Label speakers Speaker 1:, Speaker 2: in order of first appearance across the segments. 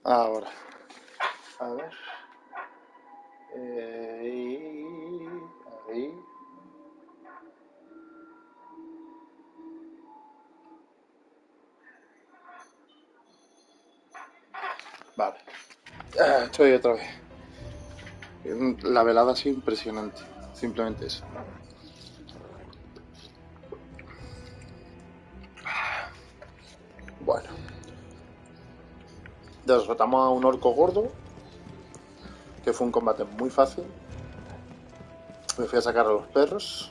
Speaker 1: Ahora, a ver. Ahí. Vale. Estoy otra vez. La velada ha sido impresionante. Simplemente eso. Bueno. Derrotamos a un orco gordo. Que fue un combate muy fácil. Me fui a sacar a los perros.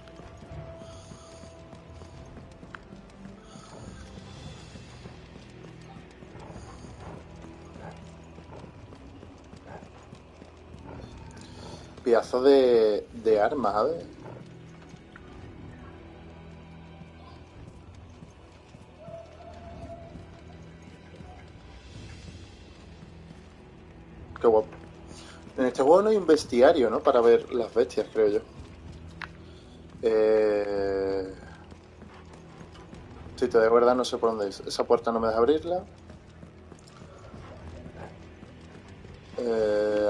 Speaker 1: Pedazo de armas, a ver. Qué guapo. En este juego no hay un bestiario, ¿no? Para ver las bestias, creo yo. Si te de verdad no sé por dónde es. Esa puerta no me deja abrirla.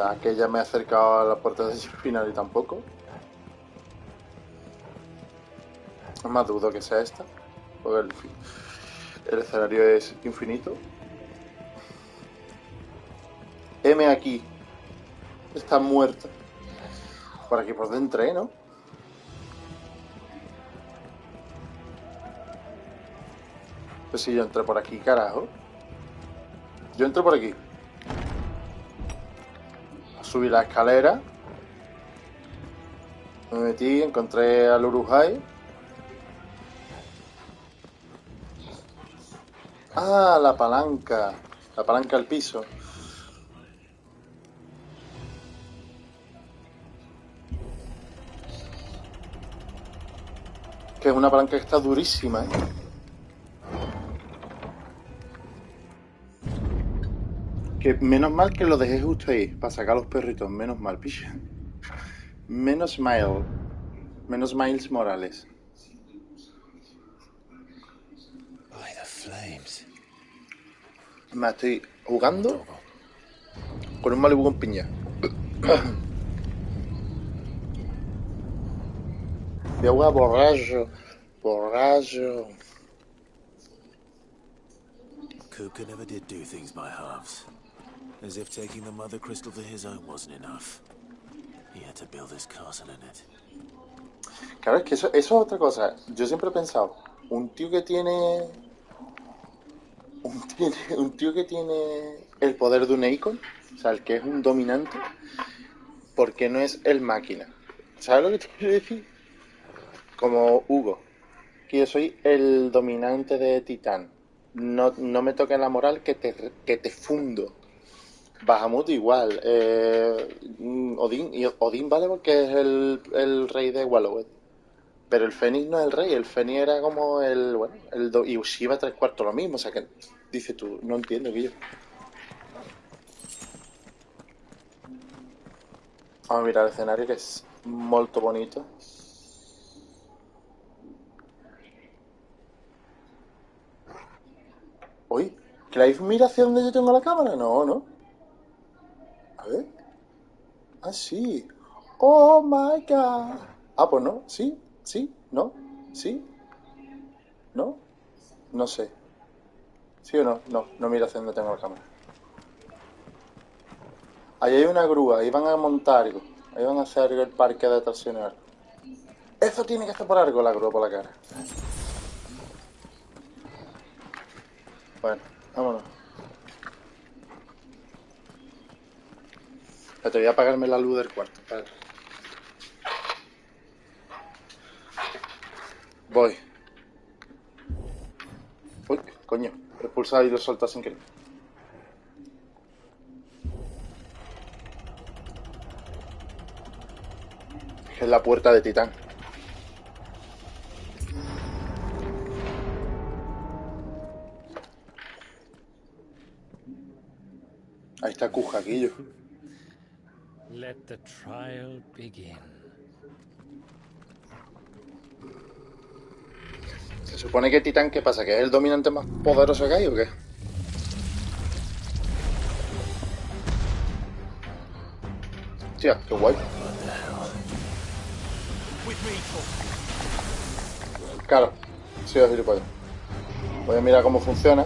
Speaker 1: Aquella me ha acercado a la puerta de final y tampoco. Es más dudo que sea esta. Porque el escenario es infinito. M aquí. Está muerta. Por aquí por dentro, ¿no? Pues si yo entré por aquí, carajo. Yo entro por aquí. Subí la escalera. Me metí, encontré al Urujai. Ah, la palanca. La palanca al piso. Que es una palanca que está durísima, ¿eh? Que menos mal que lo dejé justo ahí, para sacar los perritos. Menos mal, picha. Menos mal. Menos Miles Morales.
Speaker 2: By the flames.
Speaker 1: Me estoy jugando con un Malibu con piña. Voy a jugar borracho. Borracho.
Speaker 2: Kuka never did do things by halves. As if taking the mother crystal for his own wasn't enough. He had to build his castle in it.
Speaker 1: Claro, es que eso es otra cosa. Yo siempre he pensado, un tío que tiene... Un tío que tiene el poder de un Icon, o sea, el que es un dominante, ¿por qué no es el máquina? ¿Sabes lo que te quiero decir? Como Hugo, que yo soy el dominante de Titán. No me toca la moral que te fundo. Bahamut igual. Odín vale porque es el rey de Wallowed. Pero el Fénix no es el rey, el Fénix era como el... Bueno, y Shiva tres cuartos lo mismo, o sea que... Dices tú, no entiendo, Guillo. Vamos a mirar el escenario que es muy bonito. Uy, ¿Clive mira hacia donde yo tengo la cámara? No, no. A ver. Ah, sí. Oh my god. Ah, pues no. Sí, sí, no, sí, no. No sé. ¿Sí o no? No, no mira hacia donde tengo la cámara. Ahí hay una grúa, ahí van a montar algo. Ahí van a hacer el parque de atracciones. Eso tiene que estar por algo, la grúa por la cara. Bueno, vámonos. Te voy a apagarme la luz del cuarto. Vale. Voy. Uy, coño. He pulsado y lo he soltado sin querer. Es la puerta de Titán. Ahí está Cujaquillo.
Speaker 3: Let the trial begin.
Speaker 1: Se supone que Titán, ¿qué pasa? ¿Que es el dominante más poderoso que hay o qué? Hostia, qué guay. Claro, sí, así lo puedo. Voy a mirar cómo funciona.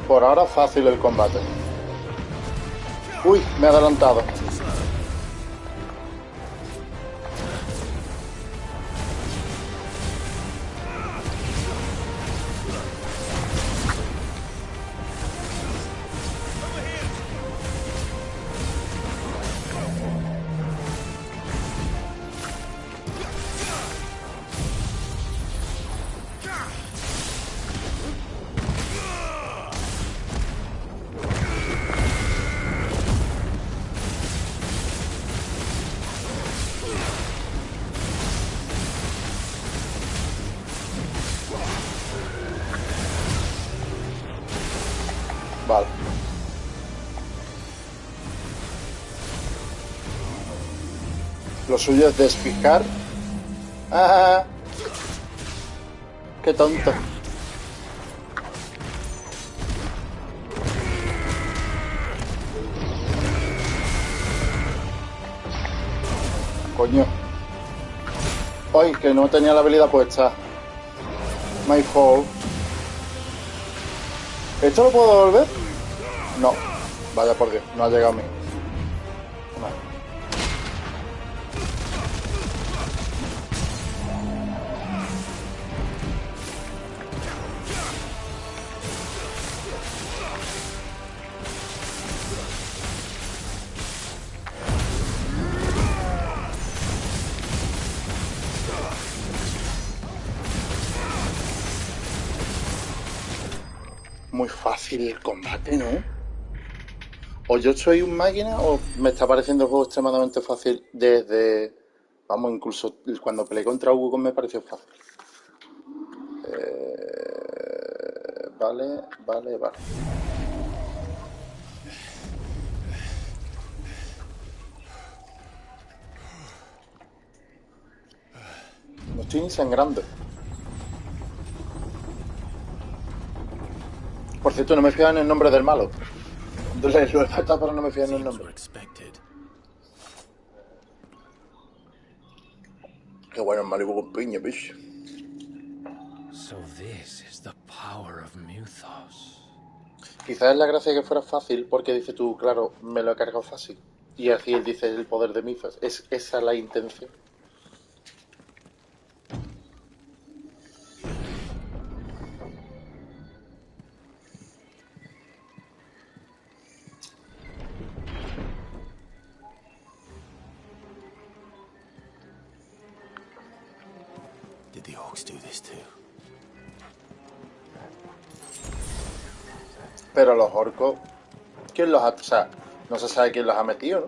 Speaker 1: Por ahora fácil el combate. Uy, me he adelantado. Vale. Lo suyo es desfijar. ¡Ah! ¡Qué tonto! Coño. ¡Ay! Que no tenía la habilidad puesta. My fault. ¿Esto lo puedo devolver? No. Vaya por Dios, no ha llegado a mí. Vale. Muy fácil el combate, ¿no? O yo soy un máquina o me está pareciendo el juego extremadamente fácil desde... Vamos, incluso cuando peleé contra Hugo me pareció fácil. Vale. No estoy ni sangrando. Por cierto, no me fío en el nombre del malo. Entonces lo he matado, pero no me fío en el nombre. Qué bueno el Malibu con piña, bicho.
Speaker 3: So this is the power of Muthos.
Speaker 1: Quizás es la gracia que fuera fácil, porque dice tú, claro, me lo he cargado fácil. Y así él dice el poder de Mifas. Es esa la intención.
Speaker 2: Did the orcs do this too?
Speaker 1: Pero los orcos, ¿quién los ha...? O sea, no se sabe quién los ha metido, ¿no?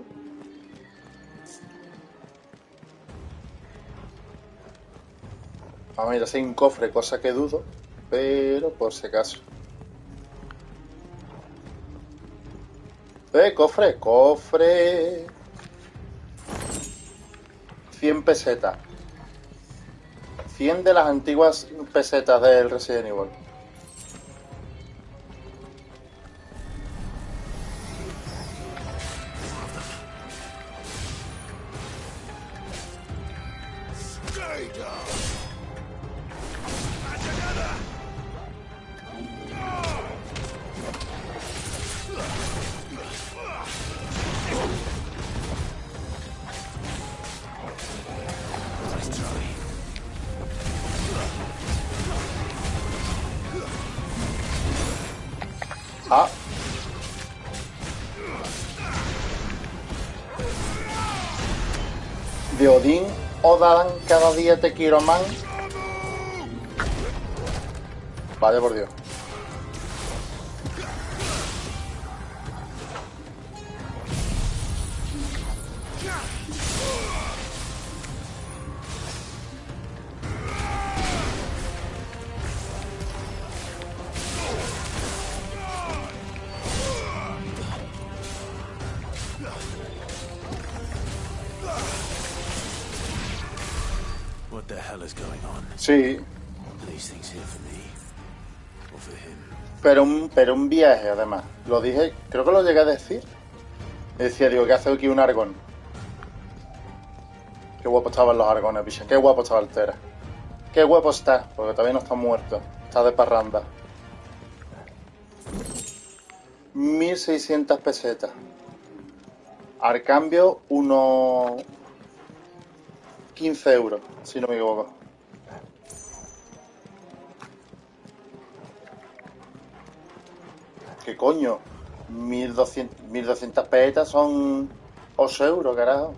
Speaker 1: Vamos a ir a hacer un cofre, cosa que dudo, pero por si acaso. Cofre, cofre. 100 pesetas. 100 de las antiguas pesetas del Resident Evil. Ah. De Odín, Odan, cada día te quiero más. Vaya por Dios.
Speaker 2: What the hell is going on?
Speaker 1: Sí,
Speaker 2: Are these things here for me? Or for him?
Speaker 1: pero un viaje, además. Lo dije, creo que lo llegué a decir. Decía, digo, ¿qué hace aquí un argón? Qué guapo estaban los argones, bicho. Qué guapo estaba el Tera. Qué guapo está, porque todavía no está muerto. Está de parranda. 1600 pesetas. Al cambio, unos 15 euros, si no me equivoco. ¿Qué coño? 1200 pesetas son 8 euros, carajo.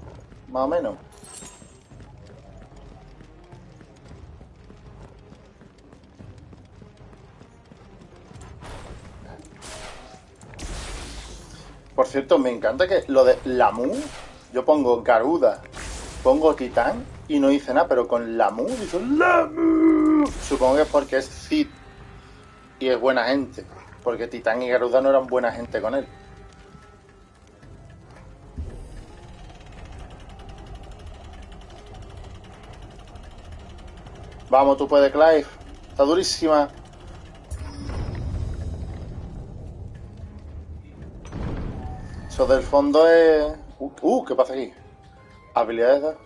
Speaker 1: Más o menos. Por cierto, me encanta que lo de Lamu, yo pongo Garuda, pongo Titán y no dice nada, pero con Lamu dice Lamu. Supongo que es porque es Cid y es buena gente, porque Titán y Garuda no eran buena gente con él. Vamos, tú puedes, Clive. Está durísima. Eso del fondo es... ¿qué pasa aquí? Habilidades de...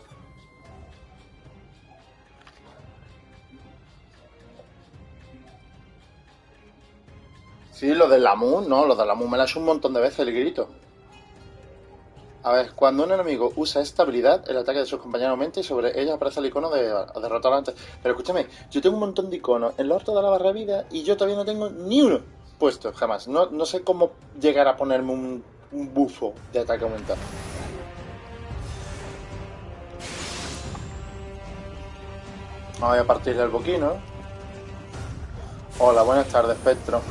Speaker 1: Sí, lo del Lamu, no, lo del Lamu me lo ha hecho un montón de veces el grito. A ver, cuando un enemigo usa esta habilidad, el ataque de sus compañeros aumenta y sobre ella aparece el icono de derrotar antes. Pero escúchame, yo tengo un montón de iconos en lo alto de la barra de vida y yo todavía no tengo ni uno puesto, jamás. No sé cómo llegar a ponerme un bufo de ataque aumentado. Vamos a partir del boquino. Hola, buenas tardes, Spectro.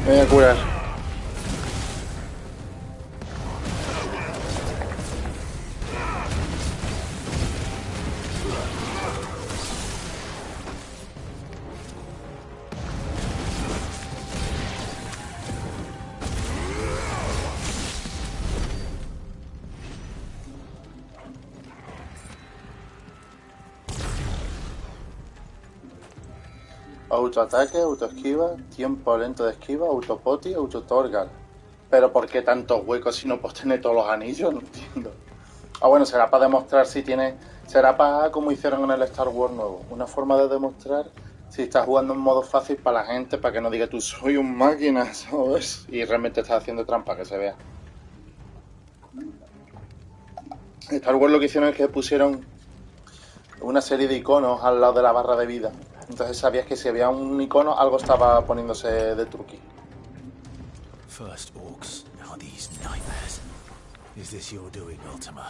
Speaker 1: Me voy a curar. Autoataque, autoesquiva, tiempo lento de esquiva, autopoti, autotorgal. Pero ¿por qué tantos huecos si no puedes tener todos los anillos? No entiendo. Ah, bueno, será para demostrar si tiene... Será para como hicieron en el Star Wars nuevo. Una forma de demostrar si estás jugando en modo fácil para la gente, para que no diga tú soy un máquina, ¿sabes? Y realmente estás haciendo trampa, que se vea. Star Wars lo que hicieron es que pusieron una serie de iconos al lado de la barra de vida. Entonces sabías que si había un icono, algo estaba poniéndose de truqui.
Speaker 2: First orcs, now these nightmares. Is this your doing, Ultima?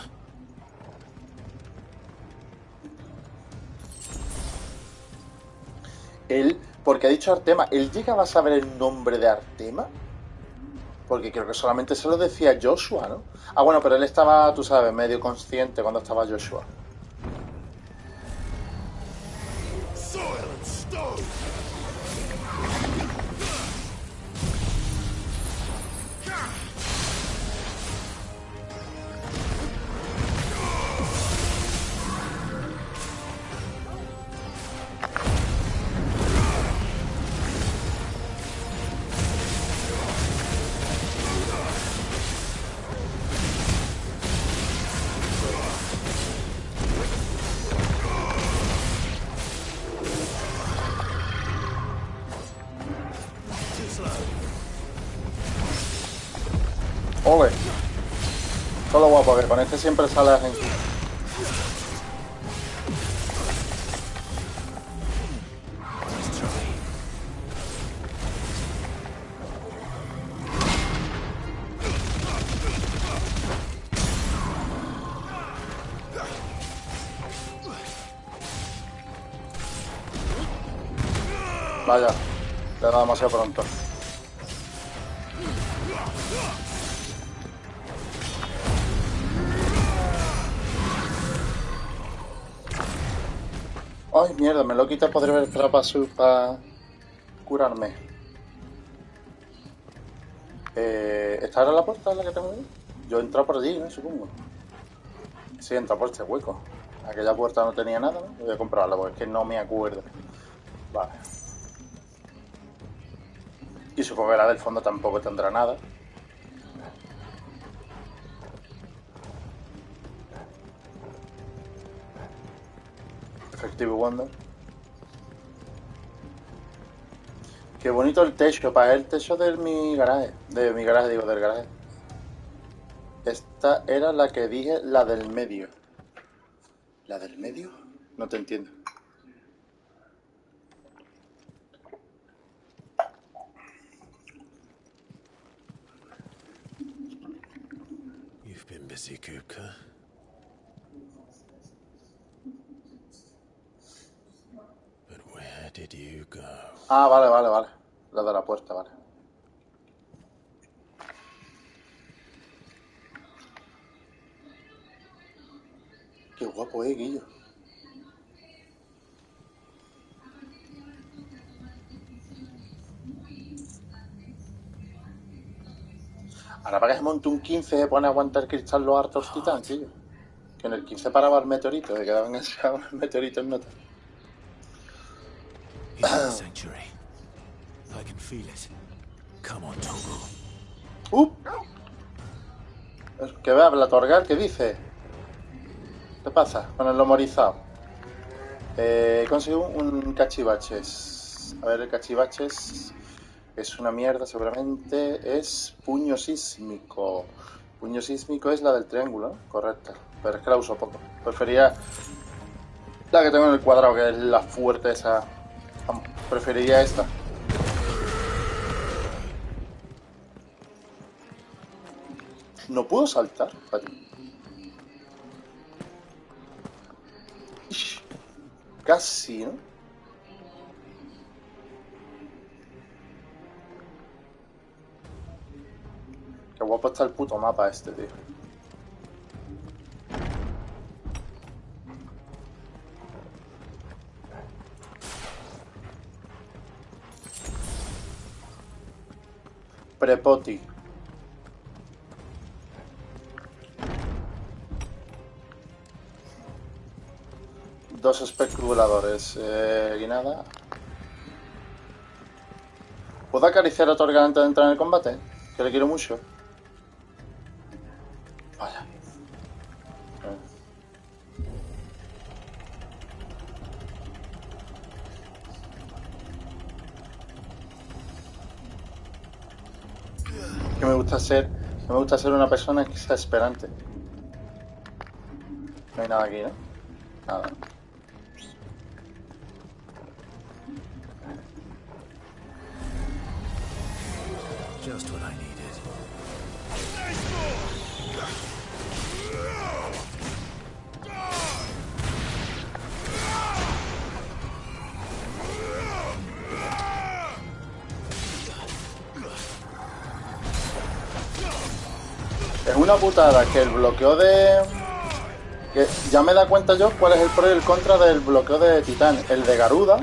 Speaker 1: Él, porque ha dicho Artema, ¿él llegaba a saber el nombre de Artema? Porque creo que solamente se lo decía Joshua, ¿no? Ah, bueno, pero él estaba, tú sabes, medio consciente cuando estaba Joshua. ¡Ole! Solo guapo, que con este siempre sale a gente. Vaya, le he dado demasiado pronto. Ay, mierda, me lo quita, podría haber esperado para curarme. ¿Esta era la puerta la que tengo ahí? Yo he entrado por allí, ¿no? Supongo. Sí, he entrado por este hueco. Aquella puerta no tenía nada, ¿no? Voy a comprobarla porque es que no me acuerdo. Vale. Y supongo que la del fondo tampoco tendrá nada. Efectivo Wonder. Qué bonito el techo, para el techo de mi garaje. De mi garaje, digo, del garaje. Esta era la que dije, la del medio. ¿La del medio? No te entiendo.
Speaker 2: You've been busy, Kupka. But where did you go?
Speaker 1: Ah, vale, vale, vale. La de la puerta, vale. Qué guapo, Guillo. Ahora para que se monte un 15 se pone a aguantar cristal los hartos titán, tío. Que en el 15 paraba el meteorito, se quedaba en el meteorito en nota.
Speaker 2: He's in the sanctuary. I can feel it. Come on, Togo.
Speaker 1: ¿Qué ve habla Torgal? ¿Qué dice? ¿Qué pasa con el lomo rizado? He conseguido un cachivaches. A ver, el cachivaches es una mierda, seguramente. Es puño sísmico. Puño sísmico es la del triángulo, ¿no? Correcto. Pero es que la uso poco. Prefería la que tengo en el cuadrado, que es la fuerte esa. Vamos, preferiría esta. No puedo saltar. Casi, ¿no? Qué guapo está el puto mapa este, tío. Prepoti. Dos especuladores. Y nada. ¿Puedo acariciar a Torgal antes de entrar en el combate? Que le quiero mucho. Vaya. Que me gusta ser una persona que sea esperante. No hay nada aquí, ¿no? Nada.
Speaker 2: Just what I needed.
Speaker 1: Es una putada que el bloqueo de... Que ya me da cuenta yo cuál es el pro y el contra del bloqueo de Titán. El de Garuda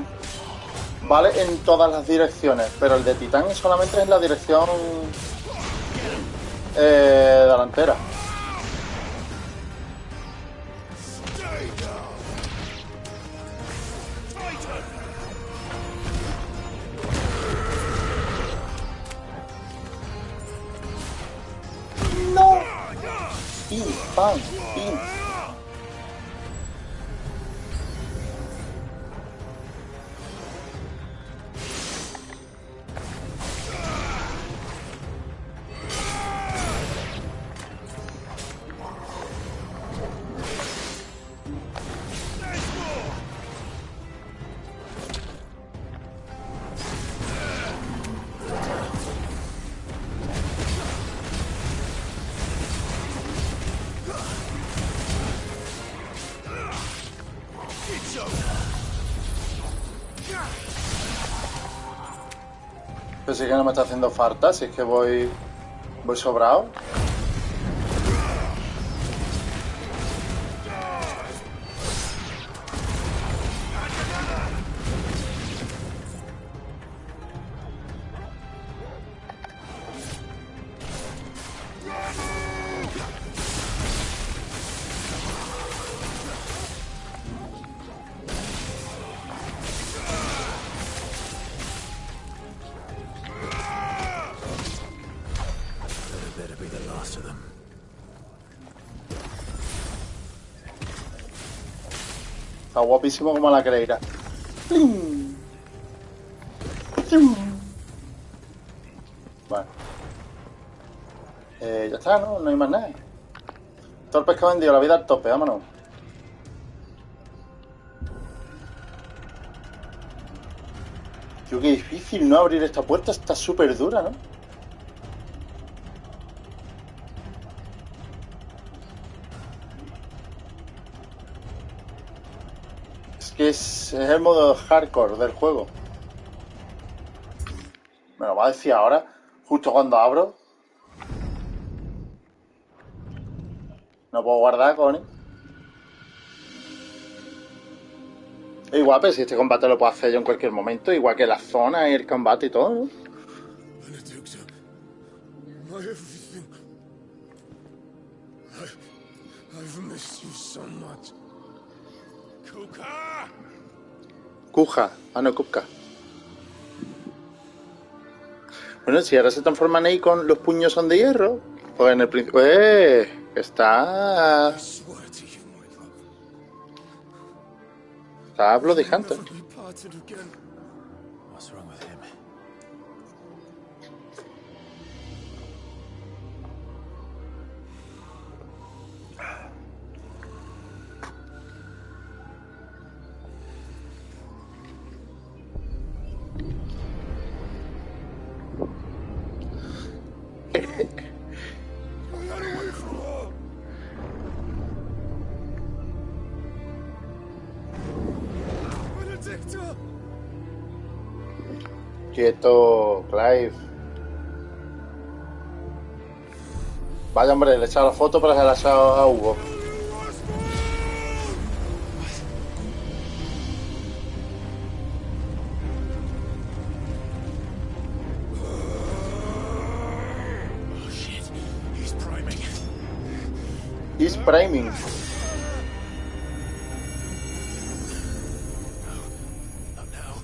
Speaker 1: vale en todas las direcciones, pero el de Titán solamente es en la dirección delantera. ¡No! ¡Pim, pam, pim! Pero sí que no me está haciendo falta, si es que voy sobrado.
Speaker 2: Better be the last of them.
Speaker 1: Está guapísimo como la creira. Bueno. Ya está, ¿no? No hay más nada. Torpes que ha vendido la vida al tope, vámonos. Tío, qué difícil, ¿no? Abrir esta puerta está súper dura, ¿no? Es que es el modo hardcore del juego. Me lo va a decir ahora, justo cuando abro. No puedo guardar, cojones. Igual, pero si este combate lo puedo hacer yo en cualquier momento, igual que la zona y el combate y todo, ¿no?
Speaker 3: My everything. I've missed you so much. Kuka!
Speaker 1: Kuja. Ah, no, Kupka. Bueno, si ahora se transforman ahí con los puños son de hierro, pues en el principio... Está...
Speaker 3: I swear to you, my love.
Speaker 1: Está Bloody Hunter.
Speaker 3: Never be parted again.
Speaker 2: What's wrong with him?
Speaker 3: I got away from her. Benedicta!
Speaker 1: Quieto, Clive. Vaya, hombre, le he echado la foto para que se la he echado a Hugo.
Speaker 3: Oh shit, he's priming.
Speaker 1: He's priming.
Speaker 3: Not now.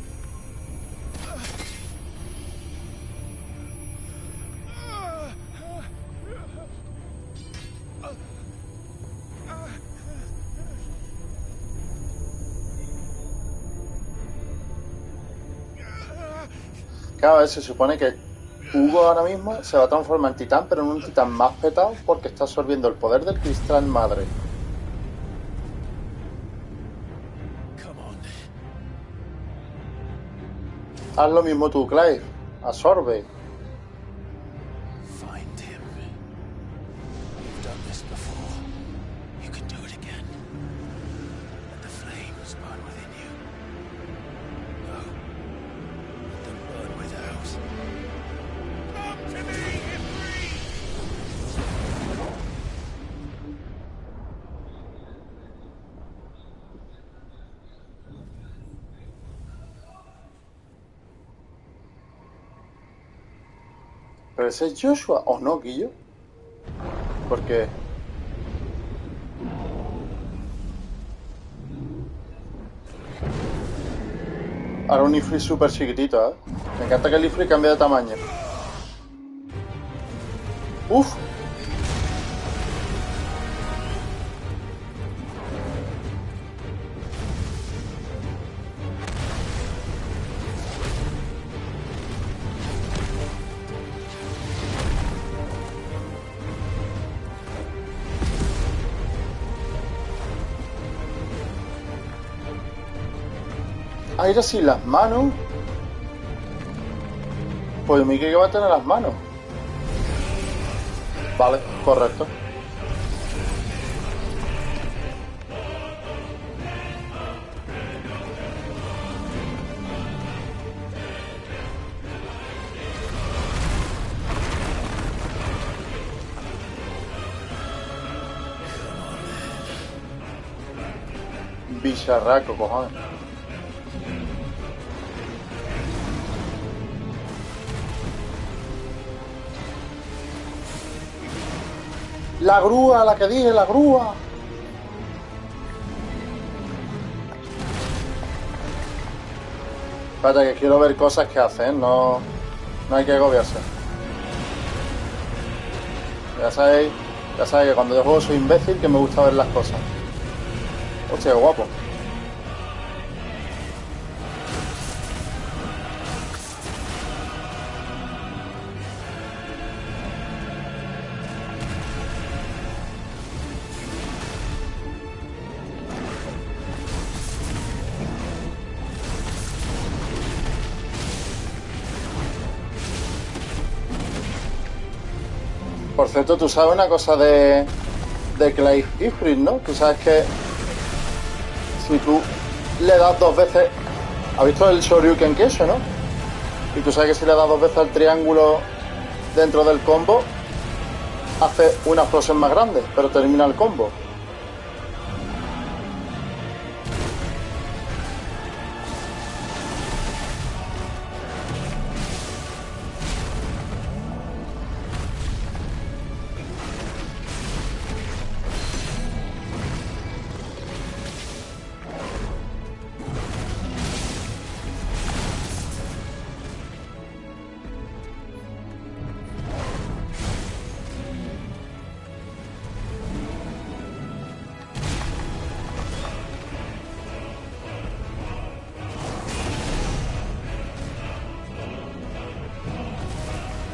Speaker 1: Claro, se supone que Hugo ahora mismo se va a transformar en titán, pero en un titán más petado porque está absorbiendo el poder del cristal madre.
Speaker 3: Come on.
Speaker 1: Haz lo mismo tú, Clive. Absorbe.
Speaker 2: Find him. You've done this before. You can do it again. Let the flames burn within you. No. Let them burn without.
Speaker 3: Come to me, Ifrit!
Speaker 1: ¿Pero ese es Joshua o no, Guillo? Porque... Ahora un Ifrit súper chiquitito, ¿eh? Me encanta que el Ifrit cambie de tamaño. ¡Uf! Aire sin las manos. Pues Miki que va a tener las manos. Vale, correcto. bicharraco, cojones. La grúa, la que dije, la grúa. Espérate, que quiero ver cosas que hacen, no hay que agobiarse. Ya sabéis que cuando yo juego soy imbécil, que me gusta ver las cosas. Hostia, qué guapo. Por cierto, tú sabes una cosa de Clive Ifrit, ¿no? Tú sabes que si tú le das 2 veces... ¿Has visto el Shoryuken Kesho, no? Y tú sabes que si le das 2 veces al triángulo dentro del combo, hace una explosión más grande, pero termina el combo.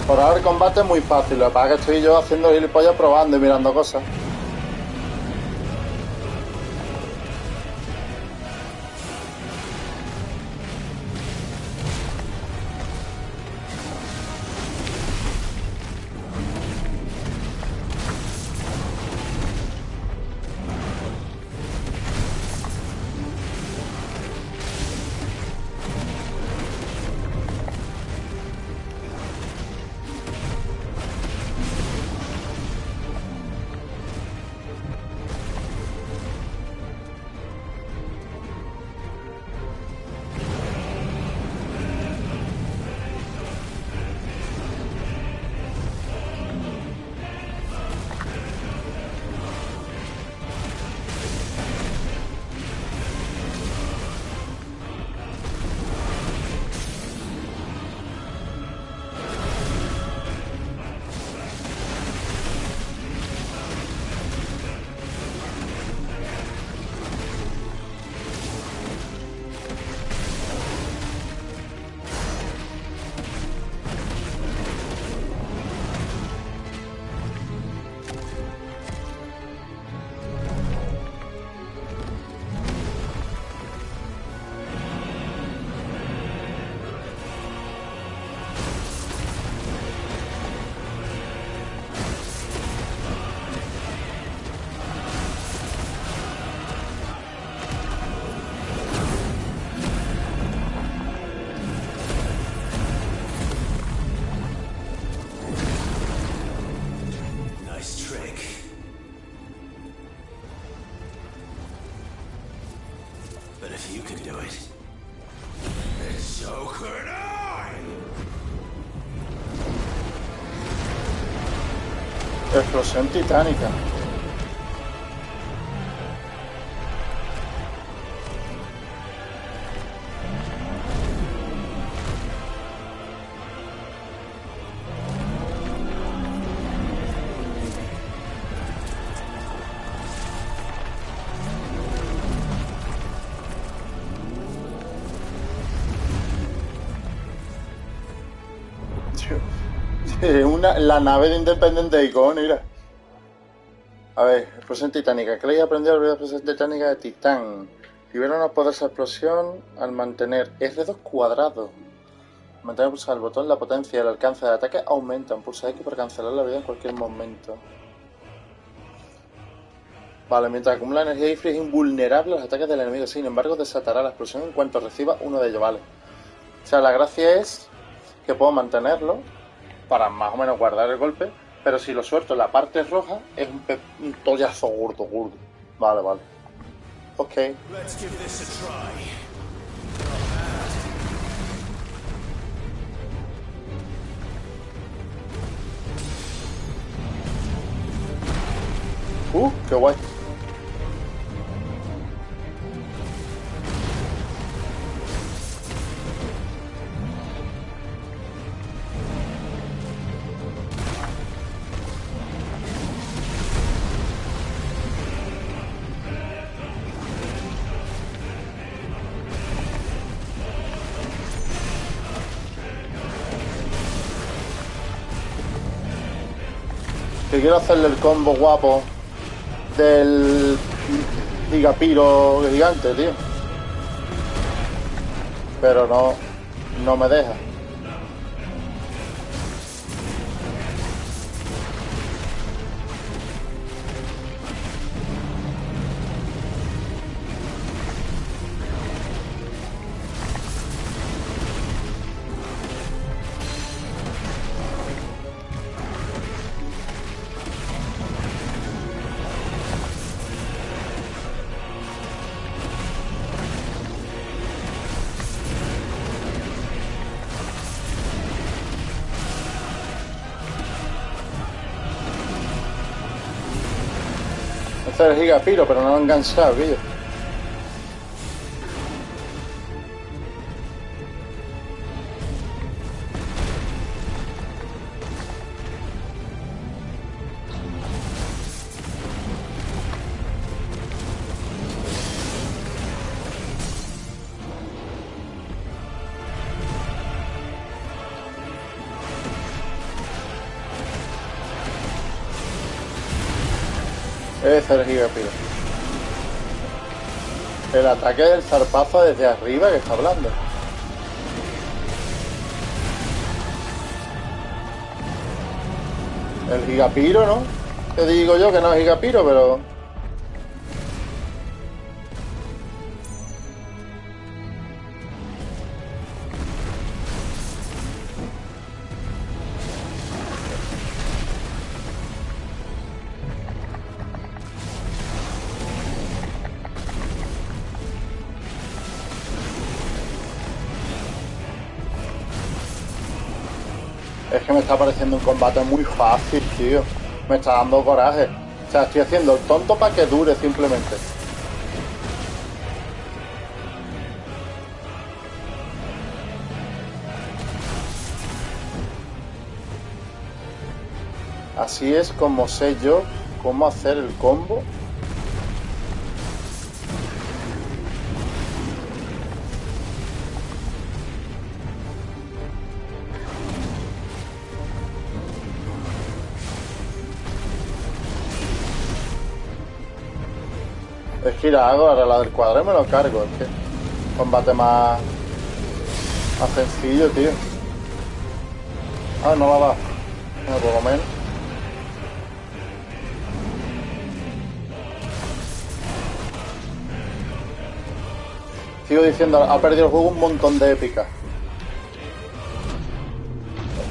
Speaker 1: Por ahora el combate es muy fácil, lo que pasa es que estoy yo haciendo gilipollas probando y mirando cosas. Explosión titánica. La nave de Independiente Icon, mira. A ver, explosión titánica. Clay aprendió a abrir la explosión titánica de Titán. Libera una poderosa explosión al mantener R2 cuadrado. Mantener pulsado el botón, la potencia y el alcance de ataque aumentan. Pulsa X para cancelar la vida en cualquier momento. Vale, mientras acumula energía, Ifrit es invulnerable a los ataques del enemigo. Sin embargo, desatará la explosión en cuanto reciba uno de ellos. Vale. O sea, la gracia es que puedo mantenerlo para más o menos guardar el golpe, pero si lo suelto en la parte roja es un tollazo gordo. Vale, vale. Ok.
Speaker 3: Let's give this a try.
Speaker 1: Qué guay. Que quiero hacerle el combo guapo del gigapiro gigante, tío. Pero no me deja. Este es el gigapiro, pero no lo he enganchado, tío. Ese es el gigapiro. El ataque del zarpazo desde arriba que está hablando. El gigapiro, ¿no? Te digo yo que no es gigapiro, pero... Es que me está pareciendo un combate muy fácil, tío. Me está dando coraje. O sea, estoy haciendo el tonto para que dure, simplemente. Así es como sé yo cómo hacer el combo. Es que la hago, ahora la del cuadro me lo cargo. Es que combate más sencillo, tío. Ah, no la va. No, por lo menos. Sigo diciendo, ha perdido el juego un montón de épicas.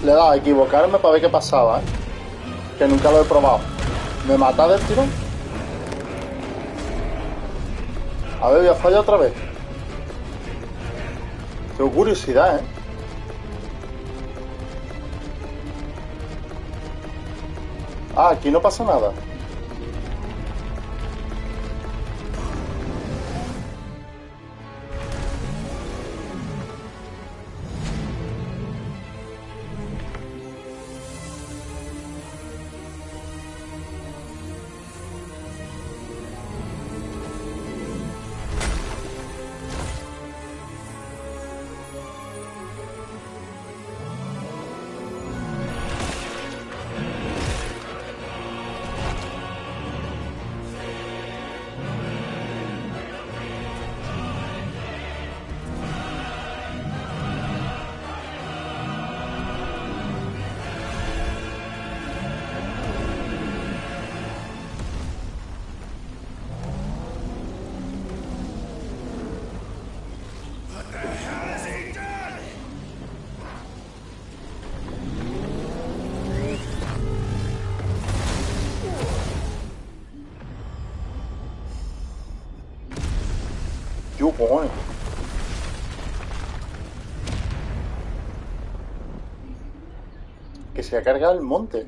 Speaker 1: Le he dado a equivocarme para ver qué pasaba, ¿eh? Que nunca lo he probado. ¿Me mata del tirón? A ver, voy a fallar otra vez. Tengo curiosidad, ¿eh? Ah, aquí no pasa nada. Yo, cojones. Que se ha cargado el monte.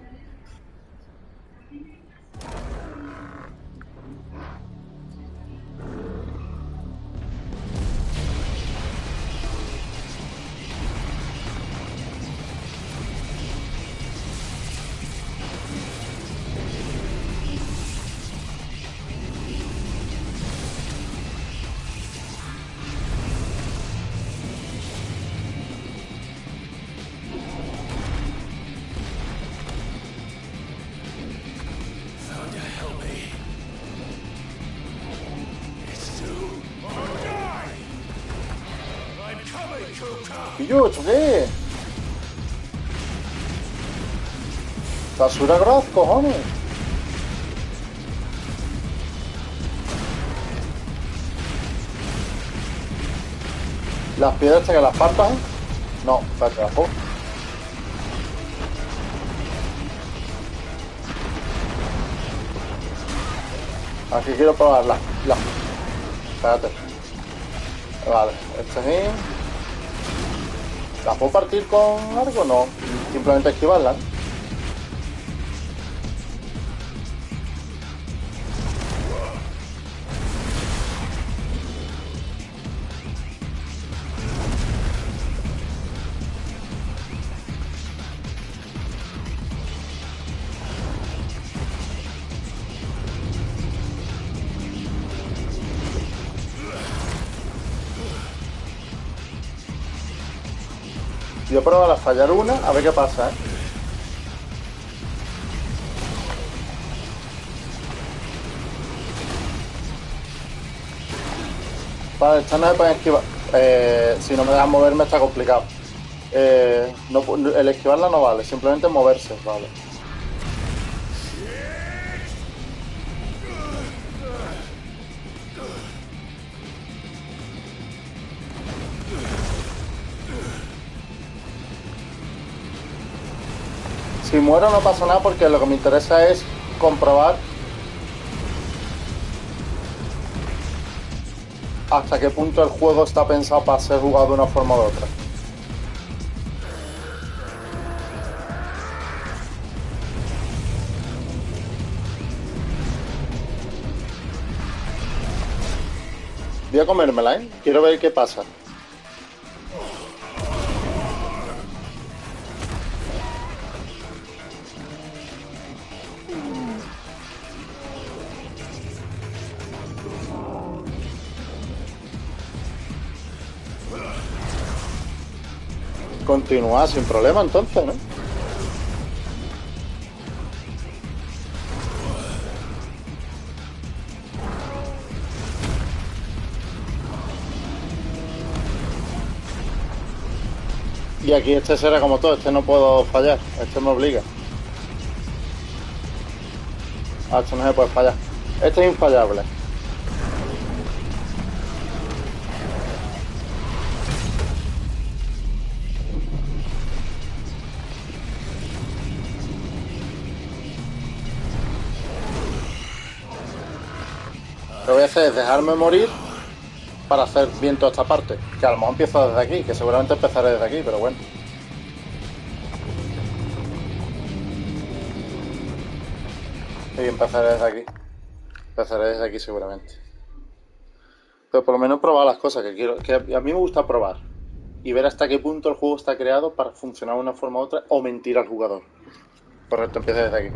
Speaker 3: Thunder, help me. It's too or die. I'm coming, Kuka.
Speaker 1: ¿Y yo? ¿Esto qué es? Basura graz, cojones. Las piedras que las partas, ¿eh? No, espérate, las pongo. Aquí quiero probar las. Espérate. Vale, este sí. ¿Las puedo partir con algo? No. Simplemente esquivarlas. Yo pruebo a fallar una, a ver qué pasa, ¿eh? Vale, esta no se puede esquivar. Si no me dejan moverme está complicado. El esquivarla no vale, simplemente moverse, vale. Si muero no pasa nada porque lo que me interesa es comprobar hasta qué punto el juego está pensado para ser jugado de una forma u otra. Voy a comérmela, ¿eh? Quiero ver qué pasa. Continúa sin problema entonces, ¿no? Y aquí este será como todo, este no puedo fallar, este me obliga. Ah, este no se puede fallar. Este es infallable. Lo que voy a hacer es dejarme morir para hacer bien toda esta parte. Que a lo mejor empiezo desde aquí, que seguramente empezaré desde aquí, pero bueno. Y empezaré desde aquí. Empezaré desde aquí seguramente. Pero por lo menos probar las cosas que quiero. Que a mí me gusta probar. Y ver hasta qué punto el juego está creado para funcionar de una forma u otra o mentir al jugador. Correcto, empieza desde aquí.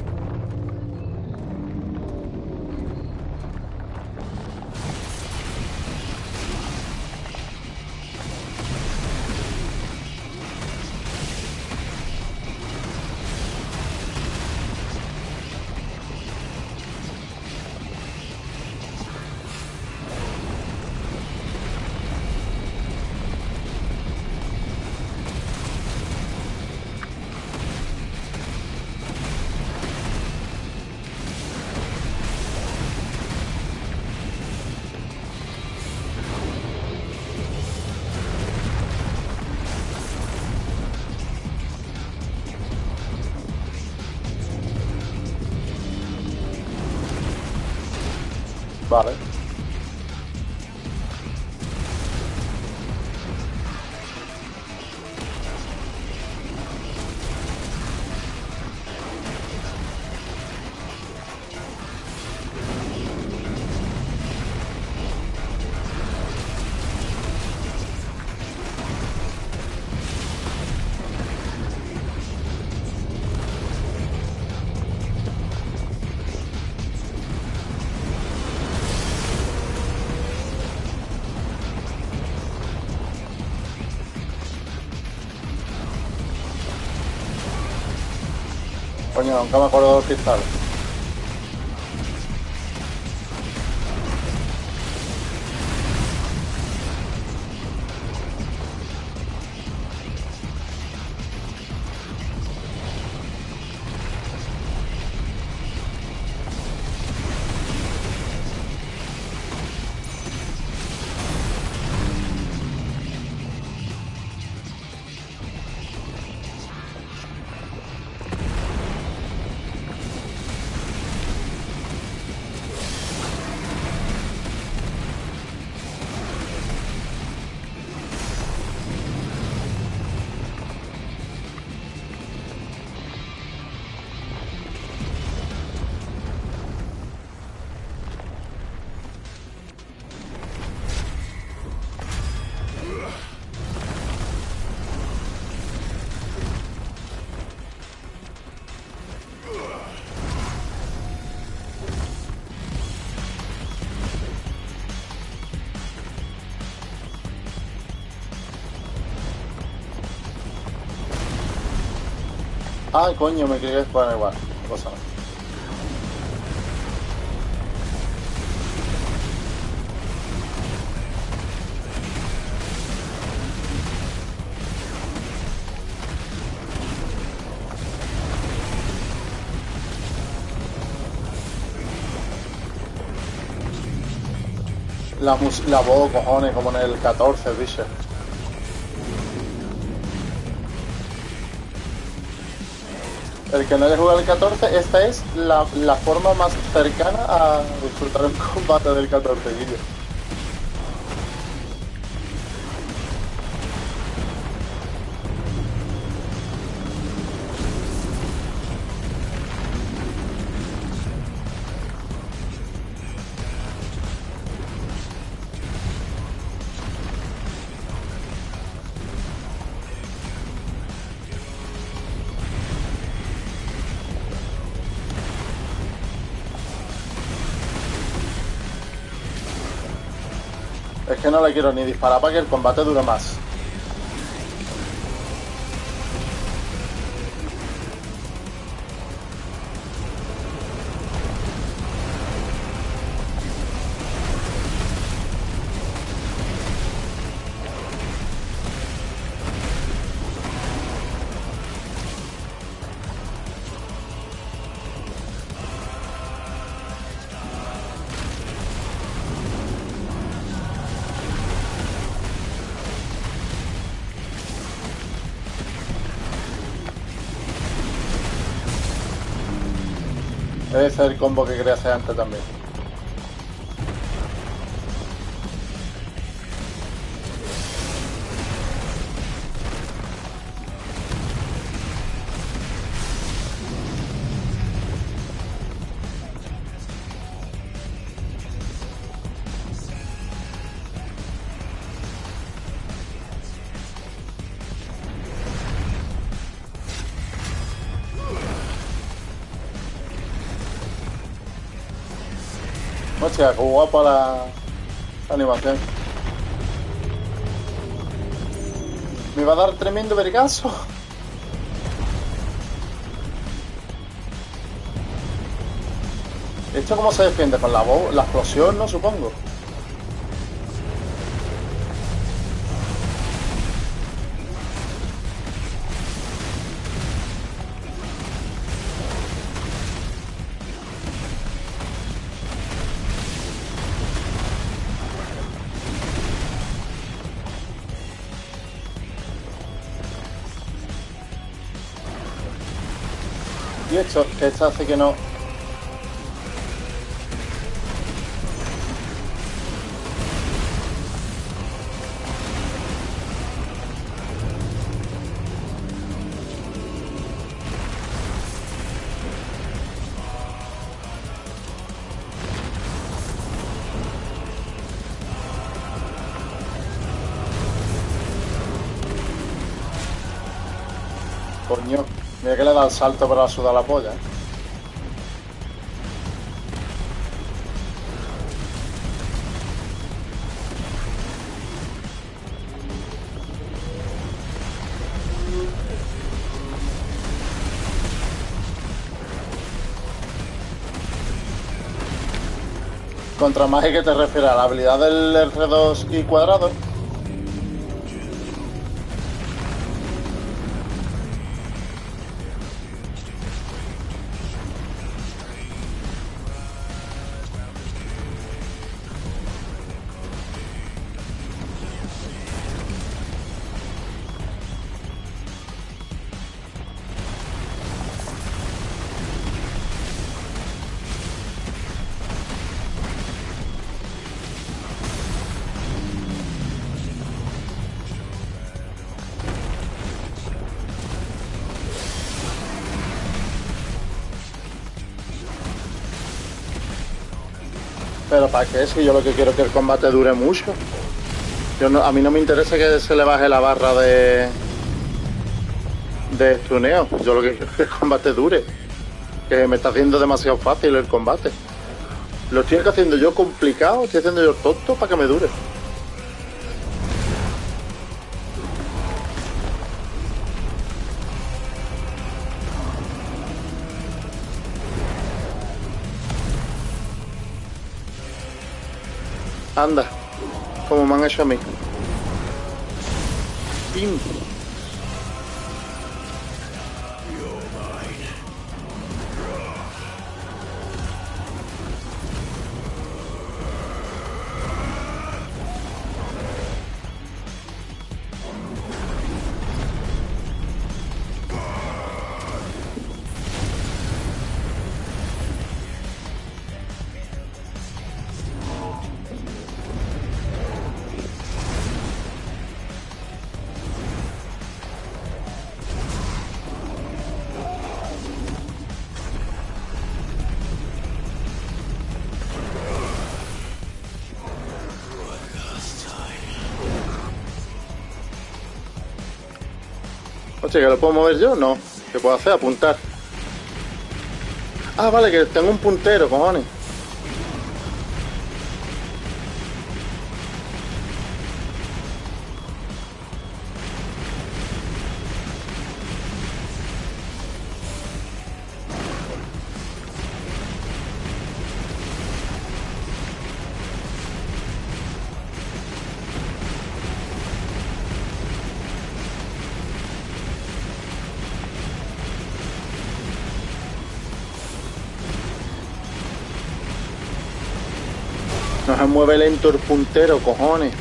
Speaker 1: Vale. Coño, nunca me acuerdo de los cristales. Ah, coño, me quería jugar igual. Cosa no. La voz, cojones, como en el 14, bicho. El que no haya jugado el 14, esta es la forma más cercana a disfrutar el combate del 14, Guillo. Es que no le quiero ni disparar para que el combate dure más. Ese es el combo que quería hacer antes también. Hostia, qué guapa la animación. Me va a dar tremendo vergazo. ¿Esto cómo se defiende? Con la voz, la explosión, ¿no? Supongo. Y esto hace que no... Coño, mira que le da el salto para sudar la polla, ¿eh? Contra más que te refieres a la habilidad del R2 y cuadrado. Pero ¿para qué? Si yo lo que quiero es que el combate dure mucho. A mí no me interesa que se le baje la barra de estuneo. Yo lo que quiero es que el combate dure. Que me está haciendo demasiado fácil el combate. Lo estoy haciendo yo complicado, estoy haciendo yo tonto para que me dure. Anda, como me han hecho a mí. ¡Pim! Hostia, ¿que lo puedo mover yo? No. ¿Qué puedo hacer? Apuntar. Ah, vale, que tengo un puntero, cojones. No se mueve lento el puntero, cojones.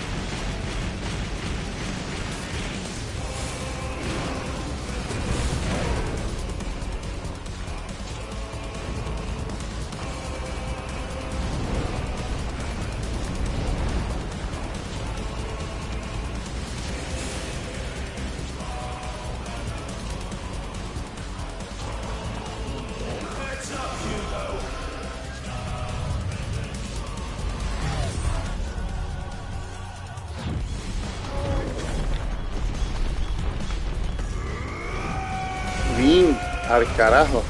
Speaker 1: Bien, al carajo.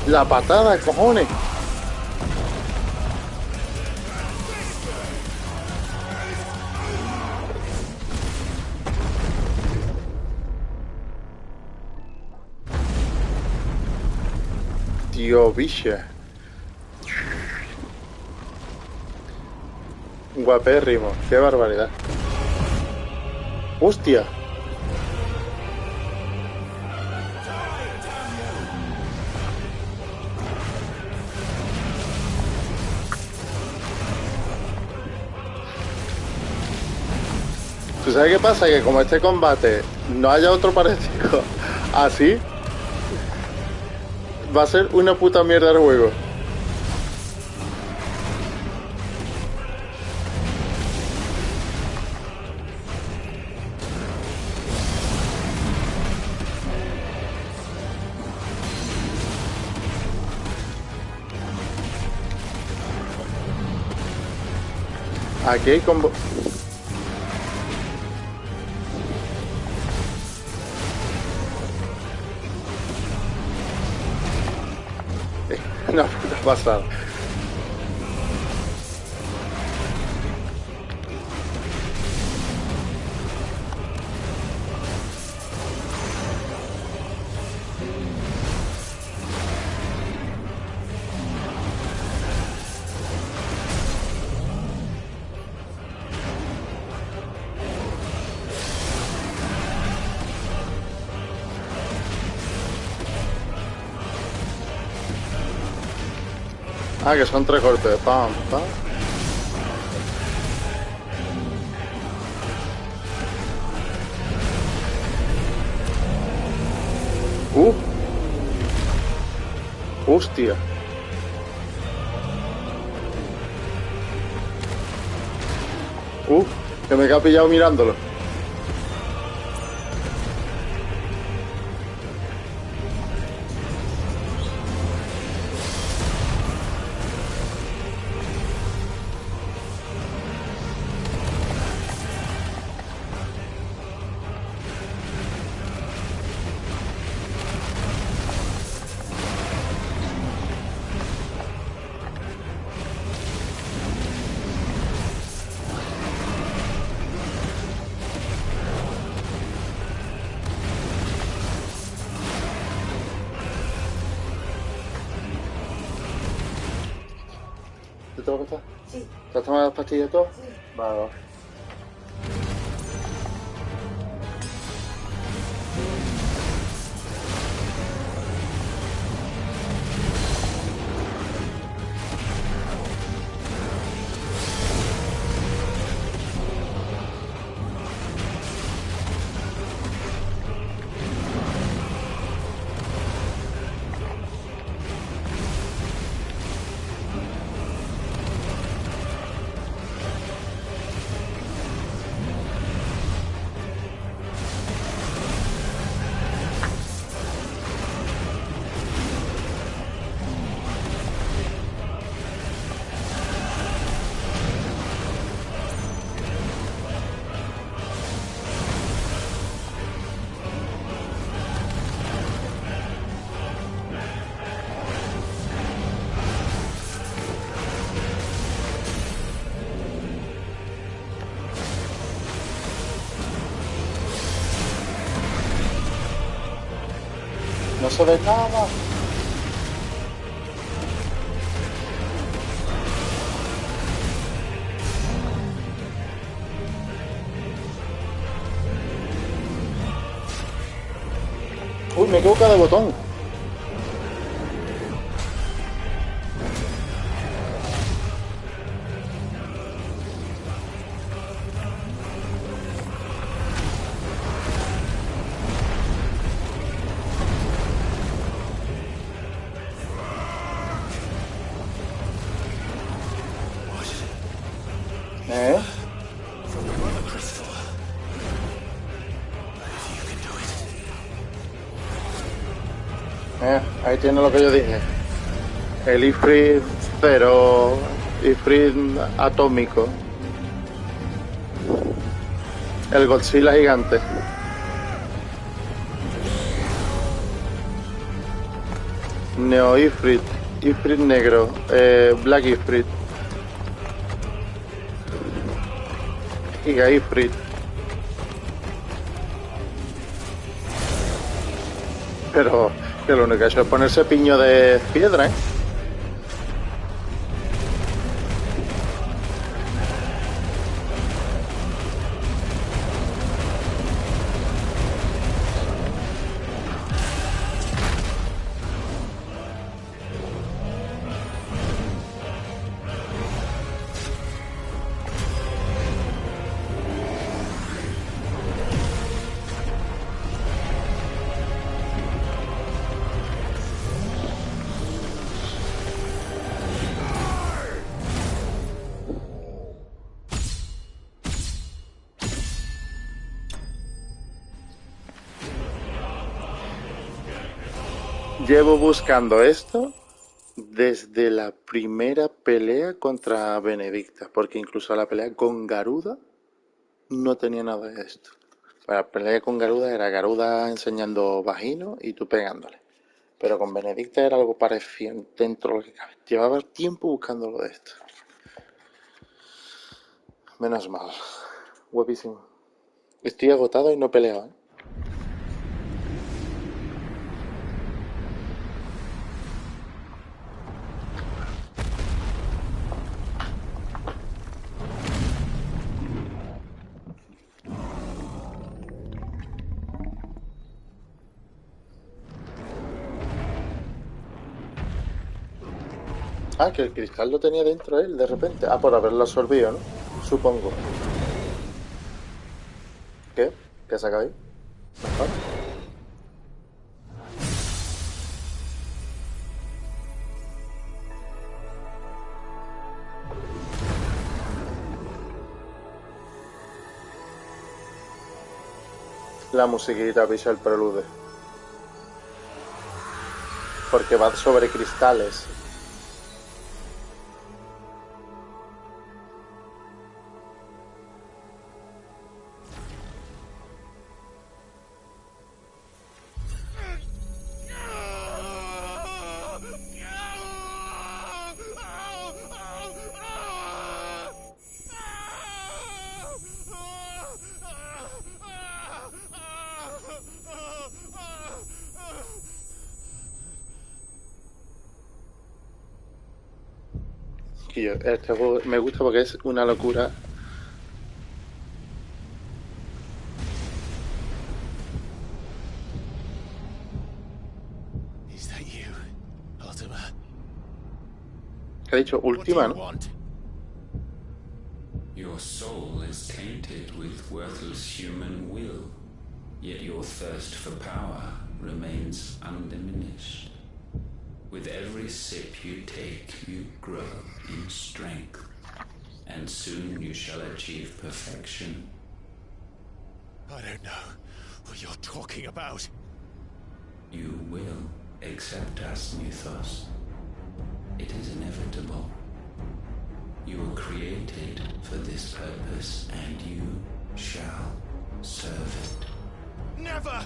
Speaker 1: La patada, cojones. Tío, bicha. Guapérrimo, qué barbaridad. ¡Hostia! ¿Tú sabes qué pasa? Que como este combate no haya otro parecido así, va a ser una puta mierda el juego. Aquí hay combo. Una puta pasada. Ah, que son 3 golpes. Pam, pam. Hostia. Que me queda pillado mirándolo. ¿Te tengo que estar?
Speaker 4: Sí.
Speaker 1: ¿Te has tomado las pastillas todo?
Speaker 4: Sí.
Speaker 1: Vale, vale. No se ve nada. Uy, me he equivocado de botón.
Speaker 2: From the mother crystal. If you can do it.
Speaker 1: Ahí tiene lo que yo dije. El Ifrit 0, Ifrit atómico. El Godzilla gigante. Neo Ifrit, Ifrit negro, Black Ifrit, Giga Ifrit. Pero que lo único que ha hecho es ponerse piño de piedra, ¿eh? Llevo buscando esto desde la primera pelea contra Benedicta, porque incluso la pelea con Garuda no tenía nada de esto. La pelea con Garuda era Garuda enseñando vagino y tú pegándole. Pero con Benedicta era algo parecido dentro de lo que cabe. Llevaba tiempo buscando lo de esto. Menos mal. Guapísimo. Estoy agotado y no peleo, ¿eh? Ah, que el cristal lo tenía dentro él de repente. Ah, por haberlo absorbido, ¿no? Supongo. ¿Qué? ¿Qué saca ahí? Mejor. La musiquita pisa el prelude. Porque va sobre cristales. Y este juego me gusta porque es una locura.
Speaker 2: Is that you, Ultima?
Speaker 1: ¿Qué ha dicho?
Speaker 2: What do
Speaker 1: Última,
Speaker 2: you
Speaker 1: ¿no?
Speaker 2: want?
Speaker 4: Your soul is tainted with worthless human will, yet your thirst for power remains undiminished. With every sip you take, you grow in strength, and soon you shall achieve perfection.
Speaker 2: I don't know what you're talking about.
Speaker 4: You will accept us, Mythos. It is inevitable. You were created for this purpose, and you shall serve it.
Speaker 2: Never!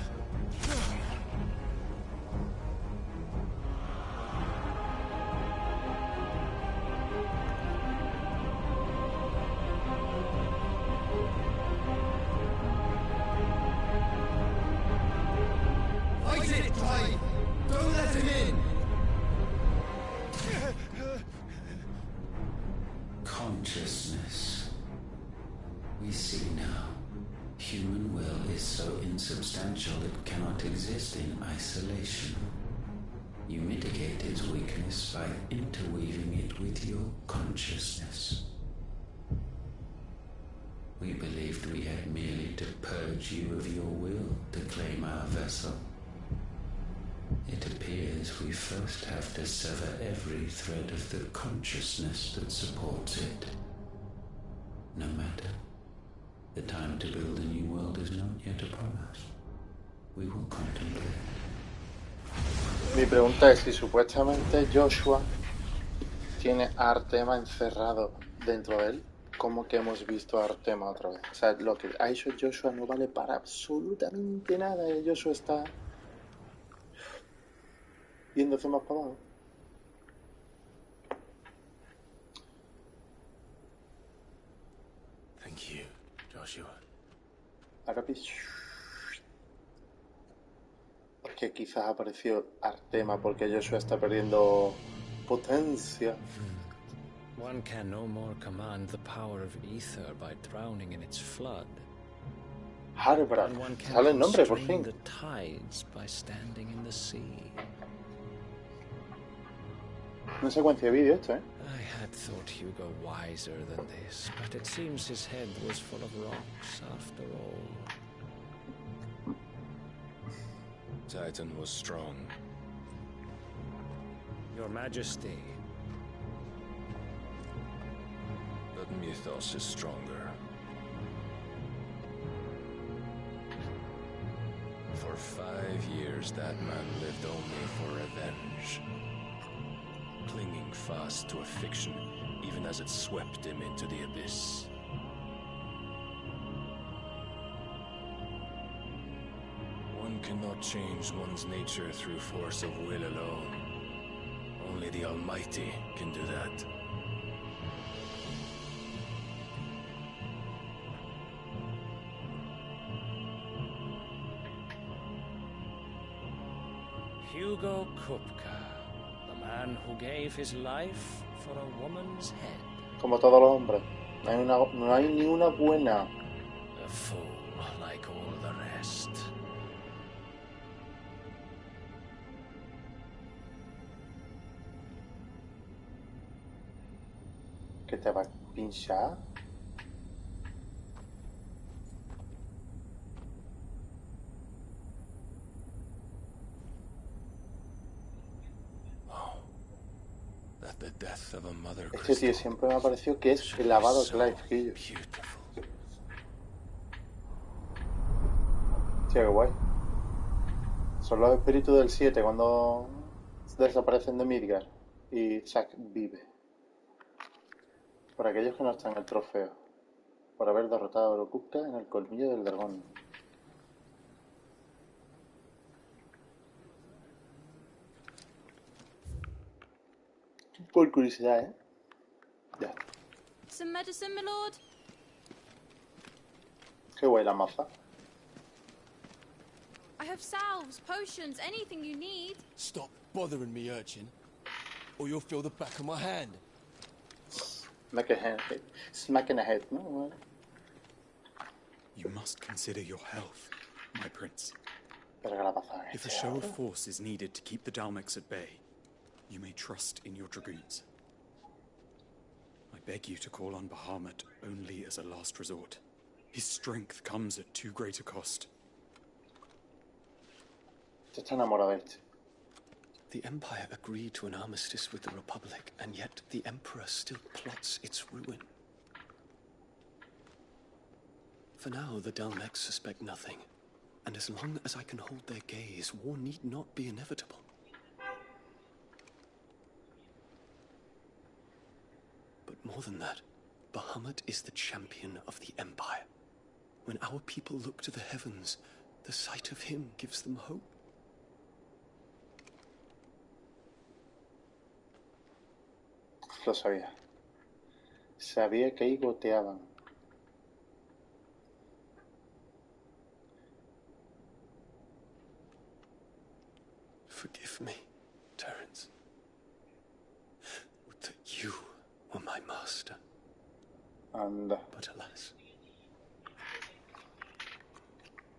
Speaker 3: Fight it, Clyde! Don't let him in!
Speaker 4: Consciousness. We see now. Human will is so insubstantial it cannot exist in isolation. You mitigate its weakness by interweaving it with your consciousness. We believed we had merely to purge you of your will to claim our vessel. It appears we first have to sever every thread of the consciousness that supports it. No matter. The time to build a new world is not yet upon us. We will contemplate.
Speaker 1: Mi pregunta es si supuestamente Joshua tiene a Artema encerrado dentro de él. ¿Cómo que hemos visto a Artema otra vez? O sea, lo que ha hecho Joshua no vale para absolutamente nada. Y Joshua está yéndose más para abajo.
Speaker 2: Thank you, Joshua.
Speaker 1: Ahora que quizás apareció Artema porque Joshua está perdiendo potencia.
Speaker 5: One can no more command the power of ether by drowning in its flood.
Speaker 1: Harbra.
Speaker 5: And one can
Speaker 1: Sale el nombre por
Speaker 5: constrain
Speaker 1: fin.
Speaker 5: the tides by standing in the sea.
Speaker 1: Una secuencia de vídeo esto, ¿eh?
Speaker 5: I had thought Hugo wiser than this, but it seems his head was full of rocks after all.
Speaker 6: Titan was strong.
Speaker 5: Your Majesty,
Speaker 6: But Mythos is stronger. For 5 years, that man lived only for revenge. Clinging fast to a fiction, even as it swept him into the abyss. One cannot change one's nature through force of will alone. Only the Almighty can do that.
Speaker 5: Hugo Kupka, the man who gave his life for a woman's head.
Speaker 1: Como todos los hombres. No hay ni una buena.
Speaker 5: A fool like all the rest.
Speaker 1: Que te va a pinchar.
Speaker 6: That the death of a mother
Speaker 1: Este tío
Speaker 6: crystal
Speaker 1: siempre me ha parecido que es
Speaker 6: should
Speaker 1: el
Speaker 6: be
Speaker 1: lavado
Speaker 6: so
Speaker 1: Clive, Gillo.
Speaker 6: beautiful.
Speaker 1: Tío, qué guay. Son los espíritus del 7 cuando desaparecen de Midgar y Zack vive. Por aquellos que no están en el trofeo. Por haber derrotado a Orokupka en el colmillo del dragón. Por curiosidad, ¿eh? Ya.
Speaker 7: Some medicine, my lord?
Speaker 1: Qué guay la maza.
Speaker 7: I have salves, potions, anything you need.
Speaker 3: Stop bothering me, urchin, or you'll feel the back of my hand.
Speaker 1: Smack in the head, ¿no?
Speaker 8: You must consider your health, my prince.
Speaker 1: Pero que la pasa
Speaker 8: If a show of force is needed to keep the Dalmex at bay, you may trust in your dragoons. I beg you to call on Bahamut only as a last resort. His strength comes at too great a cost.
Speaker 1: Está enamorado de este.
Speaker 9: The Empire agreed to an armistice with the Republic, and yet the Emperor still plots its ruin. For now, the Dalmex suspect nothing, and as long as I can hold their gaze, war need not be inevitable. But more than that, Bahamut is the champion of the Empire. When our people look to the heavens, the sight of him gives them hope.
Speaker 1: Lo sabía. Sabía que ahí goteaban.
Speaker 9: Forgive me, Terence. Would that you were my master.
Speaker 1: Anda.
Speaker 9: But alas.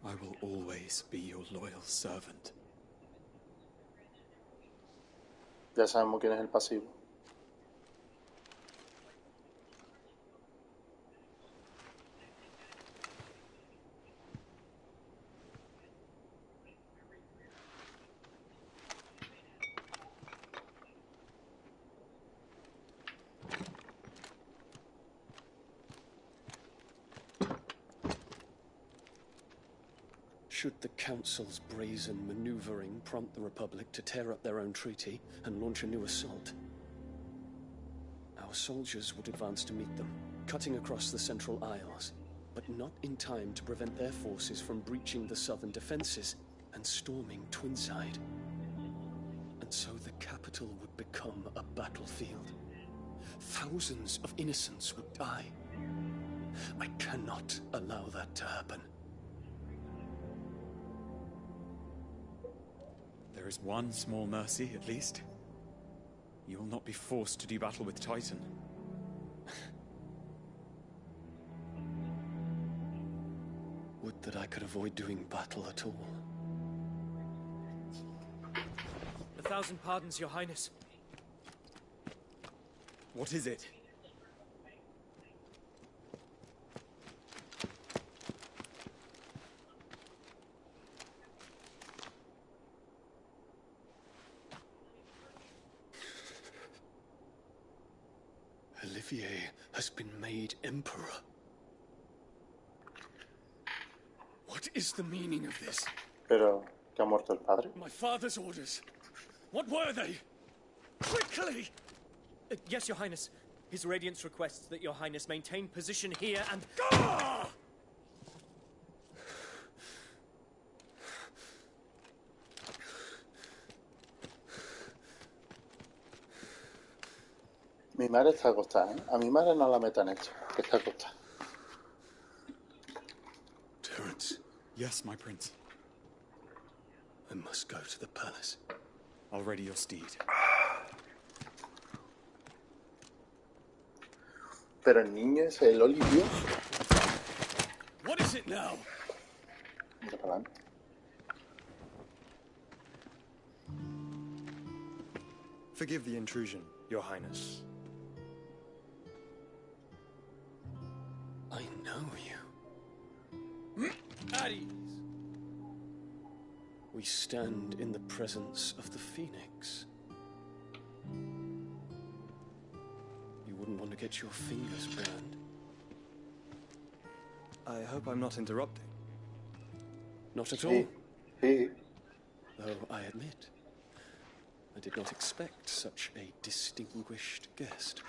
Speaker 8: I will always be your loyal servant.
Speaker 1: Ya sabemos quién es el pasivo.
Speaker 9: Should the Council's brazen maneuvering prompt the Republic to tear up their own treaty and launch a new assault, our soldiers would advance to meet them, cutting across the Central Isles, but not in time to prevent their forces from breaching the southern defenses and storming Twinside. And so the capital would become a battlefield. Thousands of innocents would die. I cannot allow that to happen.
Speaker 8: There is one small mercy, at least. You will not be forced to do battle with Titan.
Speaker 9: Would that I could avoid doing battle at all.
Speaker 5: 1,000 pardons, Your Highness.
Speaker 8: What is it?
Speaker 9: Olivier has been made Emperor. What is the meaning of this?
Speaker 1: Pero, ¿que ha muerto el padre?
Speaker 9: My father's orders. What were they? Quickly!
Speaker 5: Yes, Your Highness. His Radiance requests that Your Highness maintain position here and...
Speaker 9: Ah!
Speaker 1: Mi madre está acostada, ¿eh? A mi madre no la metan esto, que está acostada.
Speaker 9: Terence,
Speaker 8: Yes, my prince.
Speaker 9: I must go to the palace.
Speaker 8: I'll ready your steed.
Speaker 1: Pero el niño es el Olivier.
Speaker 9: What is it now?
Speaker 1: Mira para adelante.
Speaker 10: Forgive the intrusion, Your Highness.
Speaker 9: know you.
Speaker 3: At ease.
Speaker 9: We stand in the presence of the Phoenix. You wouldn't want to get your fingers burned.
Speaker 8: I hope I'm not interrupting.
Speaker 9: Not at all.
Speaker 1: Sí.
Speaker 9: Though I admit, I did not expect such a distinguished guest.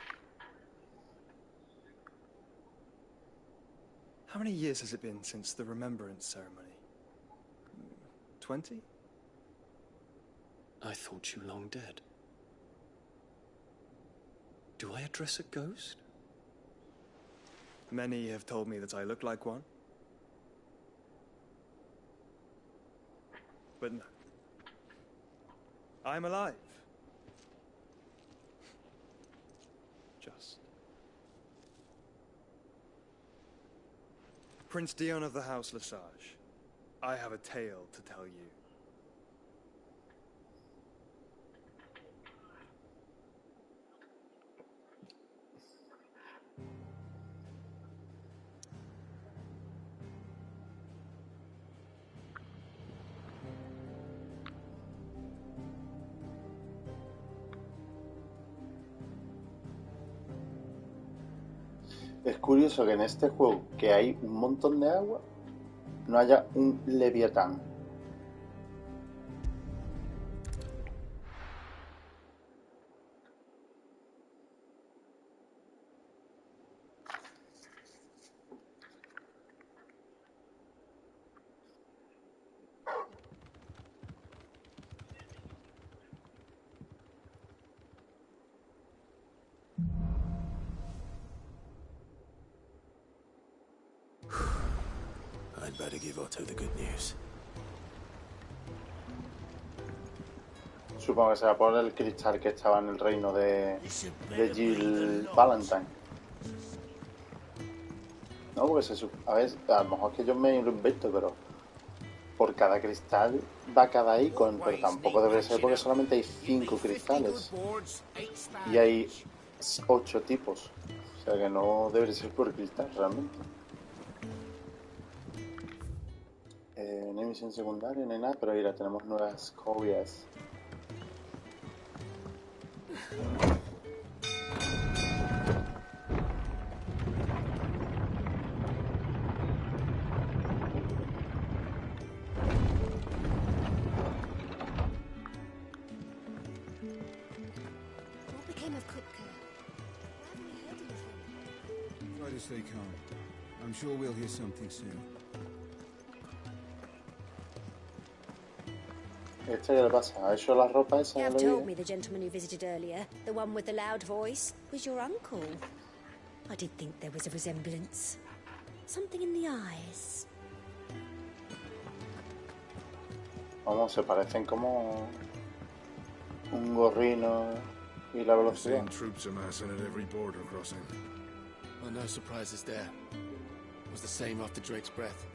Speaker 8: How many years has it been since the remembrance ceremony? 20?
Speaker 9: I thought you long dead. Do I address a ghost?
Speaker 8: Many have told me that I look like one. But no. I'm alive. Just. Prince Dion of the House Lesage, I have a tale to tell you.
Speaker 1: Es curioso que en este juego, que hay un montón de agua, no haya un leviatán.
Speaker 2: I'd better give Otto the good news.
Speaker 1: Supongo que será por el cristal que estaba en el reino de Jill Valentine. No, porque a ver, a lo mejor es que yo me lo invento, pero por cada cristal va cada icono, pero tampoco debe ser porque solamente hay 5 cristales y hay 8 tipos, o sea que no debería ser por cristal realmente. No hay misión secundaria, no hay nada, pero mira, tenemos nuevas copias.
Speaker 10: What became of Kupka? Why haven't we heard anything?
Speaker 11: Try to stay calm. I'm sure we'll hear something soon.
Speaker 1: ¿Qué le pasa? ¿Ha hecho la ropa esa?
Speaker 10: You have
Speaker 1: ¿Lo
Speaker 10: told
Speaker 1: vi?
Speaker 10: me the gentleman who visited earlier, the one with the loud voice, was your uncle. I did think there was a resemblance. Something in the eyes.
Speaker 1: Vamos, se parecen como un gorrino y la velocidad.
Speaker 6: Troops amassing at every border crossing.
Speaker 3: Well, no surprises there. It was the same after Drake's breath.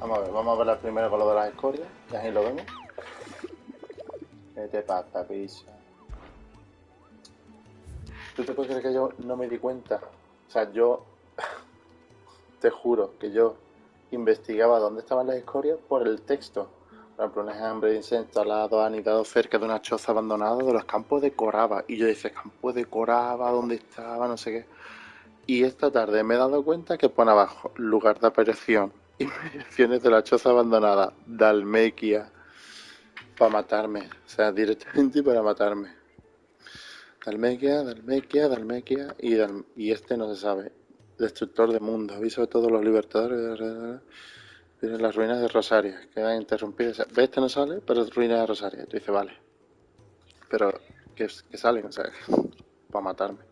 Speaker 1: Vamos a ver primero con lo de las escorias, y así lo vemos. ¿Qué te pasa, pisa? ¿Tú te puedes creer que yo no me di cuenta? O sea, yo te juro que yo investigaba dónde estaban las escorias por el texto. Por ejemplo, un enjambre de insectos alados anidado cerca de una choza abandonada de los campos de Corava. Y yo decía, campo de Corava, ¿dónde estaba? No sé qué. Y esta tarde me he dado cuenta que pone abajo, lugar de aparición, inmediaciones de la choza abandonada, Dalmequia, para matarme. O sea, directamente para matarme. Dalmequia, y este no se sabe. Destructor de mundo, aviso de todos los libertadores. Tiene las ruinas de Rosaria, quedan interrumpidas. ¿Ves? Este no sale, pero es ruinas de Rosaria. Tú dices, vale. Pero que salen, o sea, para matarme.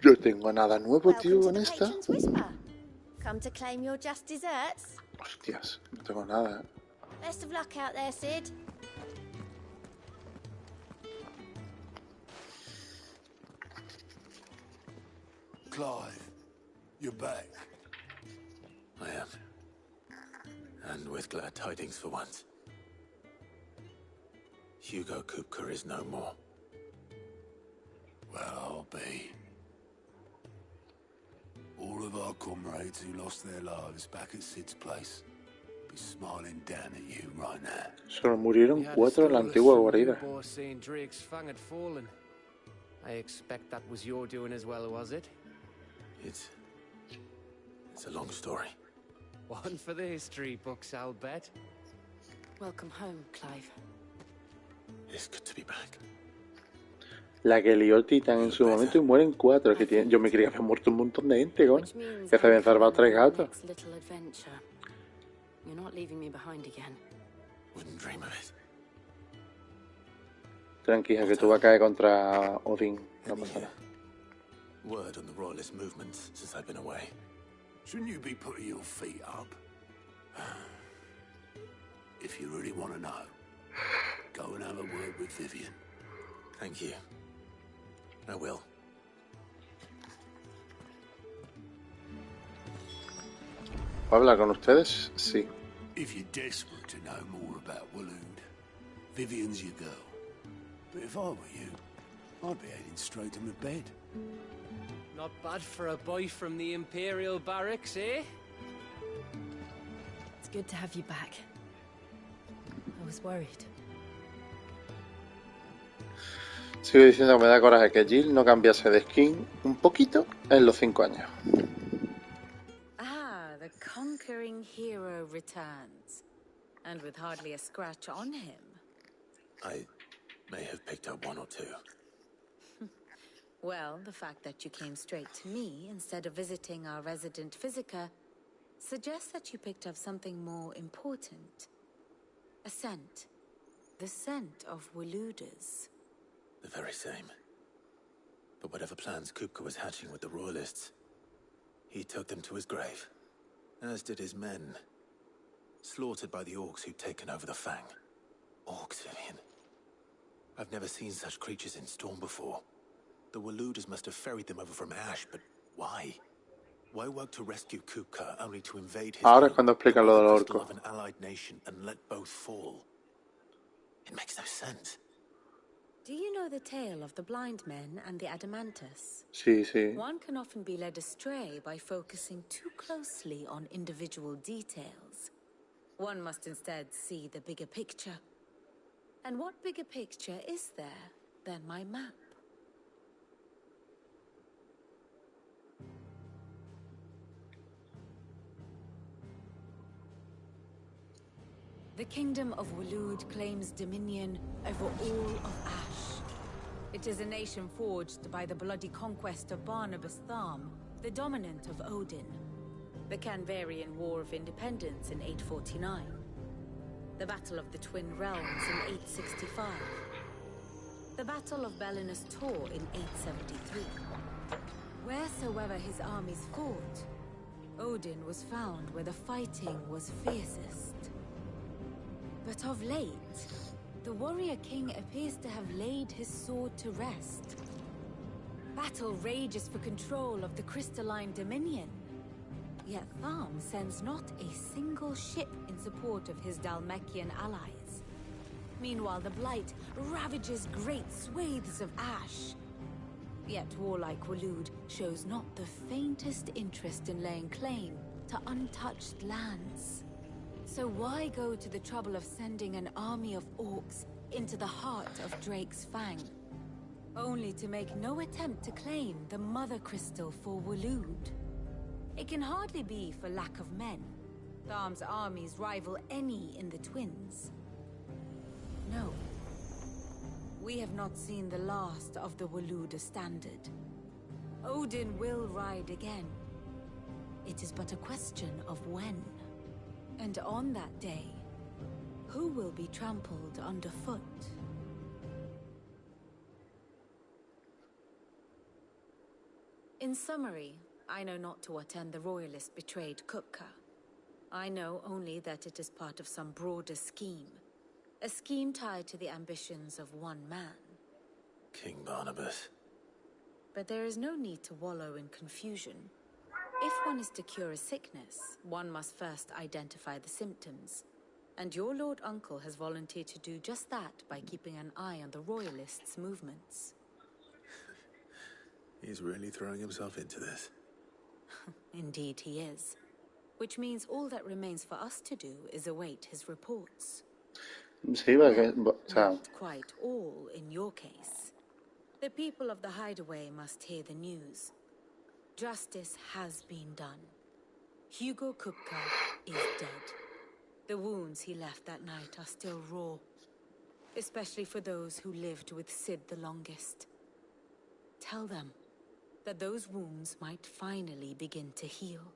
Speaker 1: Yo tengo nada nuevo, tío, con esta.
Speaker 10: Come to claim your just desserts.
Speaker 1: Hostias, no tengo nada.
Speaker 10: Best of luck out there, Sid.
Speaker 3: Clive, you're back.
Speaker 2: I am. And with glad tidings for once. Hugo Kupka is no more.
Speaker 12: Well, I'll be. All of our comrades who lost their lives back at Sid's place be smiling down at you right now.
Speaker 1: Solo murieron 4 en la antigua guarida.
Speaker 5: St. Drake's fang had fallen. I expect that was your doing as well, was it?
Speaker 2: It's a long story.
Speaker 5: One for the history books, I'll bet.
Speaker 13: Welcome home, Clive.
Speaker 2: It's good to be back.
Speaker 1: La que lió el titán en su momento y mueren 4. Que tiene... Yo me creía que había muerto un montón de gente, coño. Que se habían salvado 3 gatos.
Speaker 13: You're not leaving me behind again.
Speaker 2: Wouldn't dream of it.
Speaker 1: Tranquila, que tú vas a caer contra Odín. No pasa nada.
Speaker 2: Word on the royalist movements since I've been away.
Speaker 12: Shouldn't you be putting your feet up? If you really want to know, go and have a word with Vivian.
Speaker 2: Thank you. I will.
Speaker 1: ¿Puedo hablar con ustedes? Sí.
Speaker 12: If you're desperate to know more about Waloed, Vivian's your girl. But if I were you, I'd be heading straight to my bed.
Speaker 5: Not bad for a boy from the Imperial Barracks, eh?
Speaker 13: It's good to have you back. I was worried.
Speaker 1: Sigo diciendo que me da coraje que Jill no cambiase de skin un poquito en los 5 años.
Speaker 13: Ah, the conquering hero returns. And with hardly a scratch on him.
Speaker 2: I may have picked up 1 or 2.
Speaker 13: Well, the fact that you came straight to me instead of visiting our resident physiker suggests that you picked up something more important. A scent. The scent of Waloeders.
Speaker 2: The very same. But whatever plans Kupka was hatching with the royalists, he took them to his grave. As did his men. Slaughtered by the orcs who'd taken over the Fang. Orcs, Vivian. I've never seen such creatures in Storm before. The Waloeders must have ferried them over from Ash, but why? Why work to rescue Kupka only to invade his
Speaker 1: Ahora es cuando explican lo del orco.
Speaker 2: of an allied nation and let both fall? It makes no sense.
Speaker 13: Do you know the tale of the blind men and the Adamantus?
Speaker 1: Sí, sí.
Speaker 13: One can often be led astray by focusing too closely on individual details. One must instead see the bigger picture. And what bigger picture is there than my map? The kingdom of Waloed claims dominion over all of Ash. It is a nation forged by the bloody conquest of Barnabas Tharm, the dominant of Odin. The Canvarian War of Independence in 849. The Battle of the Twin Realms in 865. The Battle of Belinus Tor in 873. Wheresoever his armies fought, Odin was found where the fighting was fiercest. But of late, the warrior king appears to have laid his sword to rest. Battle rages for control of the crystalline dominion. Yet Tharm sends not a single ship in support of his Dhalmekian allies. Meanwhile, the Blight ravages great swathes of Ash. Yet warlike Waloed shows not the faintest interest in laying claim to untouched lands. So why go to the trouble of sending an army of orcs into the heart of Drake's Fang? Only to make no attempt to claim the Mother Crystal for Waloed. It can hardly be for lack of men. Tharm's armies rival any in the Twins. No. We have not seen the last of the Waloeder standard. Odin will ride again. It is but a question of when. And on that day, who will be trampled underfoot? In summary, I know not to what end the royalists betrayed Kupka. I know only that it is part of some broader scheme. A scheme tied to the ambitions of one man.
Speaker 2: King Barnabas.
Speaker 13: But there is no need to wallow in confusion. If one is to cure a sickness, one must first identify the symptoms. And your Lord Uncle has volunteered to do just that by keeping an eye on the Royalists' movements.
Speaker 12: He's really throwing himself into this.
Speaker 13: Indeed he is. Which means all that remains for us to do is await his reports.
Speaker 1: Sí, porque, o sea,
Speaker 13: Not quite all in your case. The people of the Hideaway must hear the news. Justice has been done. Hugo Kupka is dead. The wounds he left that night are still raw, especially for those who lived with Sid the longest. Tell them that those wounds might finally begin to heal.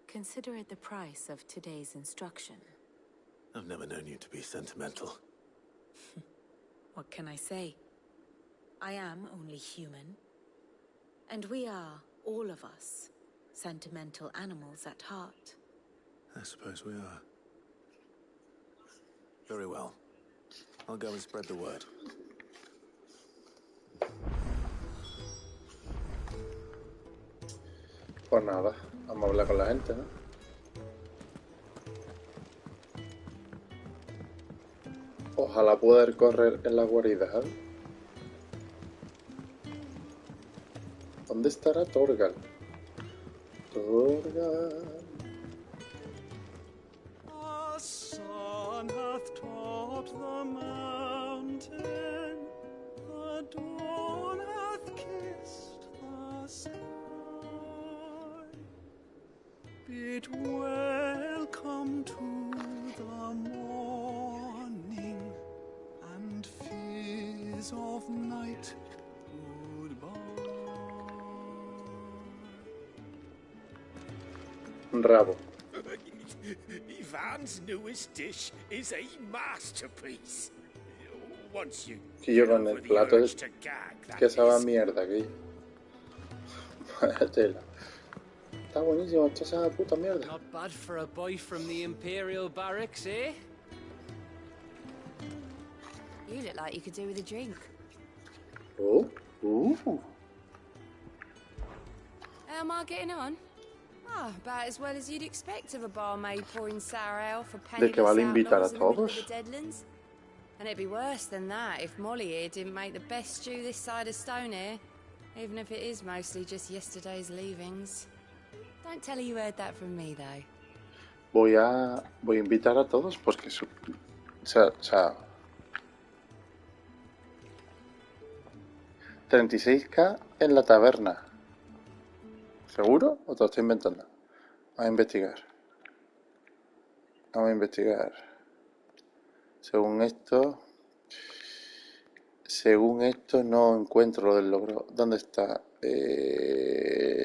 Speaker 13: Consider it the price of today's instruction.
Speaker 12: I've never known you to be sentimental.
Speaker 13: What can I say? I am only human. And we are, all of us, sentimental animals at heart.
Speaker 12: I suppose we are. Very well. I'll go and spread the word.
Speaker 1: pues nada, vamos a hablar con la gente, ¿no? Ojalá poder correr en las guaridas, ¿sabes? ¿Dónde estará Torgal? Torgal.
Speaker 14: The sun hath topped the mountain, the dawn hath kissed the sky. Bid welcome to the morning, and fears of night goodbye.
Speaker 1: Rabo.
Speaker 2: Ivan's newest dish is a masterpiece. Once you
Speaker 1: Que yo
Speaker 2: get
Speaker 1: con
Speaker 2: over
Speaker 1: el
Speaker 2: the
Speaker 1: plato
Speaker 2: urge to gag, that
Speaker 1: que sabe a
Speaker 2: is.
Speaker 1: mierda aquello. Vaya tela. Está buenísimo, esto sabe a puta mierda.
Speaker 5: Not bad for a boy from the Imperial Barracks, eh?
Speaker 15: You look like you could do with a drink.
Speaker 1: Oh,
Speaker 15: How am I getting on? Ah, about as well as you'd expect of a barmaid pouring sour ale for
Speaker 1: ¿De que vale
Speaker 15: penniless
Speaker 1: invitar a
Speaker 15: outlaws in the middle of
Speaker 1: todos?
Speaker 15: the Deadlands. And it'd be worse than that if Molly here didn't make the best stew this side of Stonehair, even if it is mostly just yesterday's leavings. Don't tell her you heard that from me, though.
Speaker 1: Voy a invitar a todos porque o sea 36k en la taberna. ¿Seguro? ¿O te lo estoy inventando? Vamos a investigar. Según esto no encuentro lo del logro. ¿Dónde está?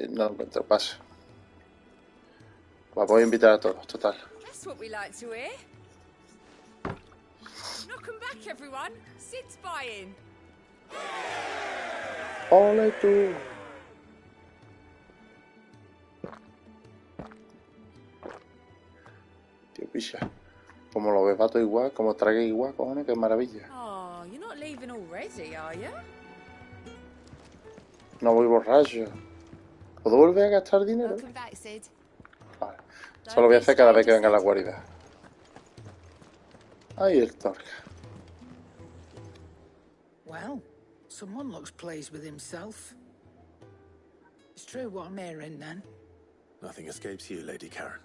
Speaker 1: No lo encuentro. Paso. Pues voy a invitar a todos, total.
Speaker 15: That's what we like to hear. Knock 'em back, everyone. Sid's buying.
Speaker 1: ¡Ole tú! Tío, picha. Como lo ves, va todo igual, como trague igual, cojones, qué maravilla.
Speaker 15: Oh, you're not leaving already, are you?
Speaker 1: No voy borracho. ¿Puedo volver a gastar dinero?
Speaker 15: Welcome back, Sid.
Speaker 1: Vale. Eso lo voy a hacer cada vez que venga a la guarida. Ahí el Torga.
Speaker 16: Well, someone looks pleased with himself. It's true what I'm hearing, then.
Speaker 12: Nothing escapes you, Lady Karen.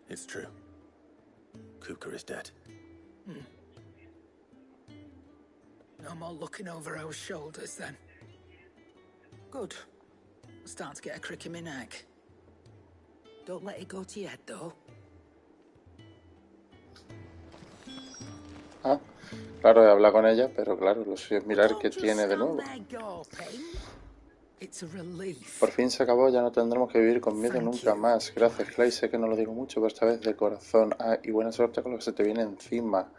Speaker 12: It's true. Kupka is dead.
Speaker 16: No more looking over our shoulders, then. Good. I'm starting to get a crick in my neck. Don't let it go to your head, though.
Speaker 1: Ah, claro, he hablado con ella, pero claro, lo suyo es mirar qué tiene de nuevo.
Speaker 16: It's a relief.
Speaker 1: Por fin se acabó, ya no tendremos que vivir con miedo nunca más. Gracias, Clay, sé que no lo digo mucho, pero esta vez de corazón. Ah, y buena suerte con lo que se te viene encima.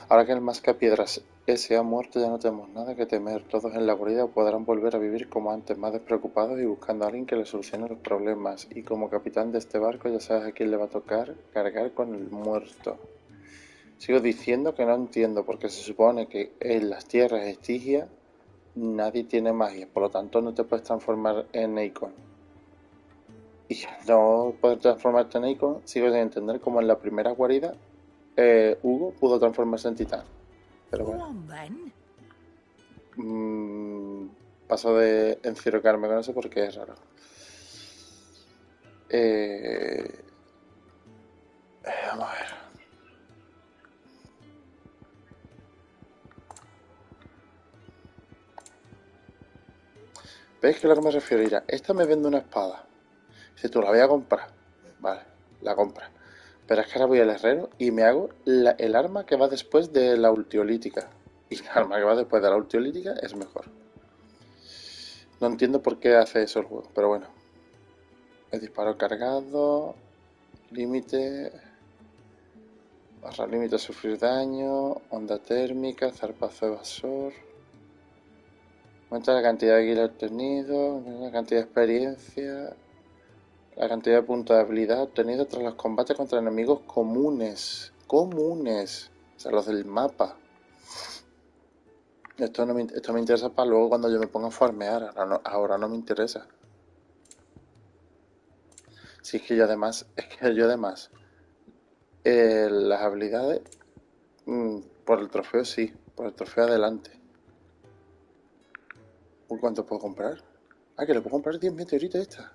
Speaker 1: Ahora que el mascapiedras ese ha muerto, ya no tenemos nada que temer. Todos en la guarida podrán volver a vivir como antes, más despreocupados y buscando a alguien que les solucione los problemas. Y como capitán de este barco, ya sabes a quién le va a tocar cargar con el muerto. Sigo diciendo que no entiendo, porque se supone que en las tierras Estigia nadie tiene magia, por lo tanto no te puedes transformar en Eikon. Y no poder transformarte en Icon, sigo sin entender cómo en la primera guarida Hugo pudo transformarse en titán. Pero bueno. Paso de encirrocarme con eso porque es raro. Vamos a ver. ¿Veis que a lo que me refiero? Mira, esta me vende una espada. Dice, tú la voy a comprar. Vale, la compra. Pero es que ahora voy al herrero y me hago el arma que va después de la ultiolítica. Y el arma que va después de la ultiolítica es mejor. No entiendo por qué hace eso el juego, pero bueno. El disparo cargado. Límite. Barra límite a sufrir daño. Onda térmica. Zarpazo evasor. Aumenta la cantidad de kills obtenidos. La cantidad de experiencia. La cantidad de puntos de habilidad obtenidos tras los combates contra enemigos comunes. Comunes. O sea, los del mapa. Esto me interesa para luego cuando yo me ponga a farmear. Ahora no me interesa. Si es que yo además... las habilidades... por el trofeo sí. Por el trofeo adelante. ¿Cuánto puedo comprar? Ah, que le puedo comprar 10 meteoritos esta.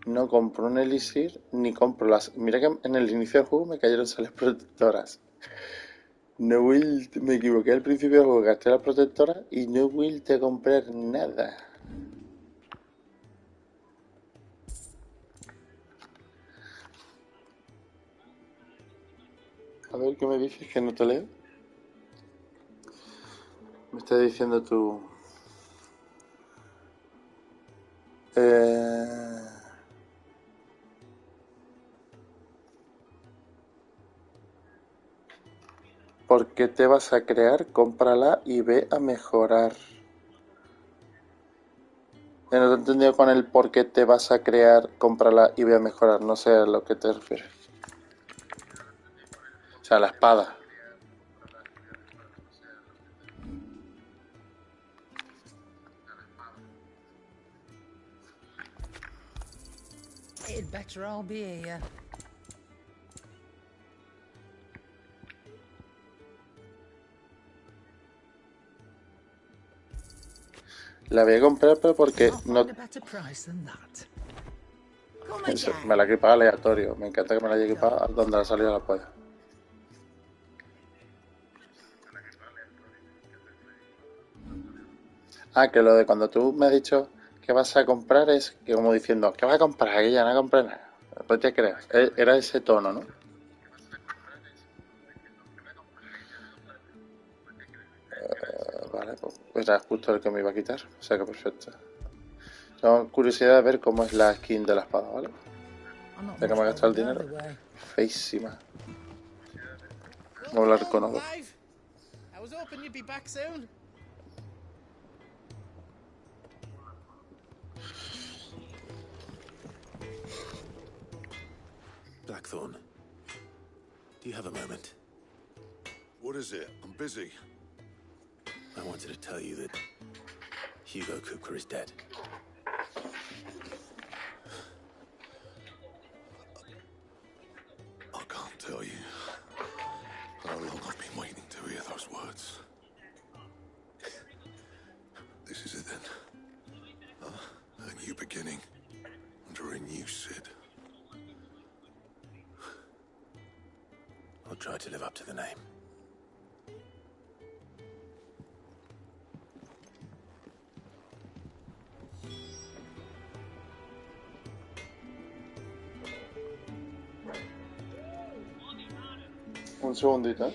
Speaker 1: No compro un elixir ni compro las... Mira que en el inicio del juego me cayeron sales protectoras. Me equivoqué al principio del juego, gasté las protectoras y no he vuelto a comprar nada. A ver, ¿qué me dices? Que no te leo. Me estás diciendo tú... ¿Por qué te vas a crear? Cómprala y ve a mejorar. No te he entendido con el por qué te vas a crear, cómprala y ve a mejorar. No sé a lo que te refieres. O sea, la espada.
Speaker 16: It'd better all be here.
Speaker 1: La voy a comprar, pero porque no...
Speaker 16: Find a better price than that.
Speaker 1: Eso, me la he equipado aleatorio. Me encanta que me la haya equipado donde le ha salido la polla. Ah, que lo de cuando tú me has dicho que vas a comprar es que como diciendo, ¿qué vas a comprar? Que ya no compré nada. Pues te creas. Era ese tono, ¿no? Vale, pues era justo el que me iba a quitar. O sea que perfecto. Tengo curiosidad de ver cómo es la skin de la espada, ¿vale? Ya que me ha gastado el dinero. Feísima. Vamos a hablar con Odo.
Speaker 5: I was hoping you'd be back soon.
Speaker 12: Blackthorn, do you have a moment?
Speaker 17: What is it? I'm busy.
Speaker 12: I wanted to tell you that Hugo Kupka is dead.
Speaker 17: I can't tell you how long I've been waiting to hear those words. This is it then. A new beginning under a new Sid.
Speaker 12: I'll try to live up to the name.
Speaker 1: Un segundito.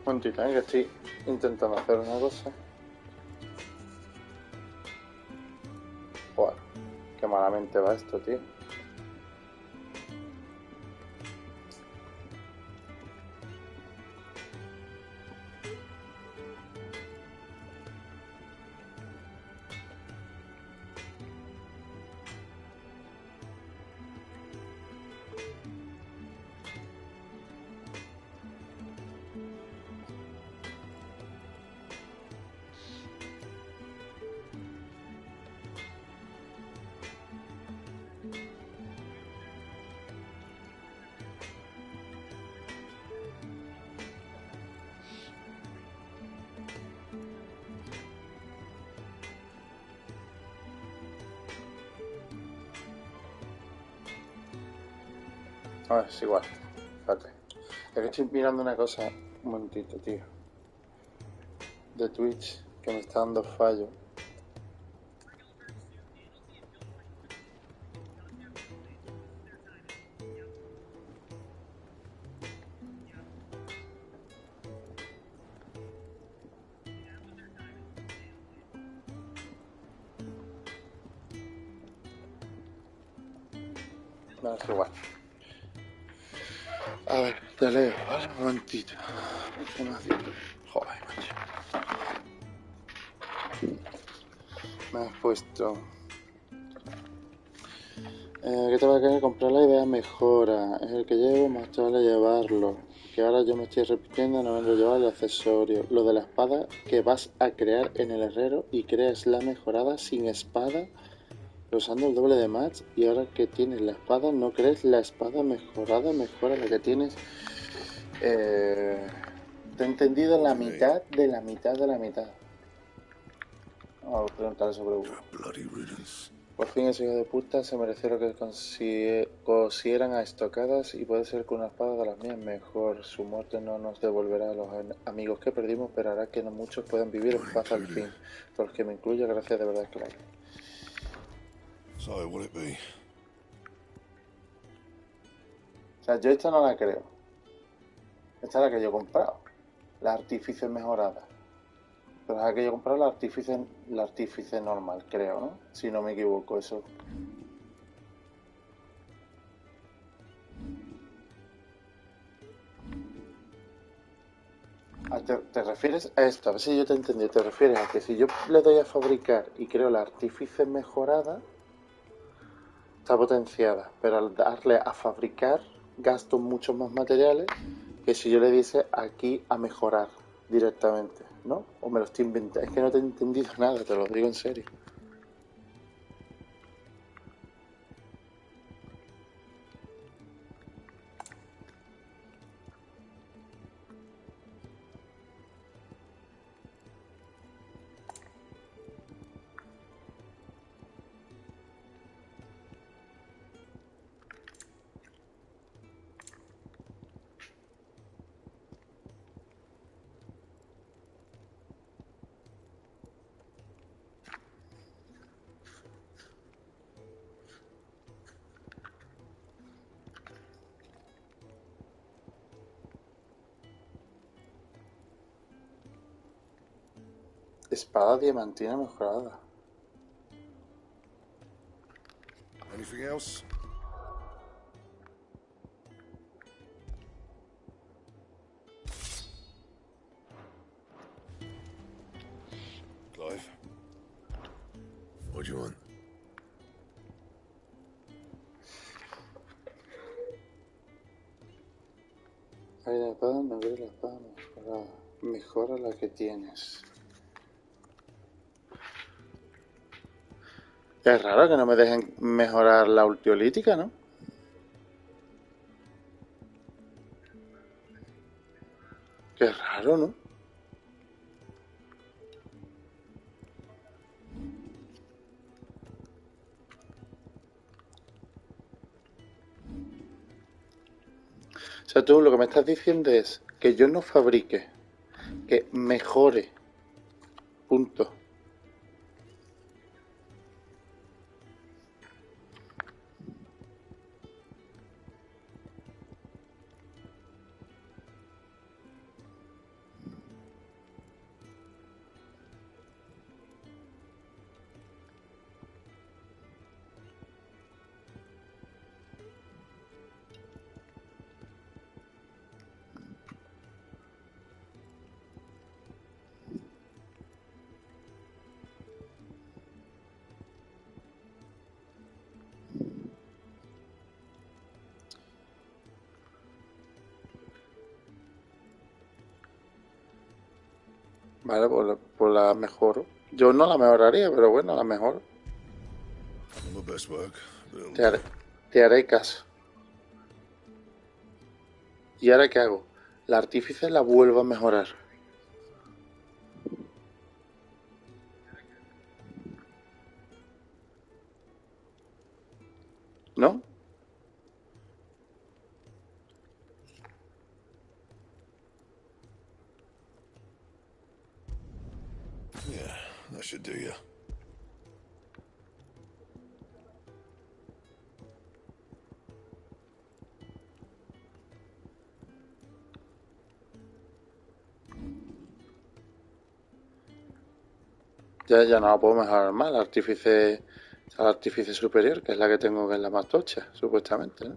Speaker 1: Un momentito, que estoy intentando hacer una cosa. Joder, qué malamente va esto, tío. Ah, es igual. Espérate. Es que estoy mirando una cosa, un momentito, tío. De Twitch, que me está dando fallo. No, es igual. A ver, te leo, ¿vale? Un momentito. ¿Qué me has dicho? Joder, macho. Me has puesto... ¿qué te va a querer comprar? La idea mejora. Es el que llevo, más te vale llevarlo. Que ahora yo me estoy repitiendo, no vengo a llevar el accesorio. Lo de la espada que vas a crear en el herrero y creas la mejorada sin espada, usando el doble de match. Y ahora que tienes la espada, no crees la espada mejorada, mejora la que tienes. Te he entendido la mitad de la mitad de la mitad. Vamos a preguntarle sobre Hugo. Por fin ese hijo de puta se mereció lo que cosieran a estocadas y puede ser que una espada de las mías mejor. Su muerte no nos devolverá a los amigos que perdimos, pero hará que no muchos puedan vivir en paz al fin. Por los que me incluye, gracias de verdad, claro.
Speaker 17: So, will it be?
Speaker 1: O sea, yo esta no la creo. Esta es la que yo he comprado. La artífice mejorada. Pero es la que yo he comprado la artífice normal, creo, ¿no? Si no me equivoco, eso. ¿Te refieres a esto? A ver si yo te he entendido. Te refieres a que si yo le doy a fabricar y creo la artífice mejorada, está potenciada, pero al darle a fabricar gasto muchos más materiales que si yo le diese aquí a mejorar directamente, ¿no? O me lo estoy inventando. Es que no te he entendido nada, te lo digo en serio. Espada diamantina mejorada.
Speaker 17: Anything else? Clive? What do you want?
Speaker 1: Hay la espada, no veo la espada mejorada. Mejora la que tienes. Es raro que no me dejen mejorar la ultiolítica, ¿no? Qué raro, ¿no? O sea, tú lo que me estás diciendo es que yo no fabrique, que mejore. Punto. Vale, pues la mejoro. Yo no la mejoraría, pero bueno, la mejoro.
Speaker 17: My best work, but
Speaker 1: Te haré caso. ¿Y ahora qué hago? La artífice la vuelvo a mejorar. ¿No?
Speaker 17: yeah, that should do you.
Speaker 1: Ya no la puedo mejorar más. La artífice superior, que es la que tengo, que es la más tocha, supuestamente, ¿no?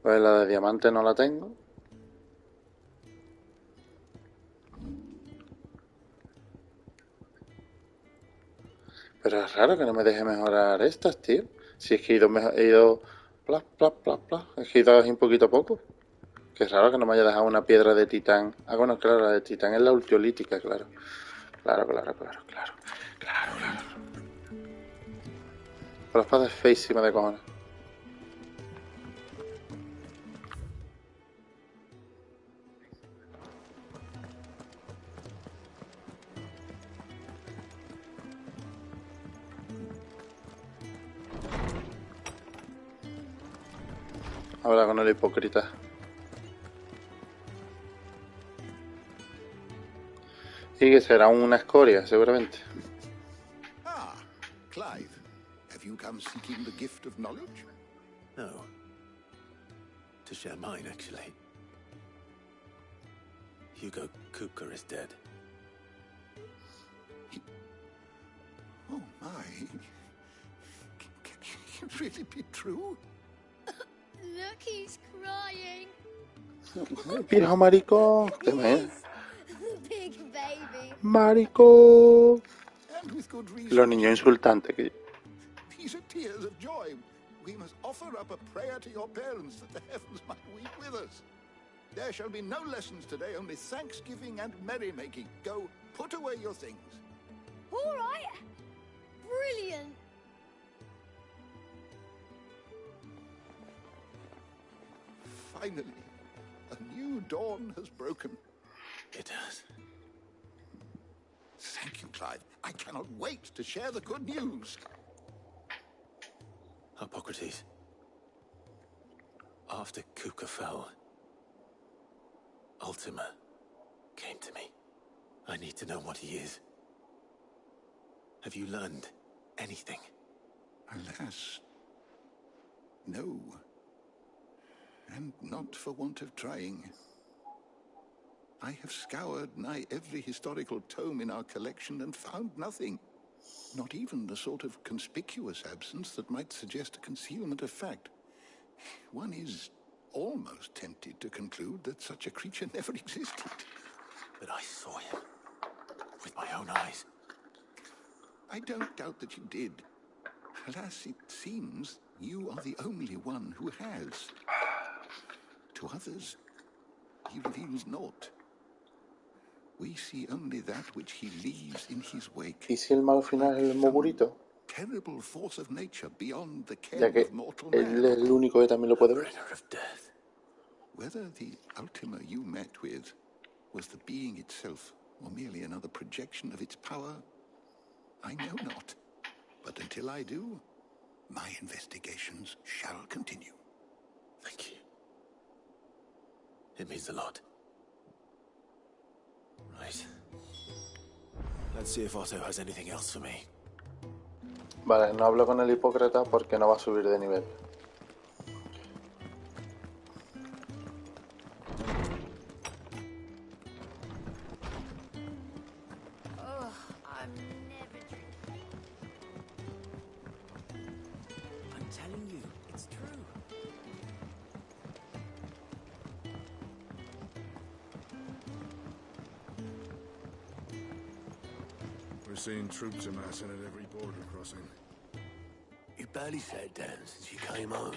Speaker 1: Pues la de diamante no la tengo. Pero es raro que no me deje mejorar estas, tío. Si es que he ido plas, plas, plas, plas. Es que he ido así un poquito a poco. Que es raro que no me haya dejado una piedra de titán. Ah, bueno, claro, la de titán es la ultiolítica, claro. Claro. Con la espada es feísima de cojones. Habla con el hipócrita. Y que será una escoria, seguramente.
Speaker 12: Ah, Clive. Have you come seeking the gift of knowledge?
Speaker 9: No. To share mine, actually. Hugo Kupka is dead.
Speaker 12: Oh, my. Can it really be true?
Speaker 7: Look, he's crying.
Speaker 1: Viejo maricón.
Speaker 7: Big baby.
Speaker 1: Maricón.
Speaker 12: And with good reason.
Speaker 1: Los niños insultantes que...
Speaker 12: These are tears of joy. We must offer up a prayer to your parents that the heavens might weep with us. There shall be no lessons today, only thanksgiving and merrymaking. Go, put away your things.
Speaker 7: All right. Brilliant.
Speaker 12: Finally, a new dawn has broken.
Speaker 9: It has.
Speaker 12: Thank you, Clive. I cannot wait to share the good news.
Speaker 9: Hippocrates. After Kupka fell, Ultima came to me. I need to know what he is. Have you learned anything?
Speaker 12: Alas, no. And not for want of trying. I have scoured nigh every historical tome in our collection and found nothing. Not even the sort of conspicuous absence that might suggest a concealment of fact. One is almost tempted to conclude that such a creature never existed.
Speaker 9: But I saw him with my own eyes.
Speaker 12: I don't doubt that you did. Alas, it seems you are the only one who has. To others, he reveals naught. We see only that which he leaves in his wake.
Speaker 1: ¿Y si el malo final es el mogurito?
Speaker 12: Terrible force of nature beyond the
Speaker 1: Ya
Speaker 12: ken
Speaker 1: que
Speaker 12: of mortal
Speaker 1: él
Speaker 12: man.
Speaker 1: es el único que también lo puede ver.
Speaker 12: Whether the Ultima you met with was the being itself, or merely another projection of its power, I know not. But until I do, my investigations shall continue.
Speaker 9: Thank you. It means a lot. Right. Let's see if Otto has anything else for me.
Speaker 1: Vale, no hablo con el hipócrita porque no va a subir de nivel.
Speaker 7: Oh, I'm never drinking.
Speaker 9: I'm telling you, it's true.
Speaker 17: We're seeing troops amassing at every border crossing.
Speaker 12: You barely sat down since you came home.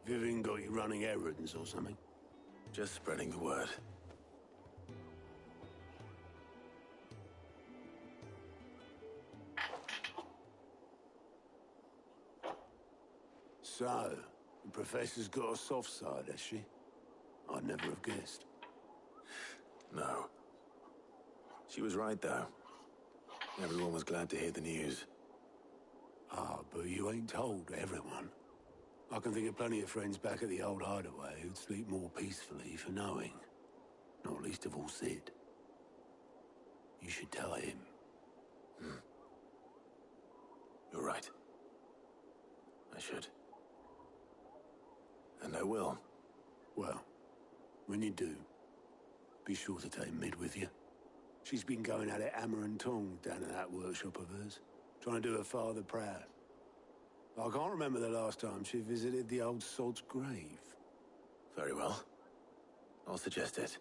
Speaker 12: Vivian got you running errands or something?
Speaker 17: Just spreading the word.
Speaker 18: So, the Professor's got a soft side, has she? I'd never have guessed.
Speaker 17: No. She was right, though. Everyone was glad to hear the news.
Speaker 18: Ah, but you ain't told everyone. I can think of plenty of friends back at the old hideaway who'd sleep more peacefully for knowing. Not least of all Sid. You should tell him.
Speaker 17: You're right. I should. And I will.
Speaker 18: Well, when you do, be sure to take Mid with you. She's been going at it hammer and tong down in that workshop of hers, trying to do her father proud. I can't remember the last time she visited the old sod's grave.
Speaker 17: Very well. I'll suggest it.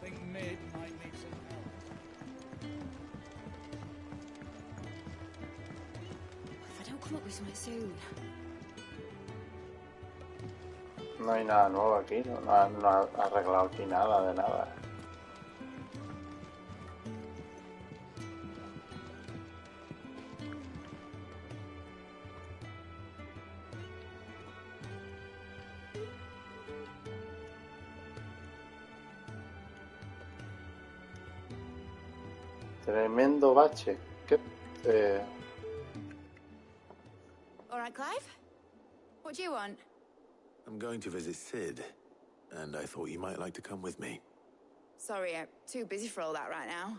Speaker 3: Think Mid might need some help.
Speaker 10: If I don't come up with something soon.
Speaker 1: No hay nada nuevo aquí, no ha arreglado aquí nada de nada. Tremendo bache. ¿Qué?
Speaker 15: All right, Clive? What do you want?
Speaker 17: I'm going to visit Sid, and I thought you might like to come with me.
Speaker 15: Sorry, I'm too busy for all that right now.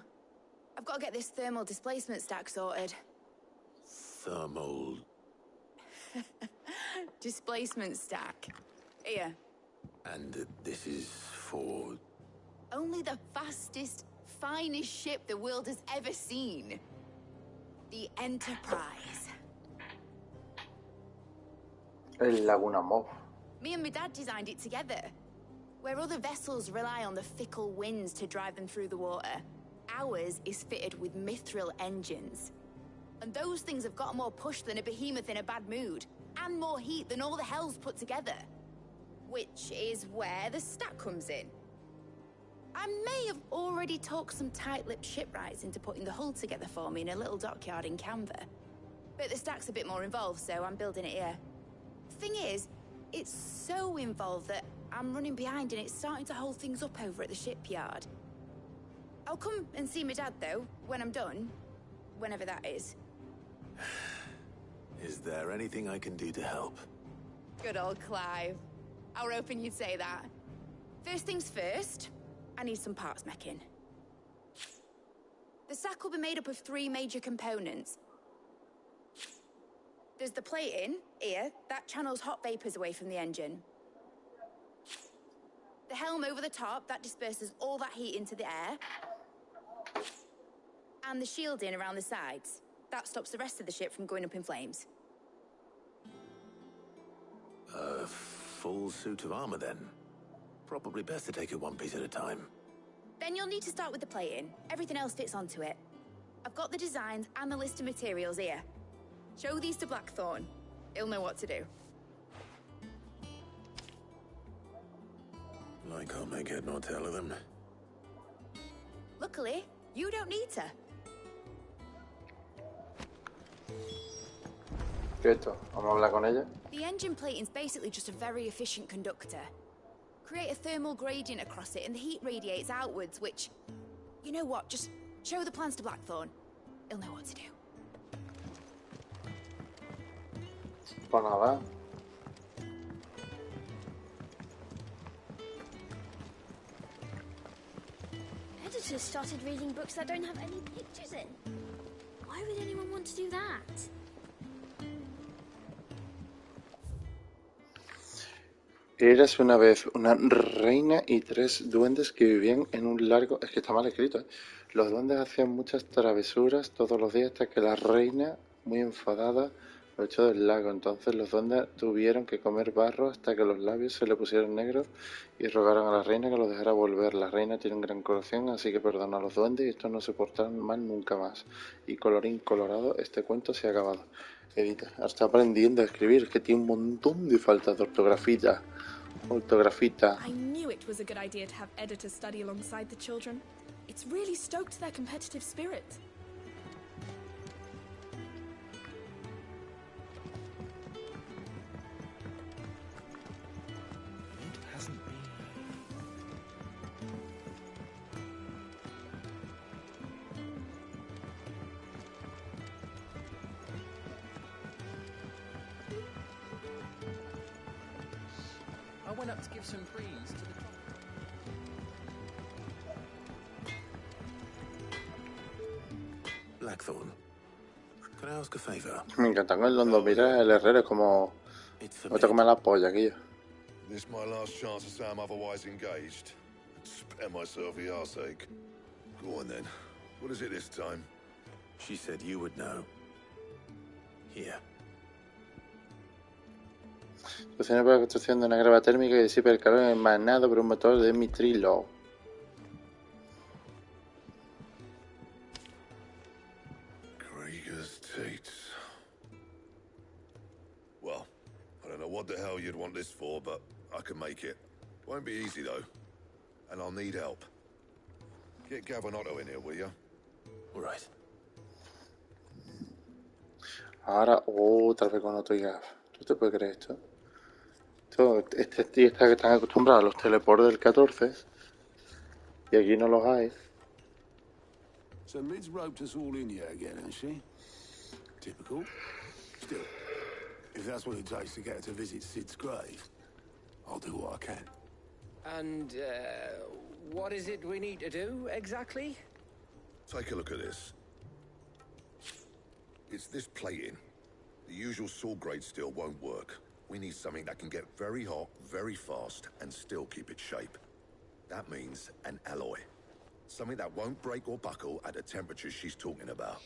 Speaker 15: I've got to get this thermal displacement stack sorted.
Speaker 17: Thermal...
Speaker 15: Displacement stack. Here.
Speaker 17: And this is for...
Speaker 15: Only the fastest, finest ship the world has ever seen. The Enterprise.
Speaker 1: El Laguna Mov.
Speaker 15: Me and my dad designed it together. Where other vessels rely on the fickle winds to drive them through the water, ours is fitted with mithril engines. And those things have got more push than a behemoth in a bad mood, and more heat than all the hells put together. Which is where the stack comes in. I may have already talked some tight-lipped shipwrights into putting the hull together for me in a little dockyard in Canva. But the stack's a bit more involved, so I'm building it here. Thing is, it's so involved that I'm running behind and it's starting to hold things up over at the shipyard. I'll come and see my dad, though, when I'm done. Whenever that is.
Speaker 17: Is there anything I can do to help?
Speaker 15: Good old Clive. I were hoping you'd say that. First things first, I need some parts meching. The stack will be made up of 3 major components. There's the plating, here, that channels hot vapors away from the engine. The helm over the top, that disperses all that heat into the air. And the shielding around the sides. That stops the rest of the ship from going up in flames.
Speaker 17: A full suit of armor, then. Probably best to take it one piece at a time.
Speaker 15: Then you'll need to start with the plating. Everything else fits onto it. I've got the designs and the list of materials here. Show these to Blackthorn. He'll know what to do.
Speaker 17: I can't make head nor tail of them.
Speaker 15: Luckily, you don't need to.
Speaker 1: Quieto, vamos a hablar con ella.
Speaker 15: The engine plating's basically just a very efficient conductor. Create a thermal gradient across it and the heat radiates outwards, which... You know what, just show the plans to Blackthorn. He'll know what to do.
Speaker 1: Pues nada.
Speaker 19: Editors started reading books that don't have any pictures in. Why would anyone want to do that?
Speaker 1: Eras una vez una reina y 3 duendes que vivían en un largo... Es que está mal escrito, ¿eh? Los duendes hacían muchas travesuras todos los días hasta que la reina, muy enfadada, Lo echó del lago. Entonces los duendes tuvieron que comer barro hasta que los labios se le pusieron negros y rogaron a la reina que los dejara volver. La reina tiene un gran corazón, así que perdonó a los duendes y estos no se portaron mal nunca más. Y colorín colorado, este cuento se ha acabado. Edita, ahora está aprendiendo a escribir, que tiene un montón de faltas de ortografía.
Speaker 20: I knew it was a good idea to have editors study alongside the children. It's really stoked their competitive spirit.
Speaker 5: I went up to give some praise to the...
Speaker 17: Blackthorn, can I ask a favor?
Speaker 1: Me encanta con el Londo. Mira, el herrero es como... Voy a comer la polla, aquí.
Speaker 21: This my last chance to say I'm otherwise engaged. Spare myself the arseache. Go on then. What is it this time?
Speaker 17: She said you would know. Here.
Speaker 1: Funciona para la construcción de una grava térmica que disipa el calor emanado por un motor de mitrilo.
Speaker 21: Krieger's Tates. Well, I don't know what the hell you'd want this for, but I can make it. Won't be easy though. And I'll need help. Get Gavin Otto in here, will you?
Speaker 17: All right.
Speaker 1: Ahora otra vez con otro Gav. ¿Tú te puedes creer esto? Este tío está que están acostumbrados a los teleports del 14 y aquí no los hay.
Speaker 18: So Mid's roped us all in here again, hasn't she? Typical. Still, if that's what it takes to get her to visit Sid's grave, I'll do what I can.
Speaker 5: And, what is it we need to do, exactly?
Speaker 21: Take a look at this. It's this plating. The usual saw grade steel won't work. We need something that can get very hot, very fast, and still keep its shape. That means an alloy. Something that won't break or buckle at the temperatures she's talking about.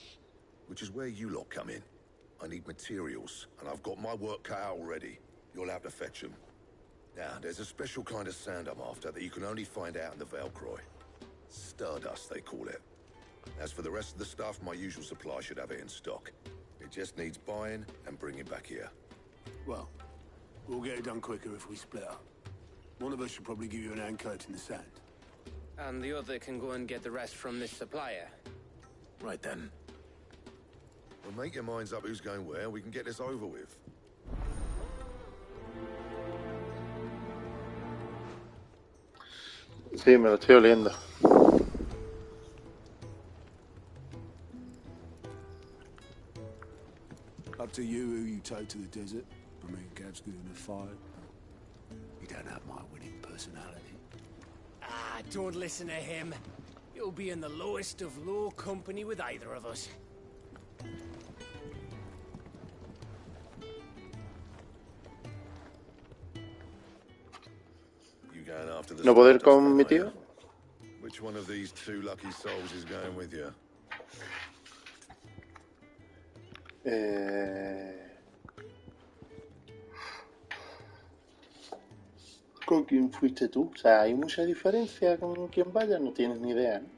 Speaker 21: Which is where you lot come in. I need materials, and I've got my work cut out already. You'll have to fetch them. Now, there's a special kind of sand I'm after that you can only find out in the Valcroy. Stardust, they call it. As for the rest of the stuff, my usual supply should have it in stock. It just needs buying and bringing back here.
Speaker 18: Well, we'll get it done quicker if we split up. One of us should probably give you an hand coat in the sand.
Speaker 5: And the other can go and get the rest from this supplier.
Speaker 17: Right then.
Speaker 21: Well, make your minds up who's going where, we can get this over with.
Speaker 1: Sí, me lo estoy oliendo.
Speaker 18: Up to you who you take to the desert. I mean, Gav's good in a fight. You don't have my winning personality.
Speaker 5: Ah, don't listen to him. You'll be in the lowest of low company with either of us.
Speaker 21: You going after the
Speaker 1: ¿No puedo ir
Speaker 21: Stardust
Speaker 1: con
Speaker 21: then,
Speaker 1: mi
Speaker 21: are
Speaker 1: tío?
Speaker 21: you? Which one of these two lucky souls is going with you?
Speaker 1: ¿Con quién fuiste tú? O sea, ¿hay mucha diferencia con quién vaya? No tienes ni idea, ¿no?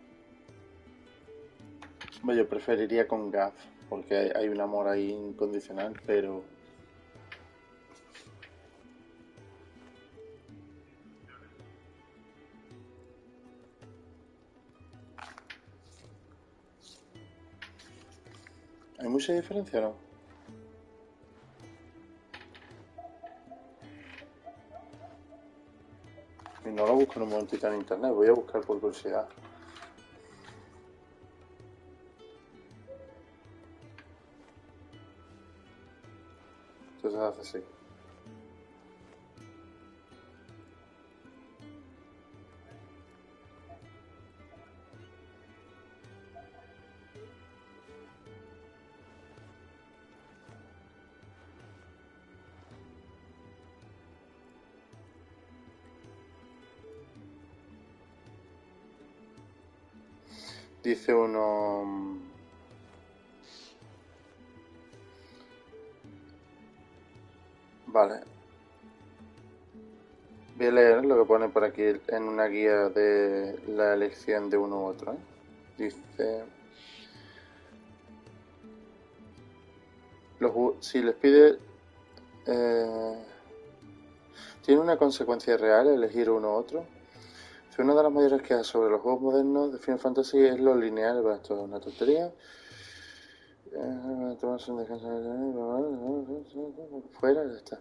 Speaker 1: Bueno, yo preferiría con Gav, porque hay un amor ahí incondicional, pero... ¿Hay mucha diferencia o no? Y no lo busco en un momentito en internet, voy a buscar por curiosidad. Entonces hace así. Dice uno... Vale. Voy a leer lo que pone por aquí en una guía de la elección de uno u otro, ¿eh? Dice... si les pide... ¿tiene una consecuencia real elegir uno u otro? Si una de las mayores quejas sobre los juegos modernos de Final Fantasy es lo lineal, bueno, esto es una tontería. Fuera, ya está.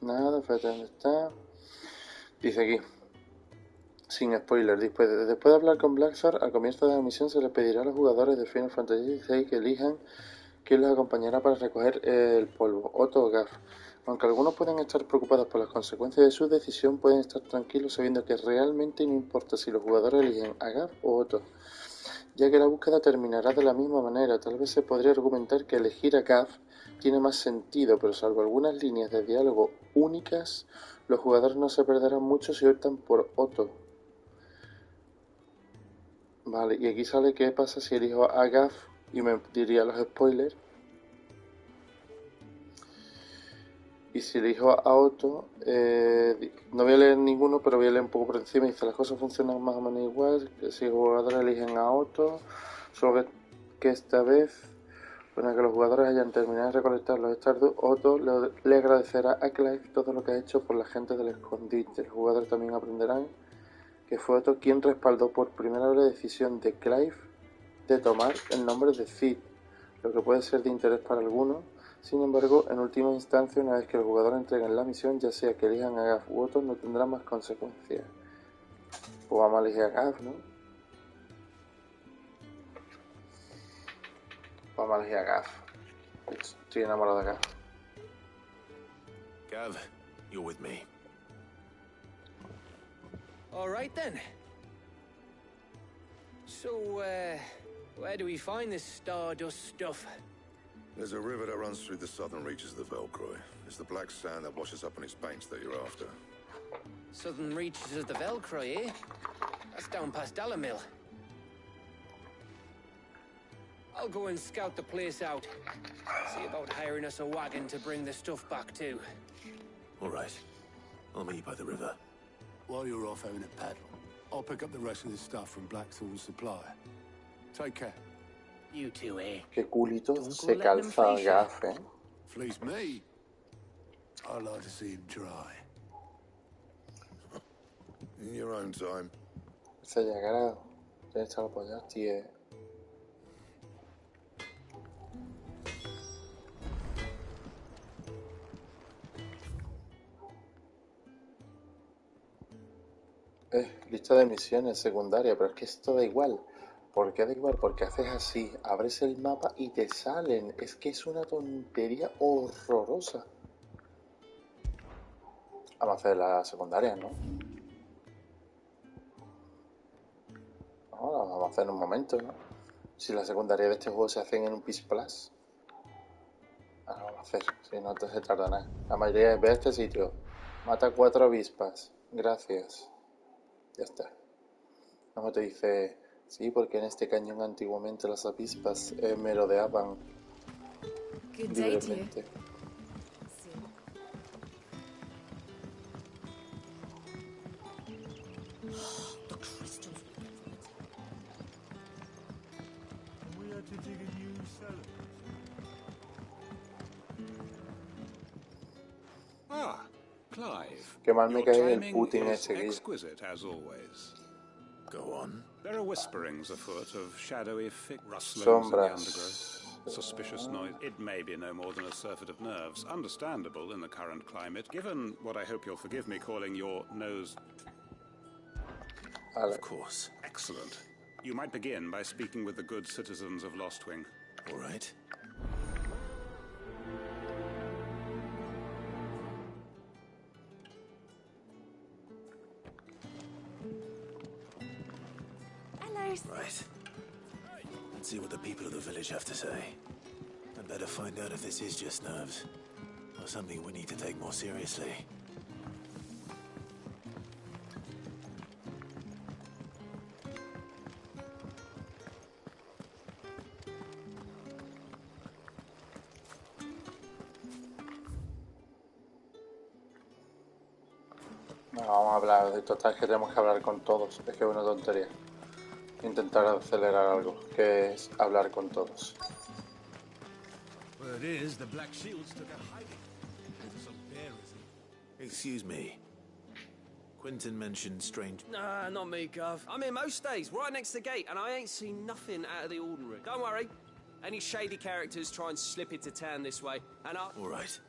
Speaker 1: Nada, fíjate dónde está. Dice aquí, sin spoiler, después de hablar con Blackstar, al comienzo de la misión se les pedirá a los jugadores de Final Fantasy XVI que elijan quién los acompañará para recoger el polvo, Otto o Gaff. Aunque algunos pueden estar preocupados por las consecuencias de su decisión, pueden estar tranquilos sabiendo que realmente no importa si los jugadores eligen a Gaff o Otto, ya que la búsqueda terminará de la misma manera. Tal vez se podría argumentar que elegir a Gaff tiene más sentido, pero salvo algunas líneas de diálogo únicas, los jugadores no se perderán mucho si optan por Otto. Vale, y aquí sale qué pasa si elijo a Gaff, y me diría los spoilers. Y si elijo a Otto, no voy a leer ninguno, pero voy a leer un poco por encima. Dice, las cosas funcionan más o menos igual, que si los jugadores eligen a Otto, solo que esta vez, una que los jugadores hayan terminado de recolectar los Stardust, Otto le agradecerá a Clive todo lo que ha hecho por la gente del escondite. Los jugadores también aprenderán que fue Otto quien respaldó por primera vez la decisión de Clive de tomar el nombre de Cid, lo que puede ser de interés para algunos. Sin embargo, en última instancia, una vez que los jugadores entreguen la misión, ya sea que elijan a Gaff u Otto, no tendrá más consecuencias. Pues vamos a elegir a Gaff, ¿no? Vamos a elegir a Gaff. Estoy enamorado de Gaff.
Speaker 17: Gav, you're with me.
Speaker 4: All right then. So, where do we find this Stardust stuff?
Speaker 21: There's a river that runs through the southern reaches of the Velcroy. It's the black sand that washes up on its banks that you're after.
Speaker 4: Southern reaches of the Velcroy, eh? That's down past Dalamil. I'll go and scout the place out. See about hiring us a wagon to bring the stuff back to.
Speaker 17: All right. I'll meet you by the river.
Speaker 18: While you're off having a paddle, I'll pick up the rest of this stuff from Blackthorn's supply. Take care.
Speaker 4: You too, eh?
Speaker 1: Qué culito se calza Gaff, ¿eh?
Speaker 18: Fleece me. I'd like to see him try.
Speaker 21: In your own time.
Speaker 1: Se llegará. Ya está lo apoyado, tío. Lista de misiones secundarias, pero es que esto da igual. ¿Por qué da igual? Porque haces así, abres el mapa y te salen. Es que es una tontería horrorosa. Vamos a hacer la secundaria, ¿no? No, la vamos a hacer en un momento, ¿no? Si la secundaria de este juego se hacen en un PS Plus. Ahora vamos a hacer, si no te se tarda nada. La mayoría es, ve a este sitio, mata 4 avispas, gracias. Ya está. Luego te dice, sí, porque en este cañón antiguamente las avispas merodeaban libremente.
Speaker 6: Ah, Clive.
Speaker 1: Qué mal me
Speaker 6: Your
Speaker 1: cae el
Speaker 6: timing
Speaker 1: Putin
Speaker 6: is
Speaker 1: ese que...
Speaker 6: exquisite as always.
Speaker 17: Go on.
Speaker 6: There are whisperings afoot of shadowy rustlings in the undergrowth. Suspicious noise. It may be no more than a surfeit of nerves. Understandable in the current climate, given what I hope you'll forgive me calling your nose...
Speaker 17: Of course.
Speaker 6: Excellent. You might begin by speaking with the good citizens of Lostwing.
Speaker 17: All right. Right. Let's see what the people of the village have to say. I'd better find out if this is just nerves, or something we need to take more seriously.
Speaker 1: No, vamos a hablar de total, que tenemos que hablar con todos. Es que es una tontería. Intentar acelerar algo, que es hablar con todos.
Speaker 2: Word is, the Black Shields took a hiding. Some bear, is he?
Speaker 17: Excuse me. Quentin mentioned strange...
Speaker 8: Nah, not me, Gov. I'm here most days, right next to the gate, and I ain't seen nothing out of the ordinary. Don't worry. Any shady characters try and slip into town this way, and I'll...
Speaker 17: All right.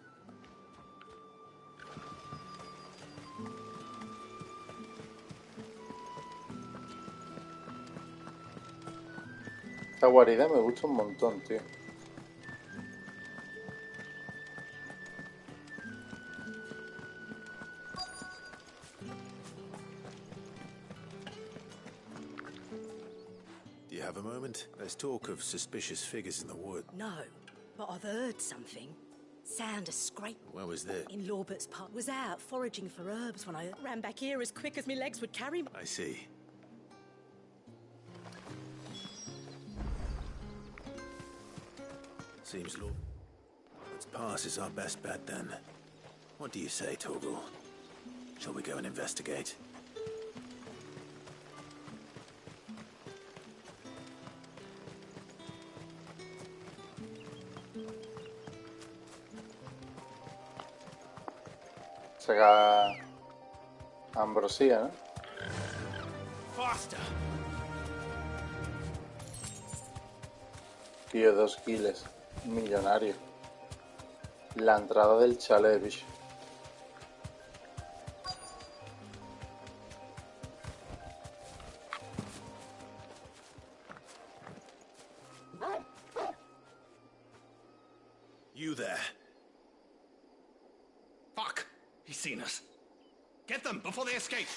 Speaker 1: Esta guarida me gusta un montón, tío.
Speaker 17: Do you have a moment? There's talk of suspicious figures in the wood.
Speaker 10: No, but I've heard something. Sound a scrape.
Speaker 17: Where was this?
Speaker 10: In Lawbert's Park. Was out foraging for herbs when I ran back here as quick as my legs would carry me.
Speaker 17: I see. Seems Lawbert's Pass is our best bet then. What do you say, Torgal? Shall we go and investigate?
Speaker 1: Saca ambrosía, ¿no?
Speaker 2: Faster!
Speaker 1: Tío, 2 kilos. Millonario. La entrada del chalet, bicho.
Speaker 2: You there. Fuck! He's seen us. Get them before they escape.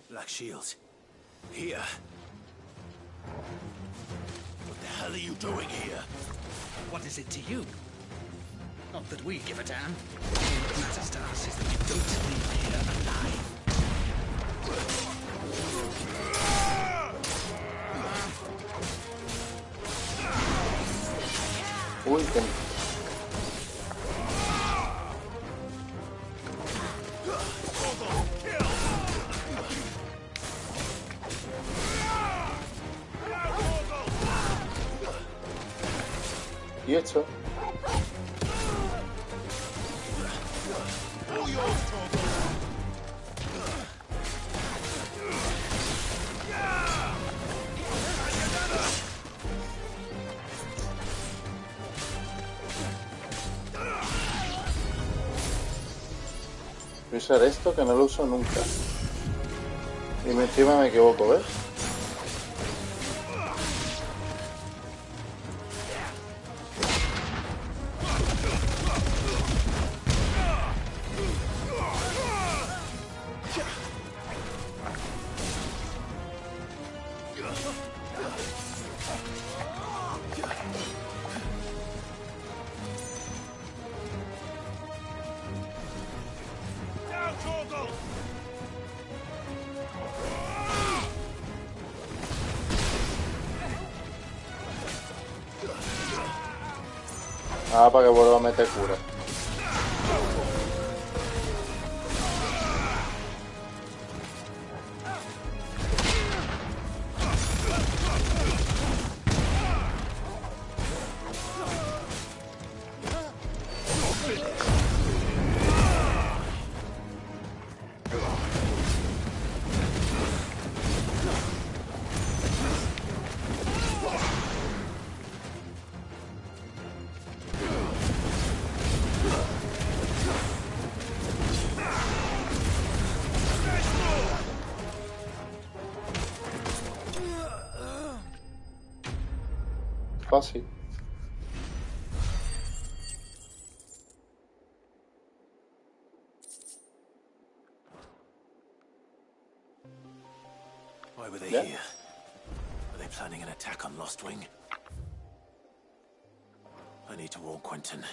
Speaker 17: Black Shields. Here.
Speaker 2: What the hell are you doing here? What is it to you? Not that we give a damn. All that matters to us is that we don't leave here alive.
Speaker 1: Uy, que... ¿Y esto? Voy a usar esto que no lo uso nunca. Y encima me equivoco, ¿ves? Ah, para que vuelva a meter cura. Fácil.
Speaker 17: Why were they here? Were they planning an attack on Lost Wing? I need to warn Quentin.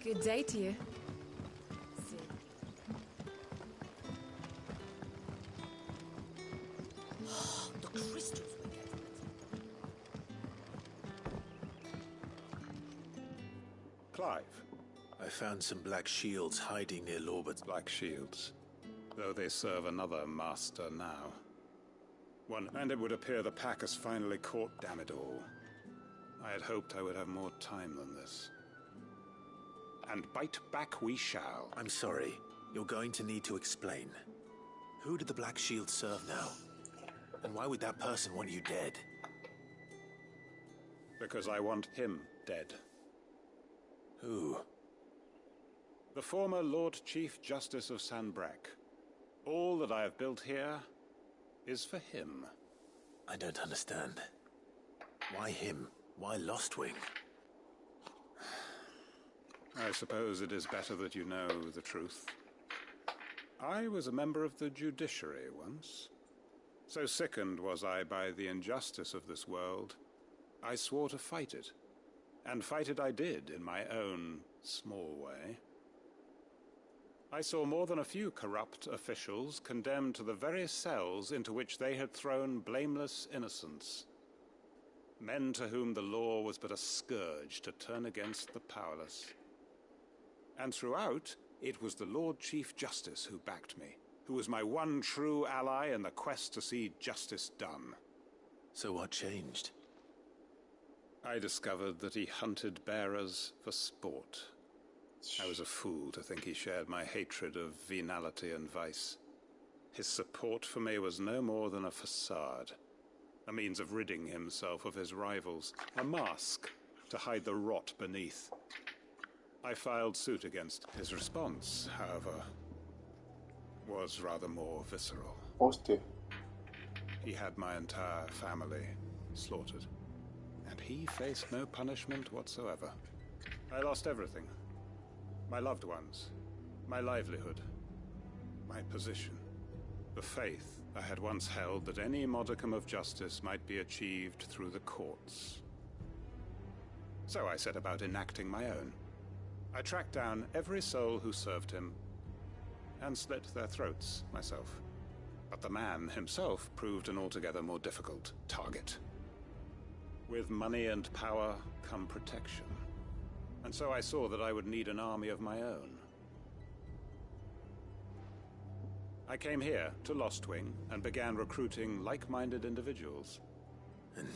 Speaker 13: Good day to you.
Speaker 6: alive.
Speaker 17: I found some black shields hiding near Lorbert's.
Speaker 6: Black shields, though they serve another master now. And it would appear the pack has finally caught damn it all. I had hoped I would have more time than this. And bite back we shall.
Speaker 17: I'm sorry. You're going to need to explain. Who did the Black Shield serve now? And why would that person want you dead?
Speaker 6: Because I want him dead.
Speaker 17: Who?
Speaker 6: The former Lord Chief Justice of Sanbreque. All that I have built here is for him.
Speaker 17: I don't understand. Why him? Why Lostwing?
Speaker 6: I suppose it is better that you know the truth. I was a member of the judiciary once. So sickened was I by the injustice of this world, I swore to fight it. And fight it I did in my own small way. I saw more than a few corrupt officials condemned to the very cells into which they had thrown blameless innocents. Men to whom the law was but a scourge to turn against the powerless. And throughout, it was the Lord Chief Justice who backed me, who was my one true ally in the quest to see justice done.
Speaker 17: So what changed?
Speaker 6: I discovered that he hunted bearers for sport. I was a fool to think he shared my hatred of venality and vice. His support for me was no more than a facade, a means of ridding himself of his rivals, a mask to hide the rot beneath. I filed suit against his response, however, was rather more visceral.
Speaker 1: Hostia.
Speaker 6: He had my entire family slaughtered, and he faced no punishment whatsoever. I lost everything. My loved ones, my livelihood, my position, the faith I had once held that any modicum of justice might be achieved through the courts. So I set about enacting my own. I tracked down every soul who served him, and slit their throats myself. But the man himself proved an altogether more difficult target. With money and power come protection. And so I saw that I would need an army of my own. I came here to Lostwing and began recruiting like-minded individuals.
Speaker 17: And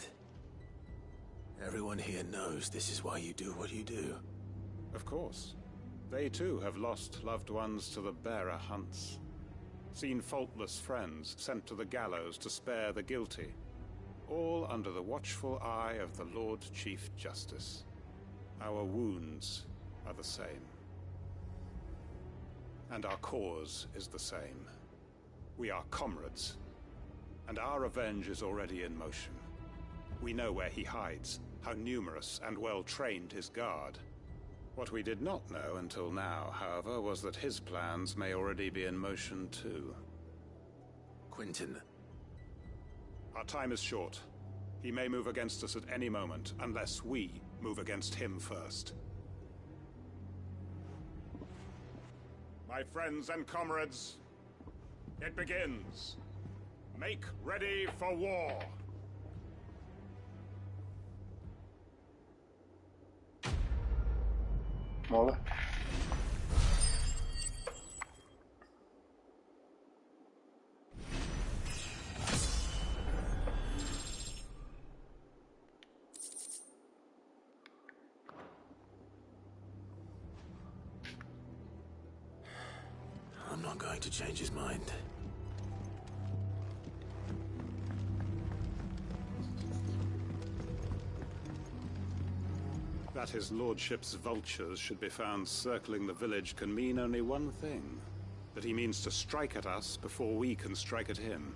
Speaker 17: everyone here knows this is why you do what you do.
Speaker 6: Of course. They too have lost loved ones to the bearer hunts. Seen faultless friends sent to the gallows to spare the guilty. All under the watchful eye of the Lord Chief Justice. Our wounds are the same. And our cause is the same. We are comrades. And our revenge is already in motion. We know where he hides, how numerous and well-trained his guard. What we did not know until now, however, was that his plans may already be in motion too.
Speaker 17: Quentin.
Speaker 6: Our time is short. He may move against us at any moment, unless we move against him first. My friends and comrades, it begins. Make ready for war.
Speaker 1: Mola.
Speaker 17: I'm not going to change his mind.
Speaker 6: That his lordship's vultures should be found circling the village can mean only one thing. That he means to strike at us before we can strike at him.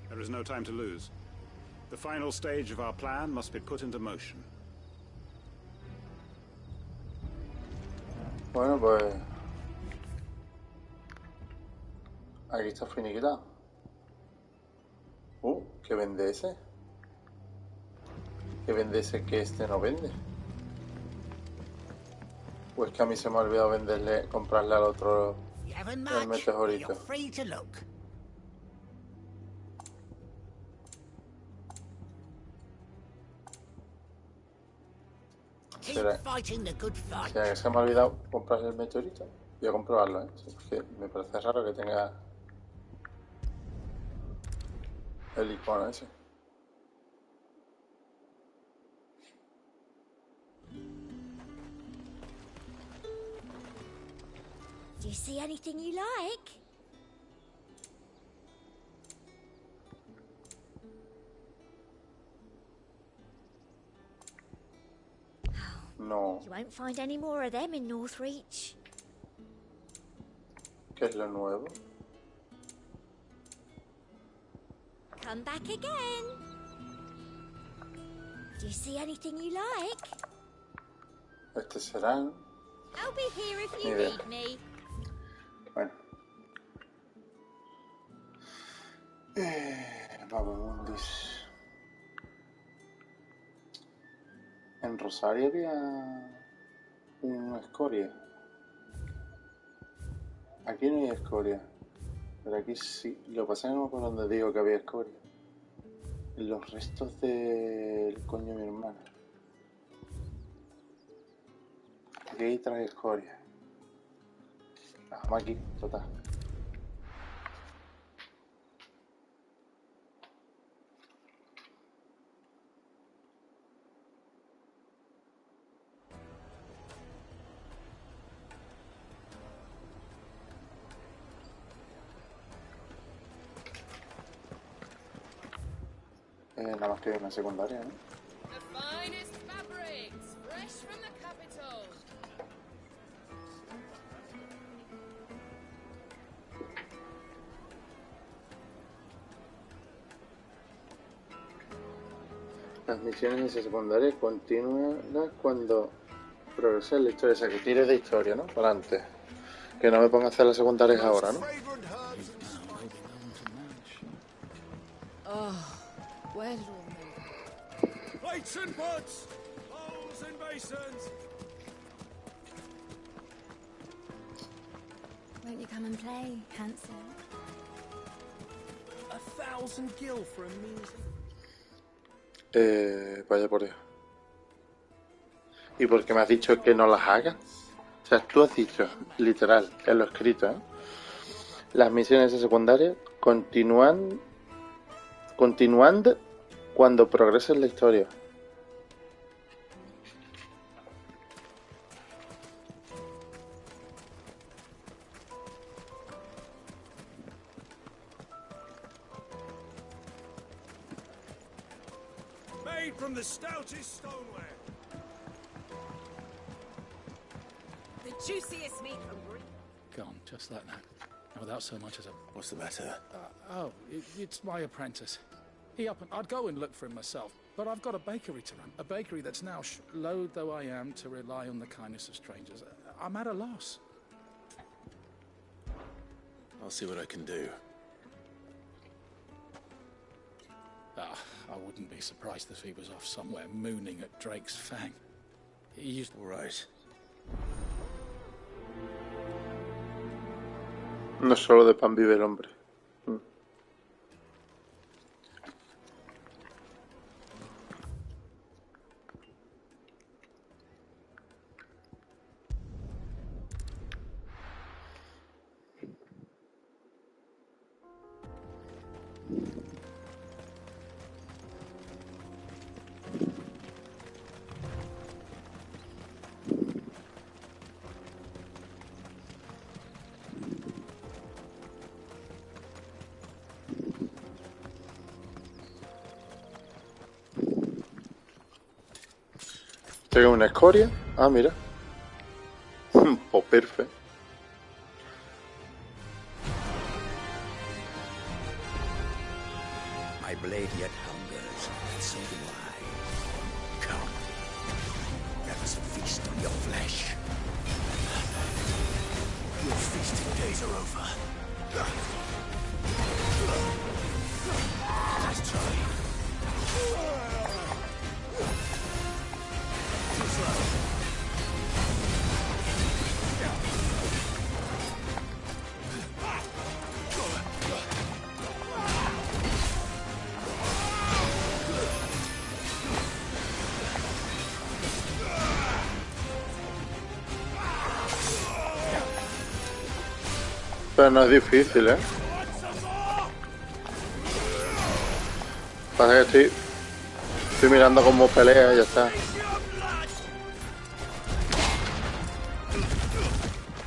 Speaker 6: There is no time to lose. The final stage of our plan must be put into motion.
Speaker 1: Bueno, pues... Aquí está finiquitado. ¿Qué vende ese? ¿Qué vende ese que este no vende? Pues que a mí se me ha olvidado venderle, comprarle al otro el meteorito. ¿Será que se me ha olvidado comprar el meteorito? Voy a comprobarlo, ¿eh? Sí, porque me parece raro que tenga el icono ese.
Speaker 10: Do you see anything you like?
Speaker 1: No.
Speaker 10: You won't find any more of them in Northreach.
Speaker 1: ¿Qué es lo nuevo?
Speaker 10: Come back again. Do you see anything you like?
Speaker 1: Este serán.
Speaker 10: I'll be here if you
Speaker 1: idea.
Speaker 10: need me.
Speaker 1: Bueno. Vamos, Mundis. En Rosario había una escoria. Aquí no hay escoria. Pero aquí sí. Lo que pasa es que no me acuerdo dónde digo que había escoria. En los restos del coño de mi hermana. Aquí trae escoria. Vamos aquí, total. Nada más que una secundaria, ¿no?
Speaker 11: The finest fabrics, fresh from the capital.
Speaker 1: Las misiones de secundaria continúan cuando progresa la historia. O sea, que tire de historia, ¿no? Para adelante. Que no me ponga a hacer las secundarias ahora, ¿no?
Speaker 11: Oh, well,
Speaker 3: Plates and pots, bowls and basins.
Speaker 13: Won't you come and play, handsome?
Speaker 3: 1,000 gil for a music.
Speaker 1: Vaya por Dios. ¿Y por qué me has dicho que no las haga? O sea, tú has dicho, literal, en lo escrito, ¿eh? Las misiones de secundaria continúan cuando progrese la historia.
Speaker 3: Made from the stoutest stoneware.
Speaker 11: The juiciest meat from Greece.
Speaker 22: Gone, just like that. Without so much as a...
Speaker 17: What's the matter?
Speaker 22: It's my apprentice. I'd go and look for him myself, but I've got a bakery to run. A bakery that's now, loath though I am to rely on the kindness of strangers, I'm at a loss.
Speaker 17: I'll see what I can do.
Speaker 22: I wouldn't be surprised if he was off somewhere mooning at Drake's Fang. He used...
Speaker 17: All right.
Speaker 1: No solo de pan vive el hombre. ¿Tengo una escoria? Ah, mira. Pues perfecto.
Speaker 2: My blade yet hungers, and so do I. Come, let us feast on your flesh. Your feasting days are over. Let's try. Too slow.
Speaker 1: Pero no es difícil, ¿eh? Pasa que estoy mirando cómo pelea y ya está.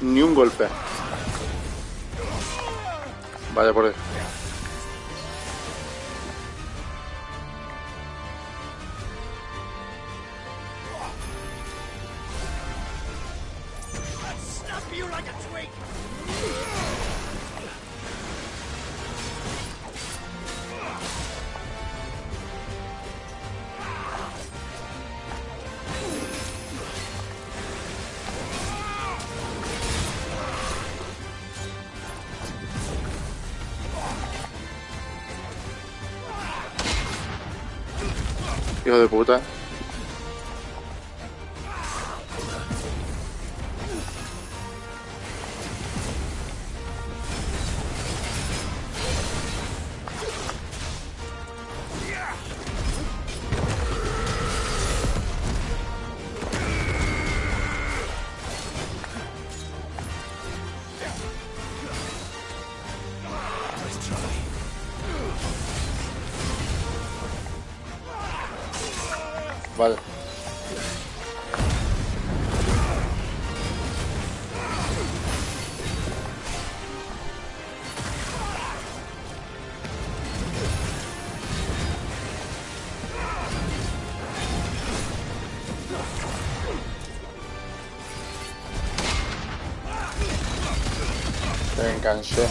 Speaker 1: Ni un golpe. Vaya por eso. Hijo de puta. Vale. Me enganché.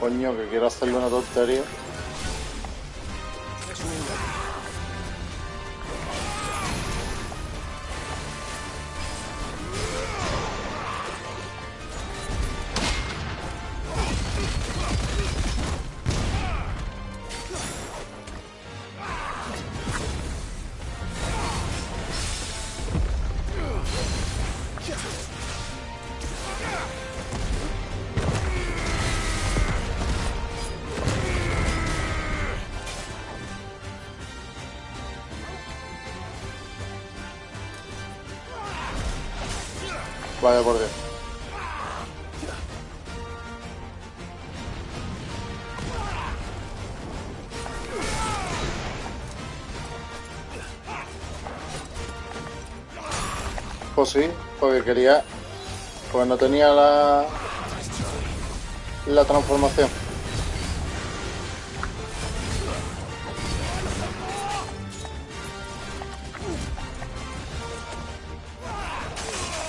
Speaker 1: Coño, que quiero hacerle una tontería. Vaya por Dios. Pues sí, porque quería... Porque no tenía la transformación.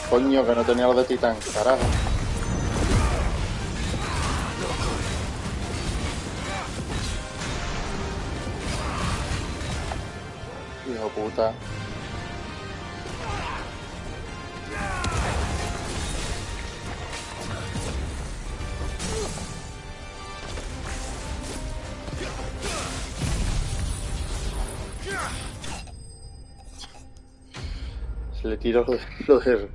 Speaker 1: Coño, que no tenía lo de titán, carajo. Hijo puta. Se le tiró lo de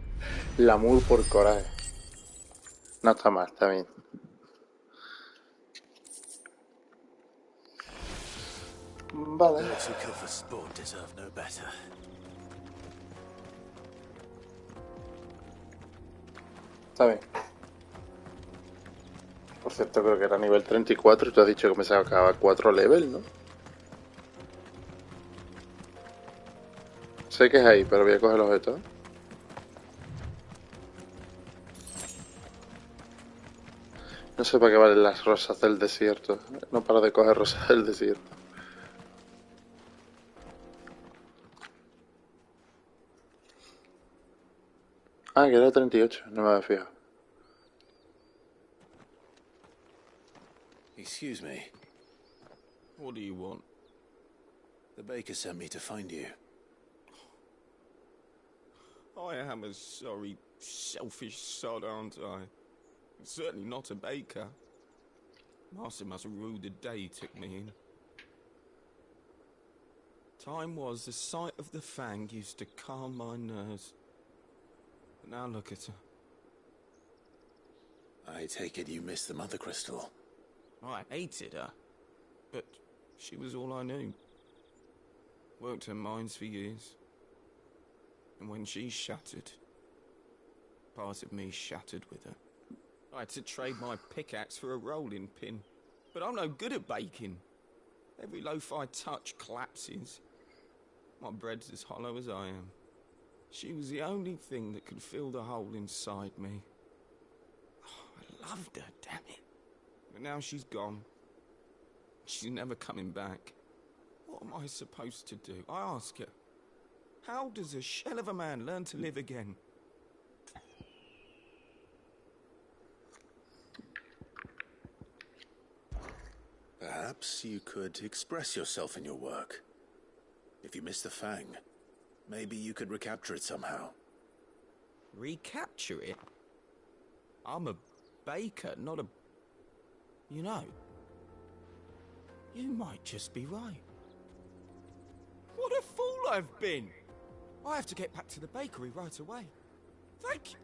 Speaker 1: Lamur por coraje. No está mal, está bien. Vale. Está bien. Por cierto, creo que era nivel 34 y tú has dicho que me sacaba 4 levels, ¿no? Sé que es ahí, pero voy a coger el objeto. No sé para qué valen las rosas del desierto. No paro de coger rosas del desierto. Ah, que era 38, no me había fijado.
Speaker 17: Excuse me.
Speaker 3: What do you want?
Speaker 17: The baker sent me to find you.
Speaker 3: I am a sorry, selfish sod, aren't I? Certainly not a baker. Master must have ruled the day he took me in. Time was the sight of the fang used to calm my nerves. But now look at her.
Speaker 17: I take it you missed the Mother Crystal.
Speaker 3: I hated her, but she was all I knew. Worked her mines for years. And when she shattered, part of me shattered with her. I had to trade my pickaxe for a rolling pin. But I'm no good at baking. Every loaf I touch collapses. My bread's as hollow as I am. She was the only thing that could fill the hole inside me. Oh, I loved her, damn it. But now she's gone. She's never coming back. What am I supposed to do? I ask her. How does a shell of a man learn to live again?
Speaker 17: Perhaps you could express yourself in your work. If you miss the fang, maybe you could recapture it somehow.
Speaker 3: Recapture it? I'm a baker, not a... You know, you might just be right. What a fool I've been! I have to get back to the bakery right away. Thank you.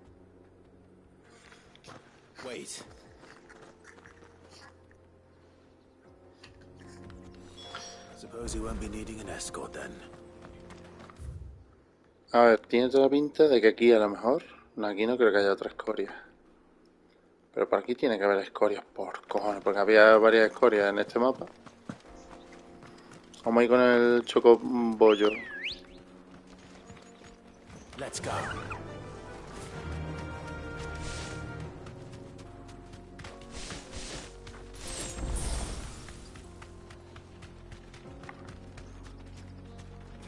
Speaker 17: Wait. Suppose you won't be needing an escort then.
Speaker 1: A ver, tiene toda la pinta de que aquí a lo mejor... No, aquí no creo que haya otra escoria. Pero por aquí tiene que haber escorias, por cojones, porque había varias escorias en este mapa. Vamos a ir con el chocobollo.
Speaker 17: Let's go.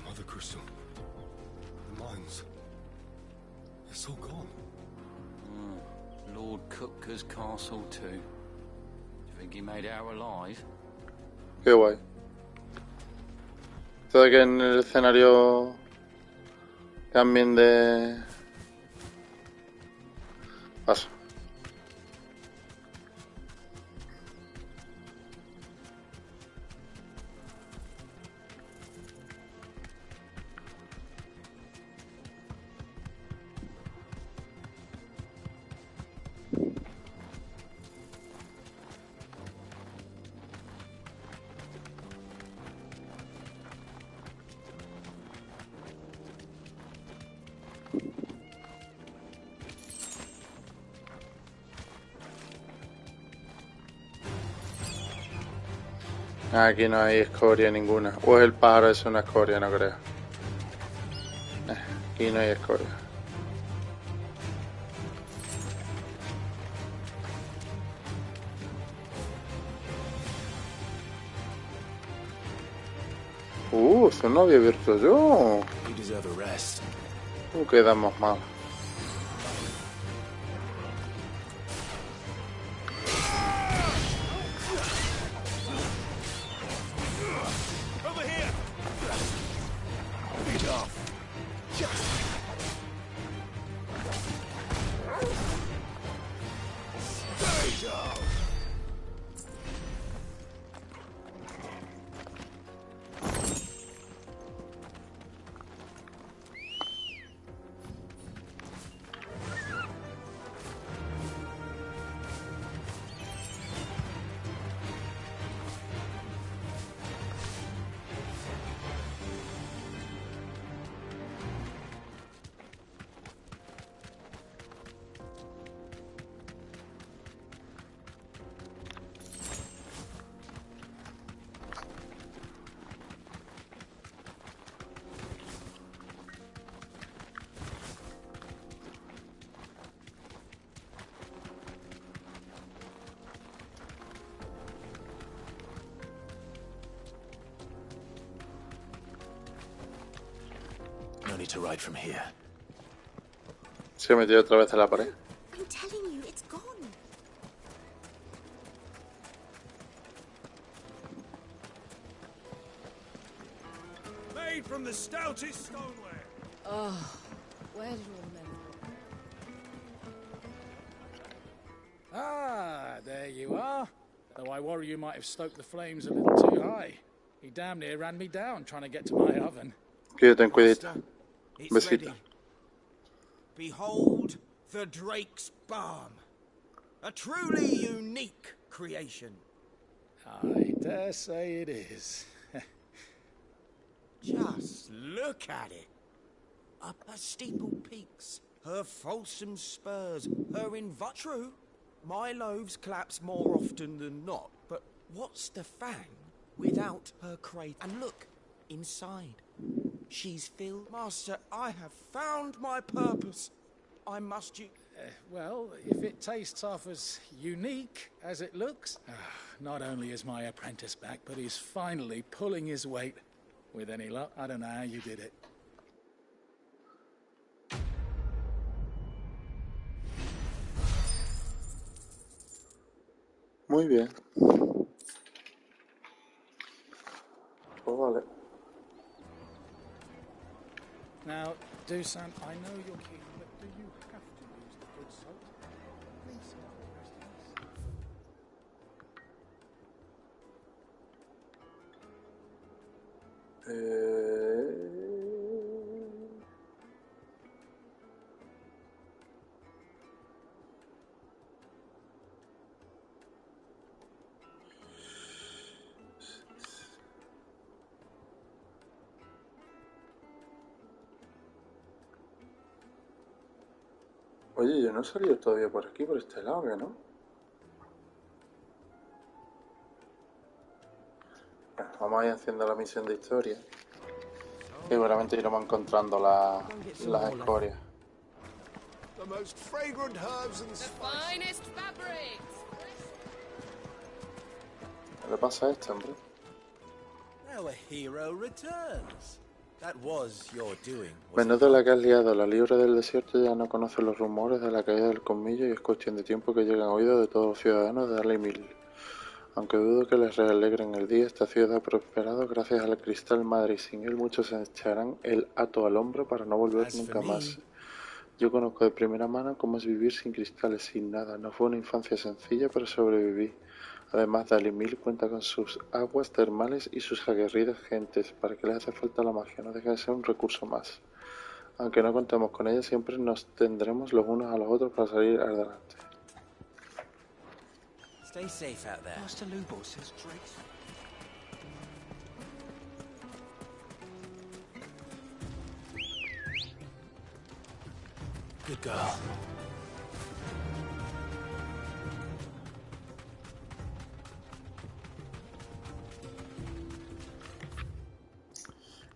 Speaker 3: Mother Crystal. The mines. It's all gone.
Speaker 5: Lord Kupka's castle too. Do you think he made it out alive?
Speaker 1: Qué guay. Esto de que en el escenario cambien de... Paso. Aquí no hay escoria ninguna. O es el pájaro, es una escoria, no creo. Aquí no hay escoria. Eso no había abierto yo. Quedamos mal.
Speaker 17: To ride from here.
Speaker 1: Se metió otra vez en la pared.
Speaker 10: I'm telling you, it's gone.
Speaker 2: made from the stoutest stoneware.
Speaker 13: Oh, where did all the men go?
Speaker 22: Ah, there you are. Though I worry you might have stoked the flames a little too high. He damn near ran me down trying to get to my oven.
Speaker 1: Cuídate, cuídate.
Speaker 3: It's
Speaker 1: Besito.
Speaker 3: ready. Behold the Drake's Balm. A truly unique creation.
Speaker 22: I dare say it is.
Speaker 3: Just look at it. Up her steeple peaks, her fulsome spurs, her True, my loaves collapse more often than not, but what's the fang without her crate? And look, inside. She's filled. Master, I have found my purpose. I must you...
Speaker 22: Well, if it tastes half as unique as it looks, not only is my apprentice back, but he's finally pulling his weight. With any luck, I don't know how you did it.
Speaker 1: Muy bien. Pues vale.
Speaker 22: Now, Dusan, I know you're keen, but do you have to use the good salt? Please,
Speaker 1: Oye, yo no he salido todavía por aquí, por este lado, ¿no? Bueno, vamos a ir haciendo la misión de historia. Y seguramente iremos encontrando las escorias.
Speaker 2: The most fragrant herbs and
Speaker 11: The finest fabrics.
Speaker 1: ¿Qué le pasa a este, hombre?
Speaker 17: Our hero returns. That was your doing.
Speaker 1: Menudo la que has liado, la libre del desierto ya no conoce los rumores de la caída del colmillo y es cuestión de tiempo que lleguen a oídos de todos los ciudadanos de Dalimil. Aunque dudo que les realegren el día, esta ciudad ha prosperado gracias al cristal madre y sin él muchos se echarán el hato al hombro para no volver nunca más. Yo conozco de primera mano cómo es vivir sin cristales, sin nada. No fue una infancia sencilla, pero sobreviví. Además, Dalimil cuenta con sus aguas termales y sus aguerridas gentes. ¿Para qué le hace falta la magia? No deja de ser un recurso más. Aunque no contemos con ella, siempre nos tendremos los unos a los otros para salir adelante.
Speaker 17: Stay safe out there. Master Lubo says Drake's... Good girl.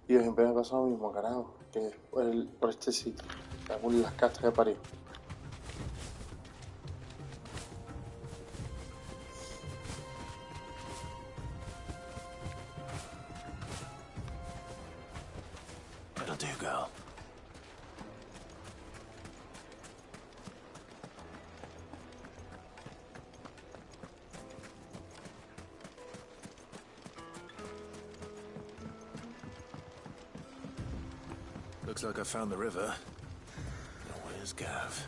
Speaker 1: Y siempre me pasa lo mismo, carajo, que por este sitio, según las castas que parió.
Speaker 17: That'll do, girl. Looks like I found the river. Now where's Gav?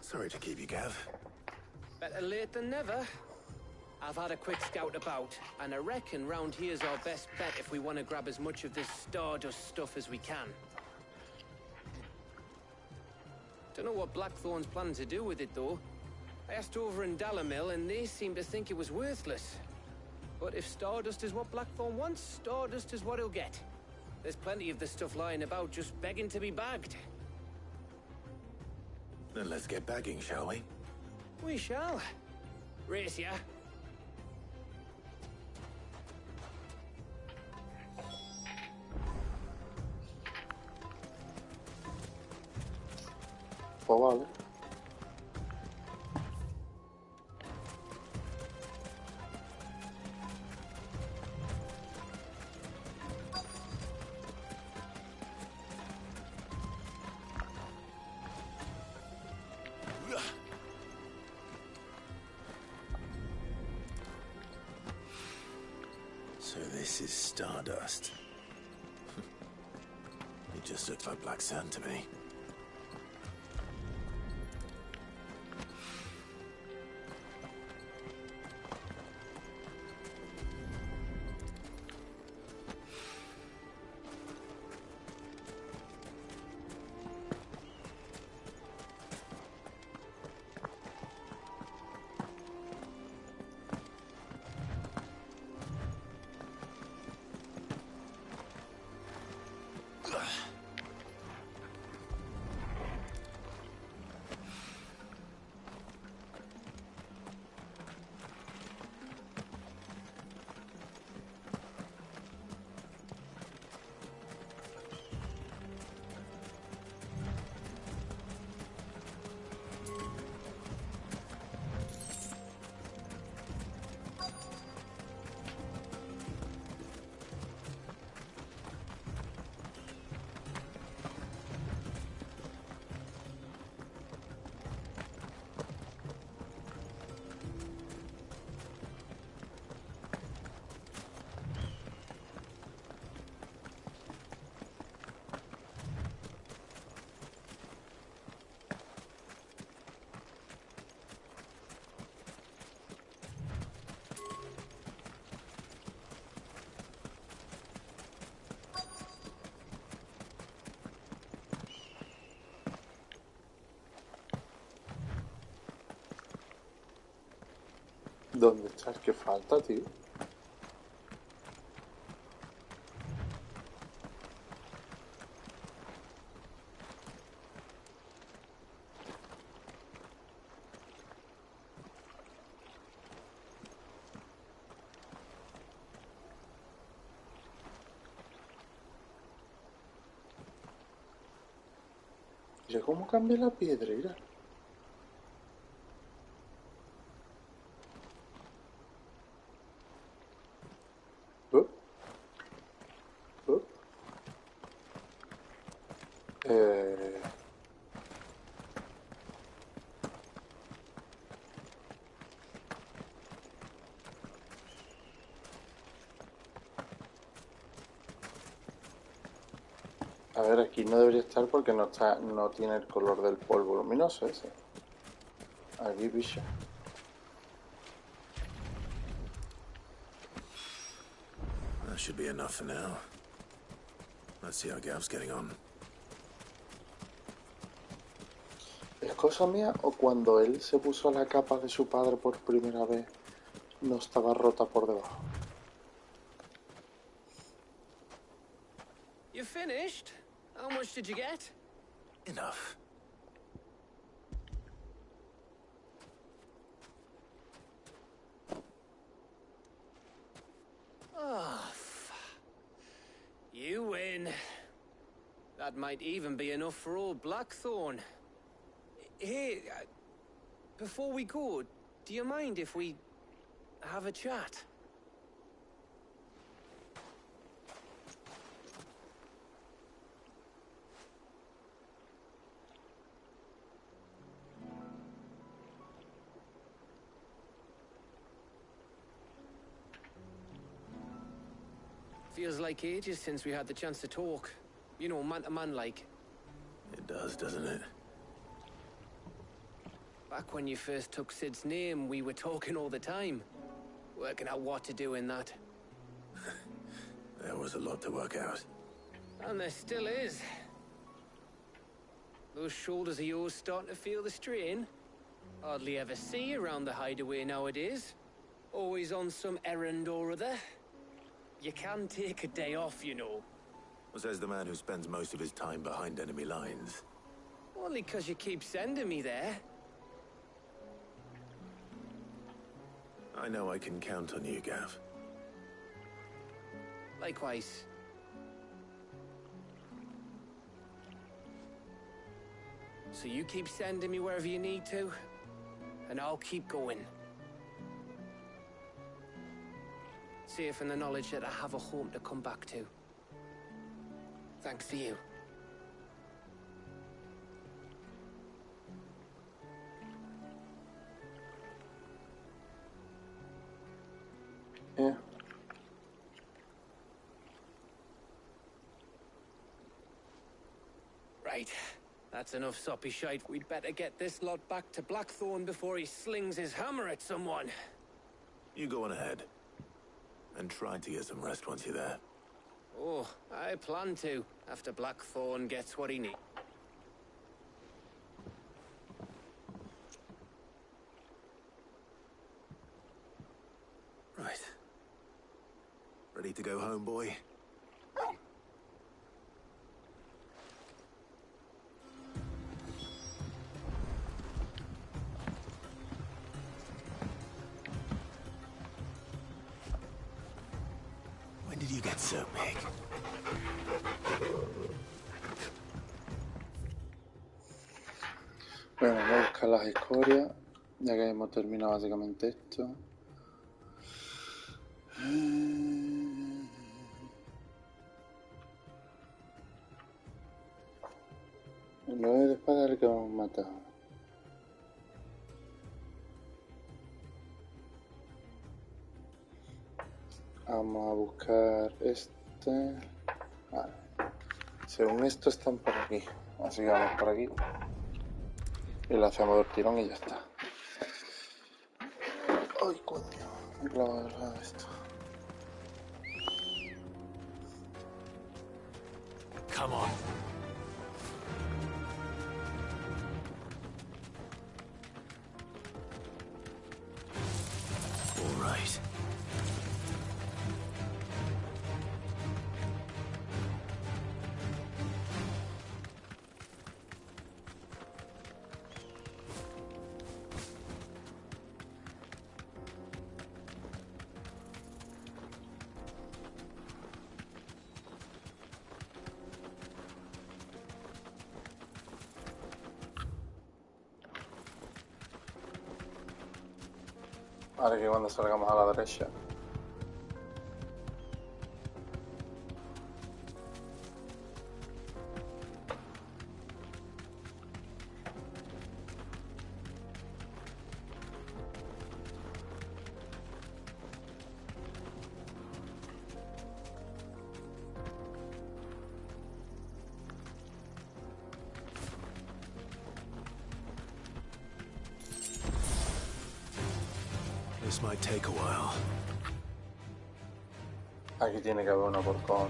Speaker 17: Sorry to keep you, Gav.
Speaker 4: Better late than never. I've had a quick scout about, and I reckon round here's our best bet if we want to grab as much of this Stardust stuff as we can. Don't know what Blackthorn's planning to do with it, though. I asked over in Dalimil, and they seem to think it was worthless. But if Stardust is what Blackthorn wants, Stardust is what he'll get. There's plenty of the stuff lying about, just begging to be bagged.
Speaker 17: Then let's get bagging, shall we?
Speaker 4: We shall. Race ya.
Speaker 1: Pues vale.
Speaker 17: So this is stardust. It just looks like black sand to me.
Speaker 1: ¿Dónde está el que falta, tío? Mira cómo cambia la piedrera. A ver, aquí no debería estar porque no tiene el color del polvo luminoso ese. Aquí, bicho.
Speaker 17: That should be enough for now. Let's see how Gav's getting on.
Speaker 1: ¿Es cosa mía o cuando él se puso la capa de su padre por primera vez no estaba rota por debajo?
Speaker 4: You finished? How much did you get?
Speaker 17: Enough.
Speaker 4: Oh, you win. That might even be enough for old Blackthorn. Hey, before we go, do you mind if we have a chat? Feels like ages since we had the chance to talk. You know, man to man like.
Speaker 17: It does, doesn't it?
Speaker 4: Back when you first took Sid's name, we were talking all the time. Working out what to do in that.
Speaker 17: There was a lot to work out.
Speaker 4: And there still is. Those shoulders of yours starting to feel the strain. Hardly ever see you around the hideaway nowadays. Always on some errand or other. You can take a day off, you know.
Speaker 17: Says the man who spends most of his time behind enemy lines.
Speaker 4: Only 'cause you keep sending me there.
Speaker 17: I know I can count on you, Gav.
Speaker 4: Likewise. So you keep sending me wherever you need to, and I'll keep going. Safe in the knowledge that I have a home to come back to. Thanks to you.
Speaker 1: Yeah.
Speaker 4: Right. That's enough soppy shite. We'd better get this lot back to Blackthorn before he slings his hammer at someone.
Speaker 17: You go on ahead. And try to get some rest once you're there.
Speaker 4: Oh, I plan to, after Blackthorn gets what he needs.
Speaker 17: Right. Ready to go home, boy? When did you get so big?
Speaker 1: Bueno, voy a buscar las escorias, ya que hemos terminado básicamente esto. El 9 de espada es el que hemos matado. Vamos a buscar este. Vale. Según esto están por aquí. Así que vamos por aquí. Y lo hacemos del tirón y ya está. ¡Ay, coño! Me he clavado el lado de esto.
Speaker 17: Come on. All right.
Speaker 1: Ahora que cuando salgamos a la derecha.
Speaker 17: This might take a while.
Speaker 1: Aquí tiene que haber una porcón.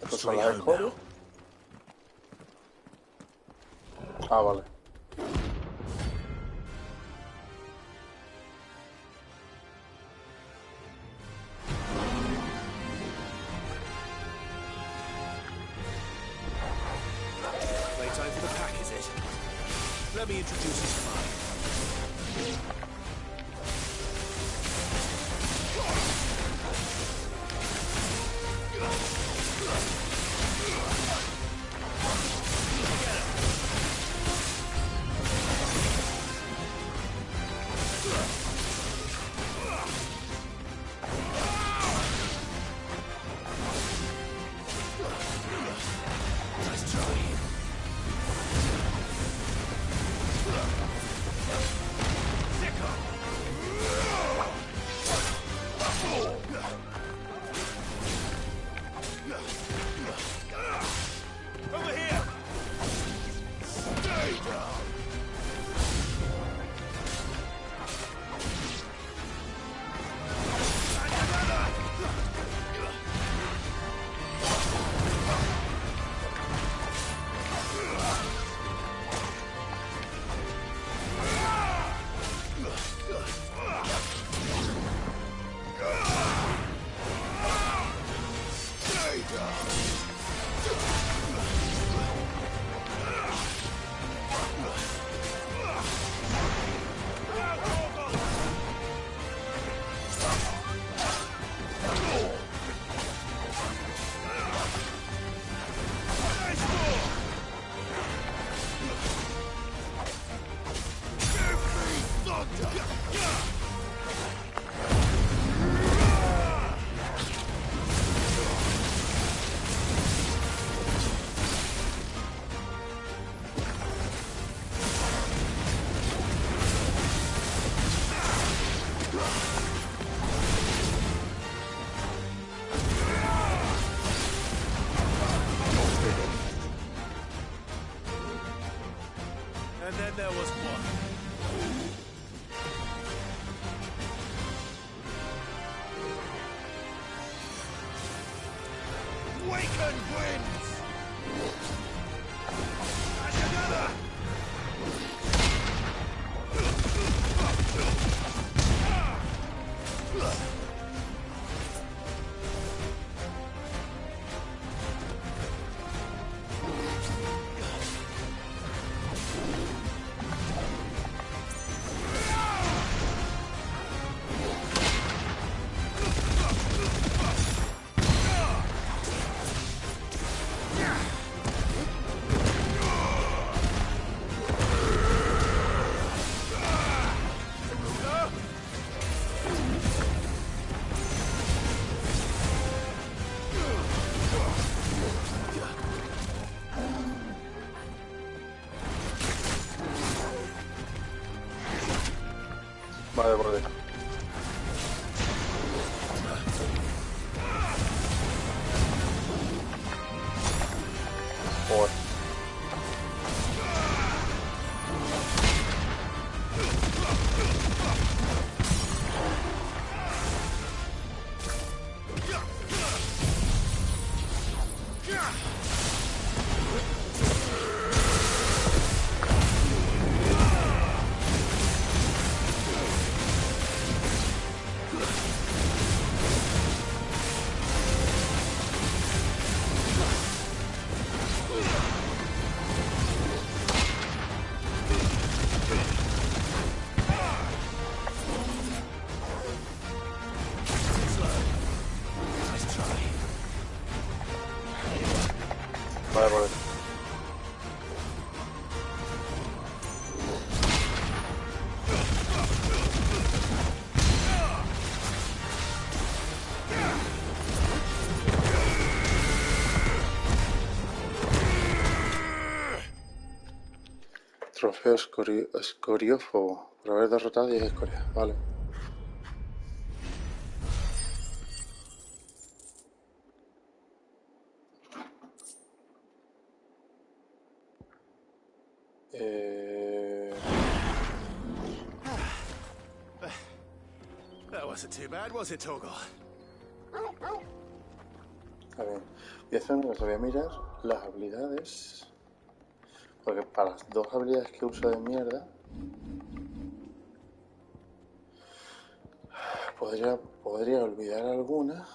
Speaker 1: ¿Estos son las escorias? Ah, vale.
Speaker 17: Playtime for the pack, is it? Let me introduce you to mine. And then there was what? Wakened winds! And another!
Speaker 1: Vale, por dentro. Joder. Vale, por dentro. Trofeo escoriófobo por haber derrotado 10 escorias. Vale.
Speaker 17: That wasn't too bad, was it, Torgal?
Speaker 1: A ver, voy a hacer una cosa, voy a mirar las habilidades. Porque para las dos habilidades que uso de mierda podría olvidar alguna.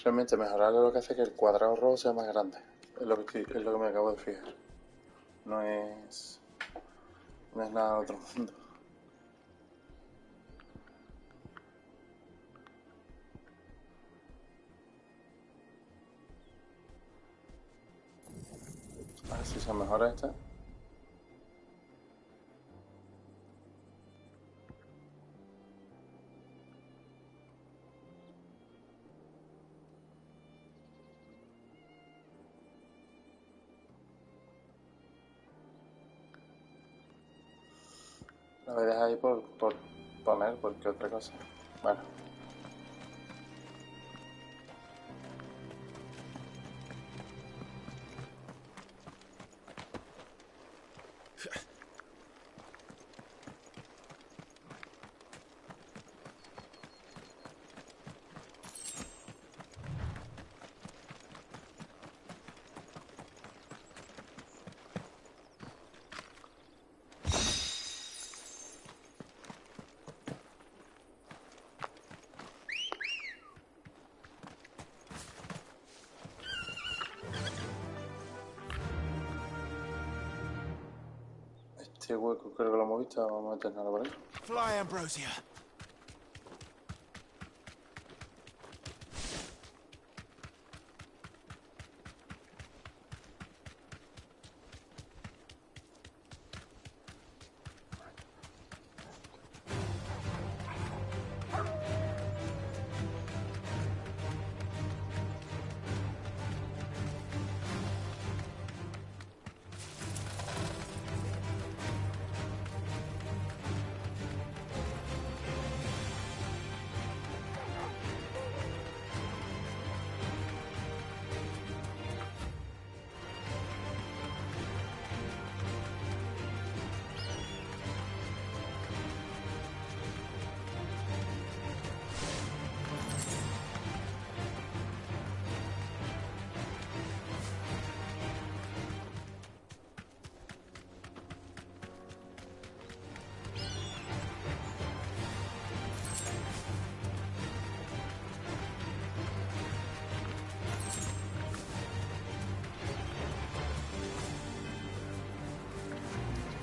Speaker 1: Realmente mejorar lo que hace que el cuadrado rojo sea más grande. Es lo que me acabo de fijar. No es nada de otro mundo. A ver si se mejora esta. La voy a dejar ahí por poner, porque otra cosa. Bueno. Este hueco creo que lo hemos visto, vamos a meter nada por ahí.
Speaker 2: Fly, Ambrosia.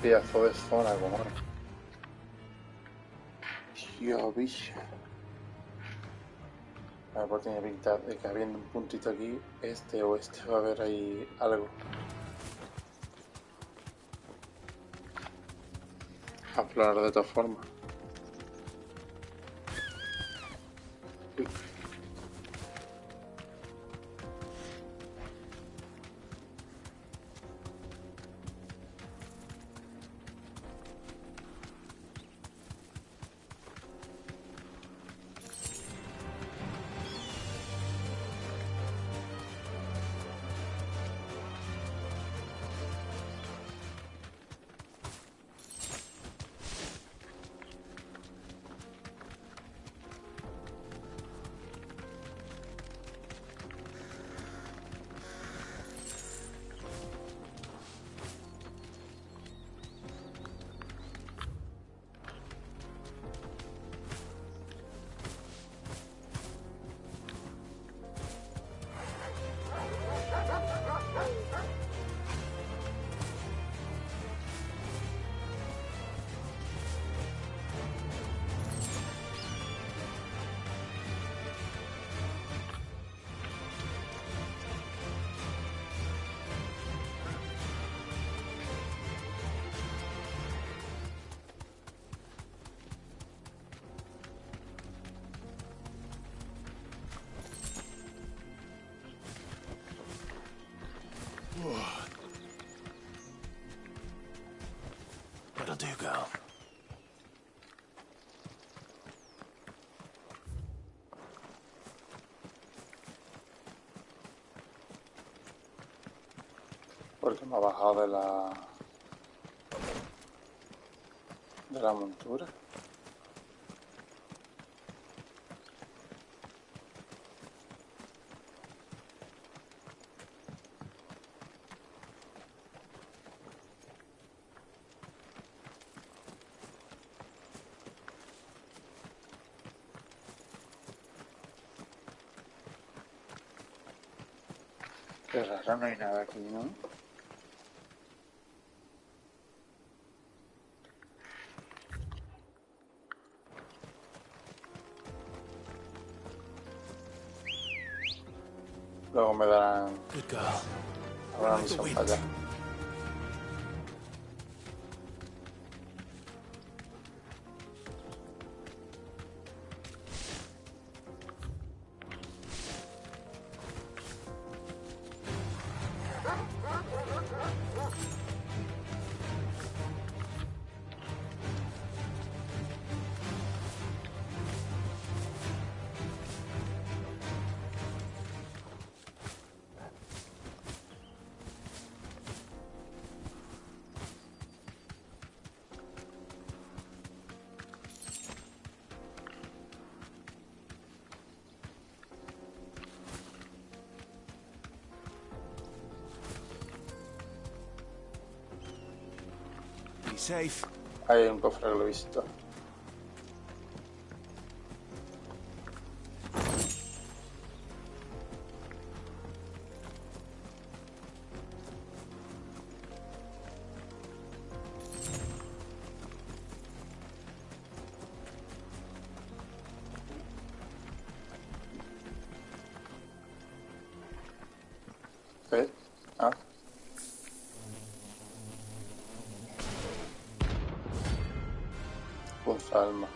Speaker 1: Pedazo de zona, como tío, bicho. A ver, pues tiene pinta de que habiendo un puntito aquí, este o este va a haber ahí algo. A explorar de todas formas. Uy.
Speaker 2: That'll do, girl.
Speaker 1: Porque me ha bajado de la montura. Qué raro, no hay nada aquí, ¿no? Luego me darán una misión para allá.
Speaker 2: Safe.
Speaker 1: Hay un cofre que lo he visto. Punzalma.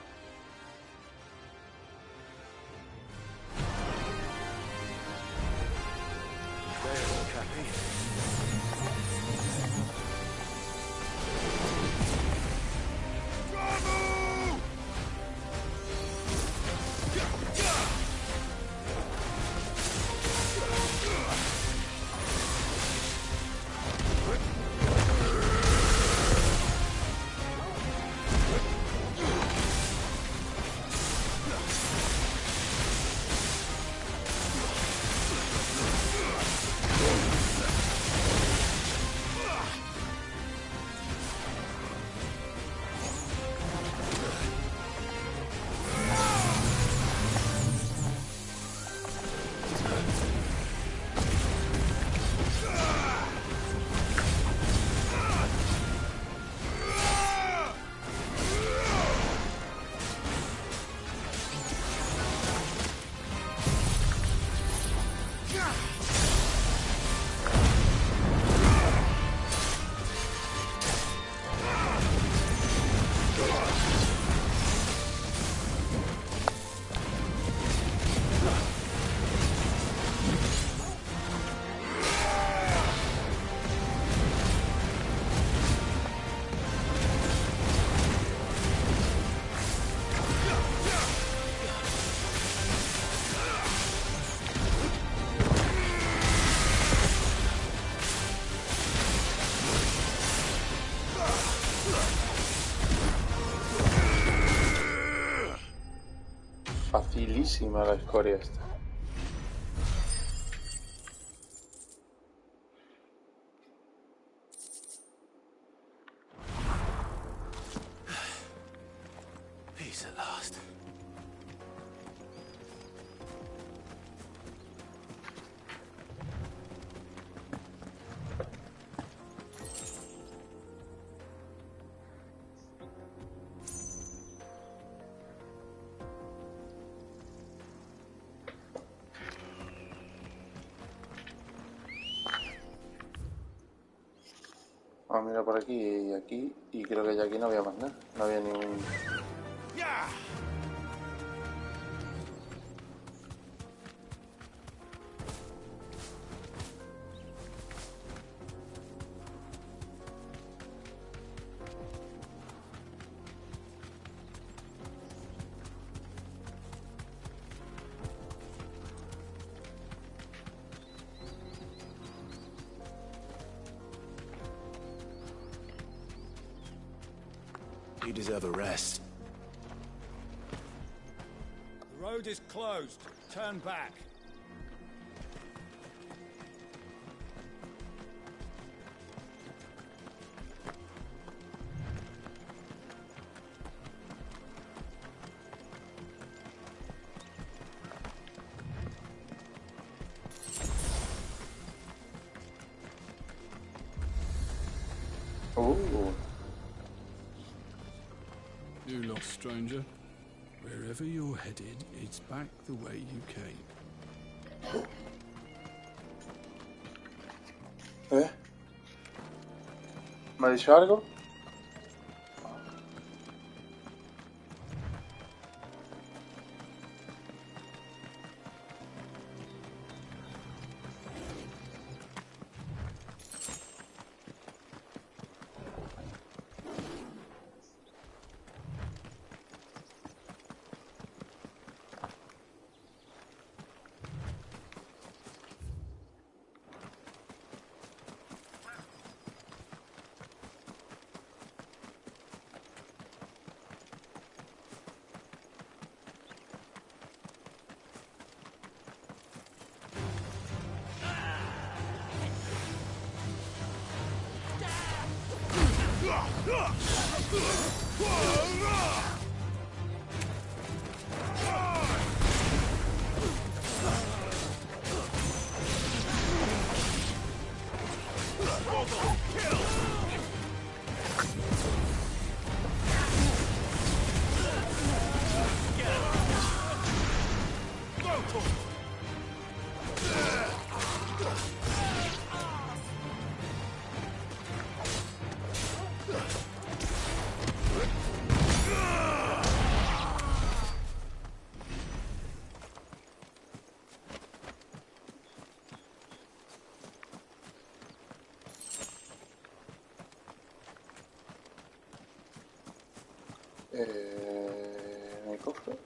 Speaker 1: Facilísima la escoria esta.
Speaker 17: Peace at last.
Speaker 1: Ah, mira por aquí y aquí, y creo que ya aquí no había más nada, no había ningún...
Speaker 17: You deserve a rest.
Speaker 14: The road is closed. Turn back.
Speaker 22: You lost, stranger. Wherever you're headed, it's back the way you came.
Speaker 1: ¿Me ha dicho algo? En el cofre.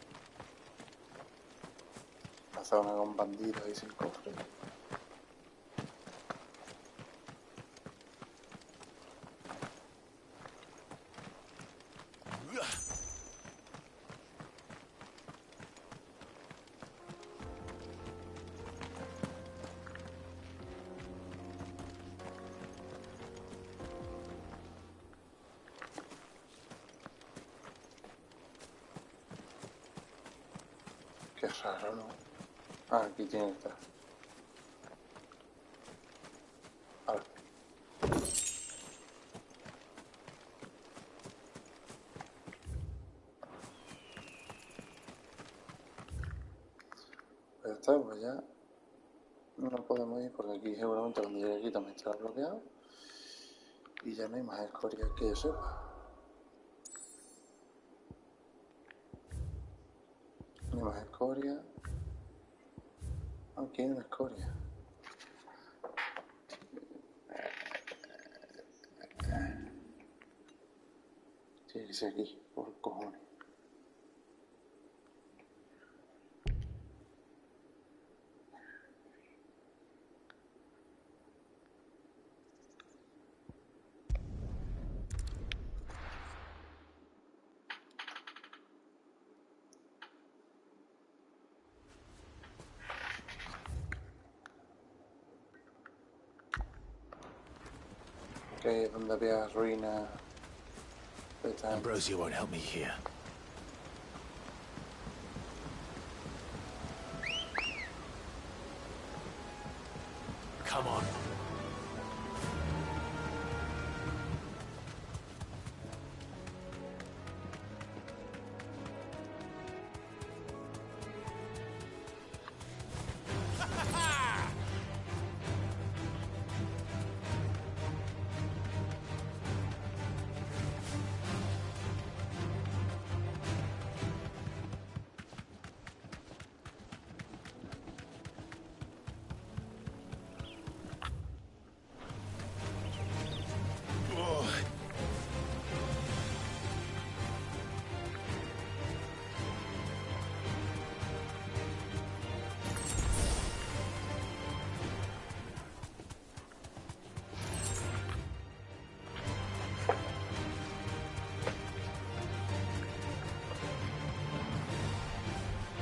Speaker 1: La zona con bandidos y sin cofre. Qué raro, ¿no? Ah, aquí tiene que estar. Ahora. Pues está, pues ya no podemos ir porque aquí seguramente cuando llegue aquí también estará bloqueado. Y ya no hay más escoria que yo sepa. No hay más escoria. Aquí hay una escoria. Tiene que ser aquí, por cojones. Que donde había ruinas.
Speaker 17: Ambrosia won't help me here. Come on.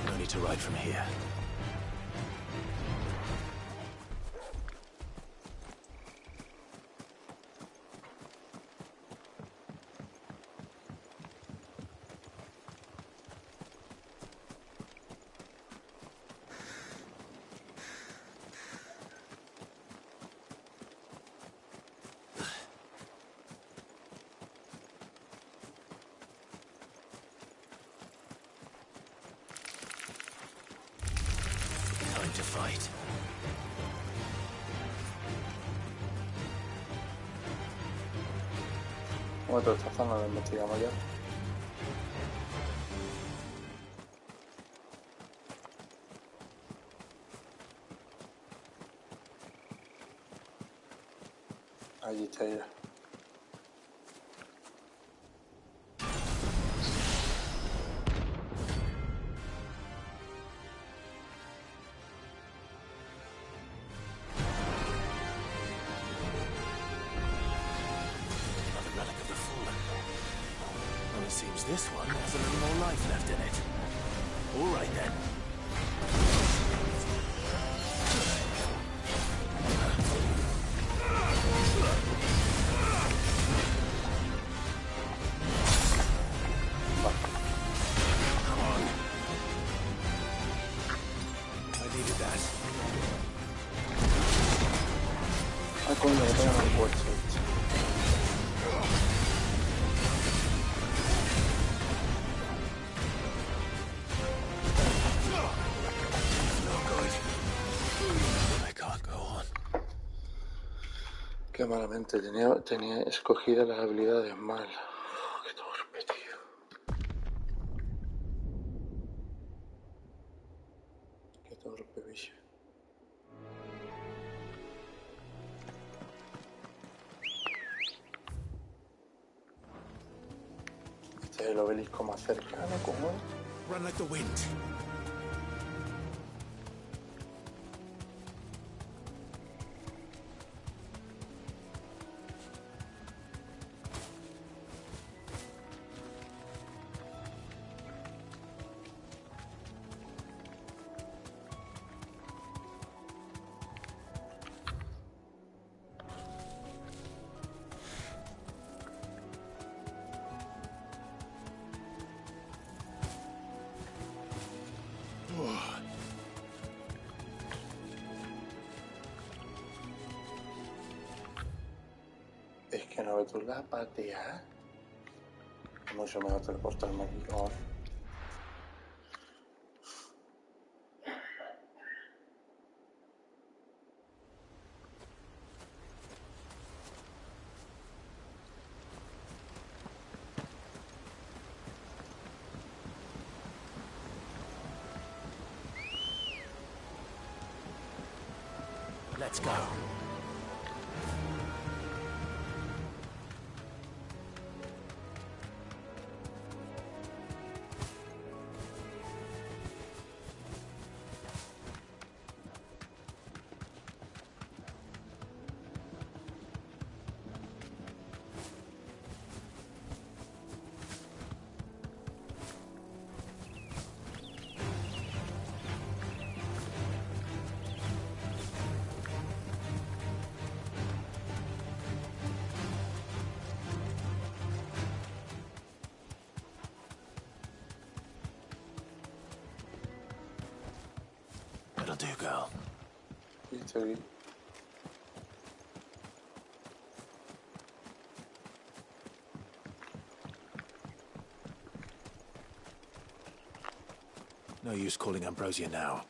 Speaker 17: No need to ride from here. Time to fight.
Speaker 1: Bueno, esta zona la investigamos ya. Allí está ella.
Speaker 17: Another relic of the fallen. Well, it seems this one has a little more life left in it. All right then.
Speaker 1: Ah, coño, que tengo un puesto. Qué malamente, tenía escogidas las habilidades mal. Qué torpe, tío. Qué torpe, bicho. El obelisco más cercano, ¿cómo es?
Speaker 17: Run like the wind.
Speaker 1: Es que no ves tú la patea. Mucho mejor teleportarme aquí ahora.
Speaker 17: Let's go. It'll do, girl.
Speaker 1: Estoy bien.
Speaker 17: No use calling Ambrosia now.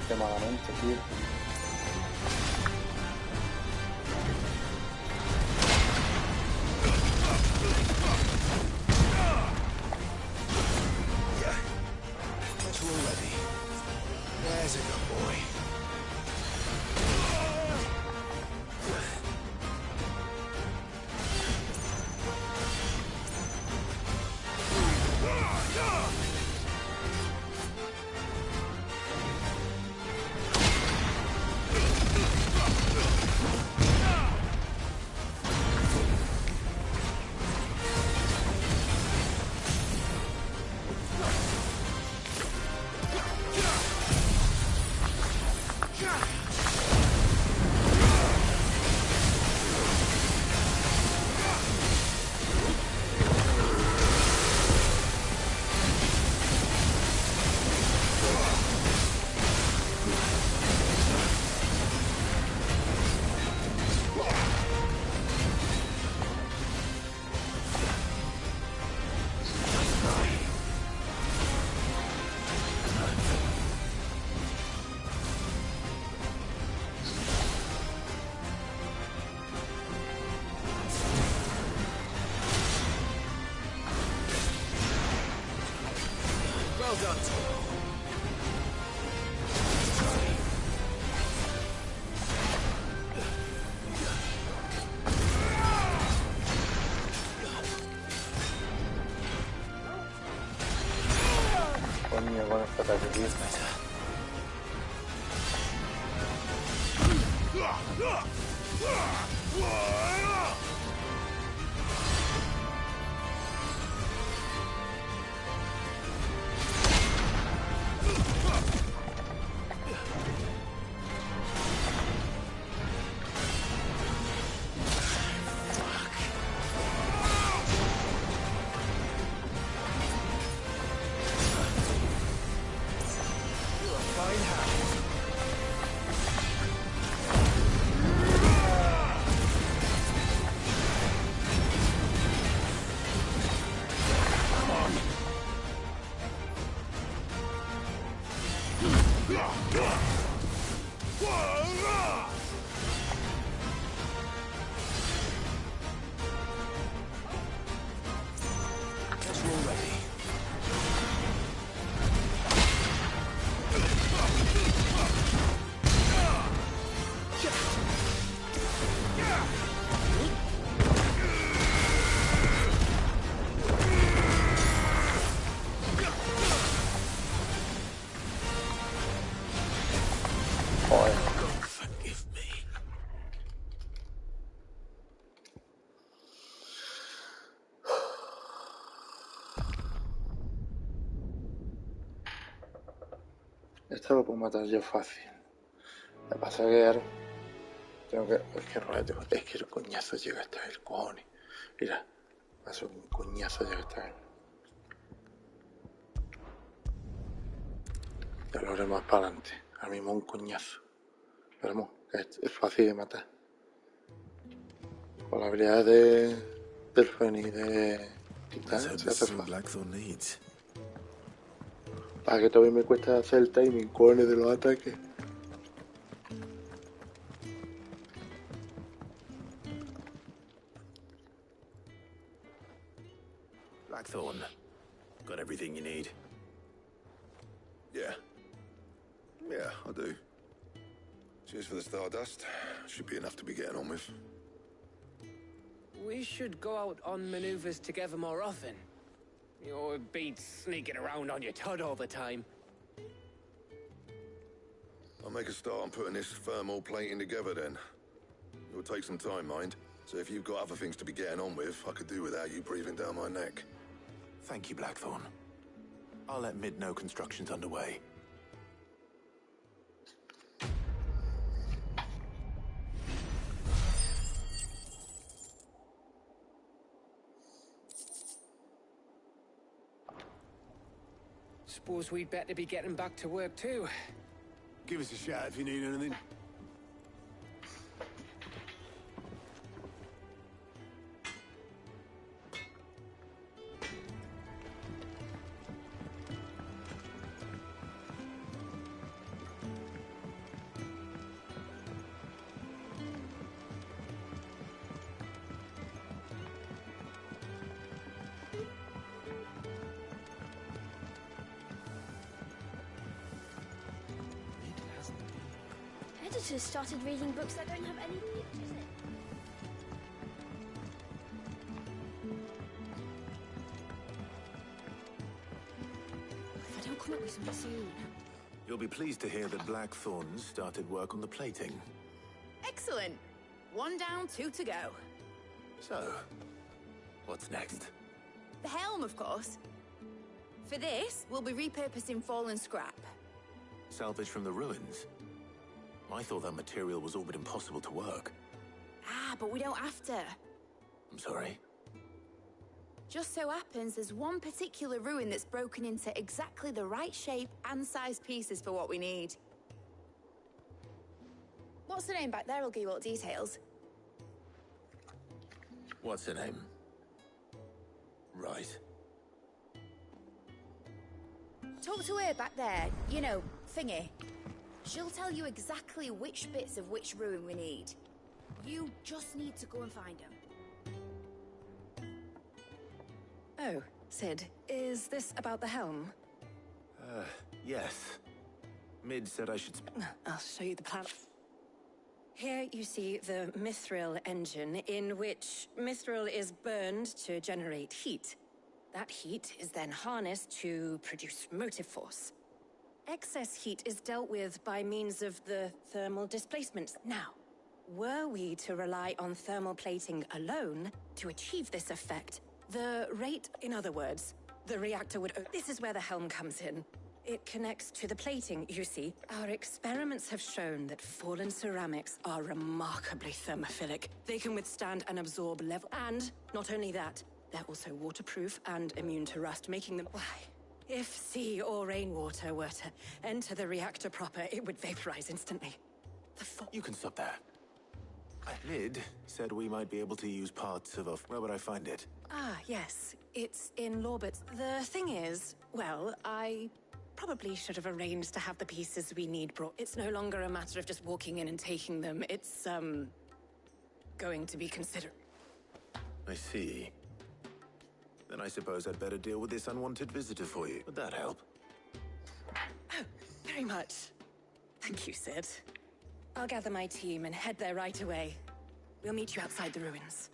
Speaker 1: Extremadamente, tío.
Speaker 17: That's already. There's a good boy.
Speaker 8: Well done.
Speaker 1: Coño, con esta ataque, tío. Esto lo puedo matar yo fácil. Lo que pasa es que ahora tengo que... Es que el coñazo llega hasta el cojones. Mira, paso un coñazo llega hasta él. Ya lo haré más para adelante. Ahora mismo un coñazo. Pero vamos, es fácil de matar. Con la habilidad del Fénix de quitar, se hace fácil. Para que todavía me cuesta hacer el timing, cojones, de los ataques.
Speaker 17: Blackthorn, got everything you need?
Speaker 21: Yeah, I do. Cheers for the stardust. Should be enough to be getting on with.
Speaker 4: We should go out on maneuvers together more often. You'll be sneaking around on your Todd all the time.
Speaker 21: I'll make a start on putting this thermal plating together then. It'll take some time, mind. So if you've got other things to be getting on with, I could do without you breathing down my neck.
Speaker 17: Thank you, Blackthorn. I'll let Mid know construction's underway.
Speaker 4: Suppose we'd better be getting back to work too.
Speaker 18: Give us a shout if you need anything.
Speaker 19: Editors started reading books that don't have any pictures in.
Speaker 13: If I don't come up with something soon.
Speaker 17: You'll be pleased to hear that Blackthorn started work on the plating.
Speaker 13: Excellent. 1 down, 2 to go.
Speaker 17: So, what's next?
Speaker 13: The helm, of course. For this, we'll be repurposing fallen scrap.
Speaker 17: Salvage from the ruins? I thought that material was all but impossible to work.
Speaker 11: Ah, but we don't have to.
Speaker 17: I'm sorry.
Speaker 11: Just so happens there's one particular ruin that's broken into exactly the right shape and size pieces for what we need. What's the name back there? I'll give you all the details.
Speaker 17: What's her name? Right.
Speaker 11: Talk to her back there. You know, thingy. She'll tell you exactly which bits of which ruin we need. You just need to go and find them.
Speaker 7: Oh, Sid, is this about the helm?
Speaker 17: Yes. Mid said I should
Speaker 7: I'll show you the plan. Here you see the mithril engine, in which mithril is burned to generate heat. That heat is then harnessed to produce motive force. Excess heat is dealt with by means of the thermal displacements. Now, were we to rely on thermal plating alone to achieve this effect, the rate, in other words, the reactor would... This is where the helm comes in. It connects to the plating, you see. Our experiments have shown that fallen ceramics are remarkably thermophilic. They can withstand and absorb level... And, not only that, they're also waterproof and immune to rust, making them... Why, if sea or rainwater were to enter the reactor proper, it would vaporize instantly.
Speaker 17: You can stop there. Mid said we might be able to use parts of a... Where would I find it?
Speaker 7: Ah, yes. It's in Lawbert. The thing is, well, I probably should have arranged to have the pieces we need brought. It's no longer a matter of just walking in and taking them. It's, going to be considered.
Speaker 17: I see. Then I suppose I'd better deal with this unwanted visitor for you. Would that help?
Speaker 7: Oh, very much. Thank you, Sid. I'll gather my team and head there right away. We'll meet you outside the ruins.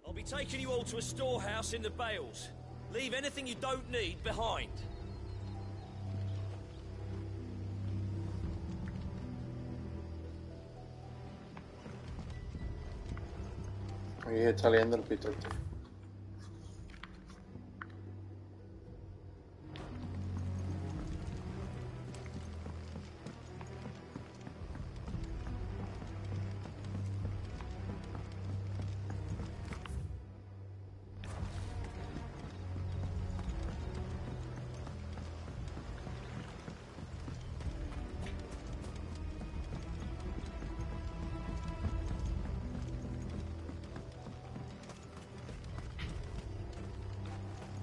Speaker 8: I'll be taking you all to a storehouse in the Bales. Leave anything you don't need behind.
Speaker 1: Ahí está leyendo el pito.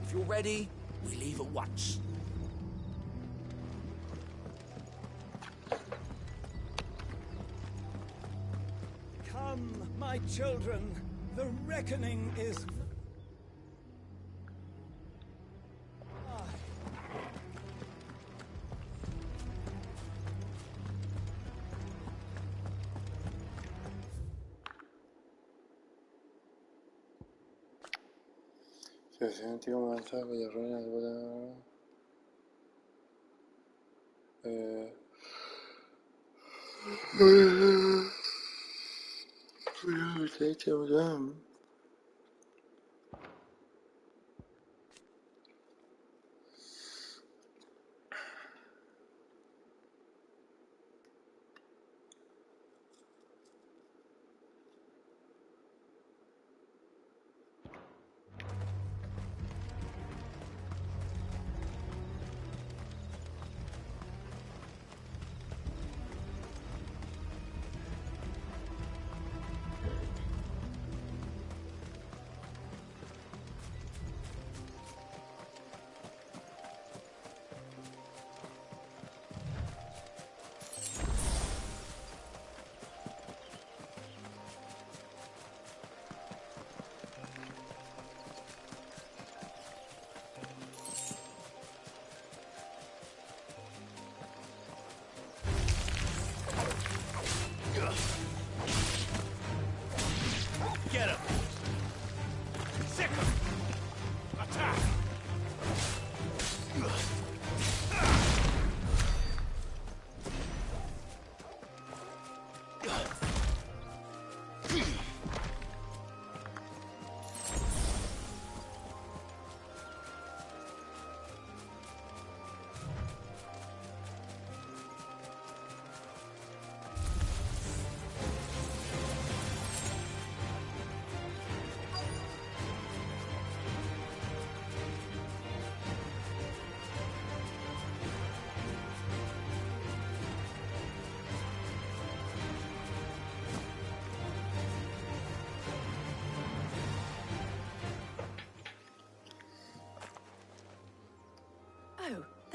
Speaker 8: If you're ready, we leave at once.
Speaker 14: Come, my children, the reckoning is...
Speaker 1: Civilización antigua avanzada, cuyas ruinas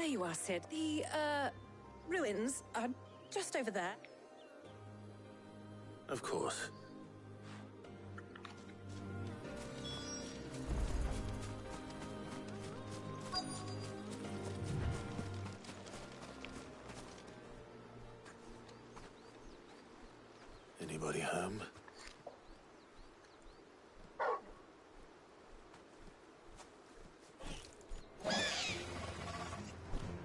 Speaker 7: There you are, Sid. The, ruins are just over there.
Speaker 17: Of course. Anybody home?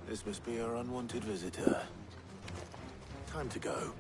Speaker 17: This must be our unwanted visitor. Time to go.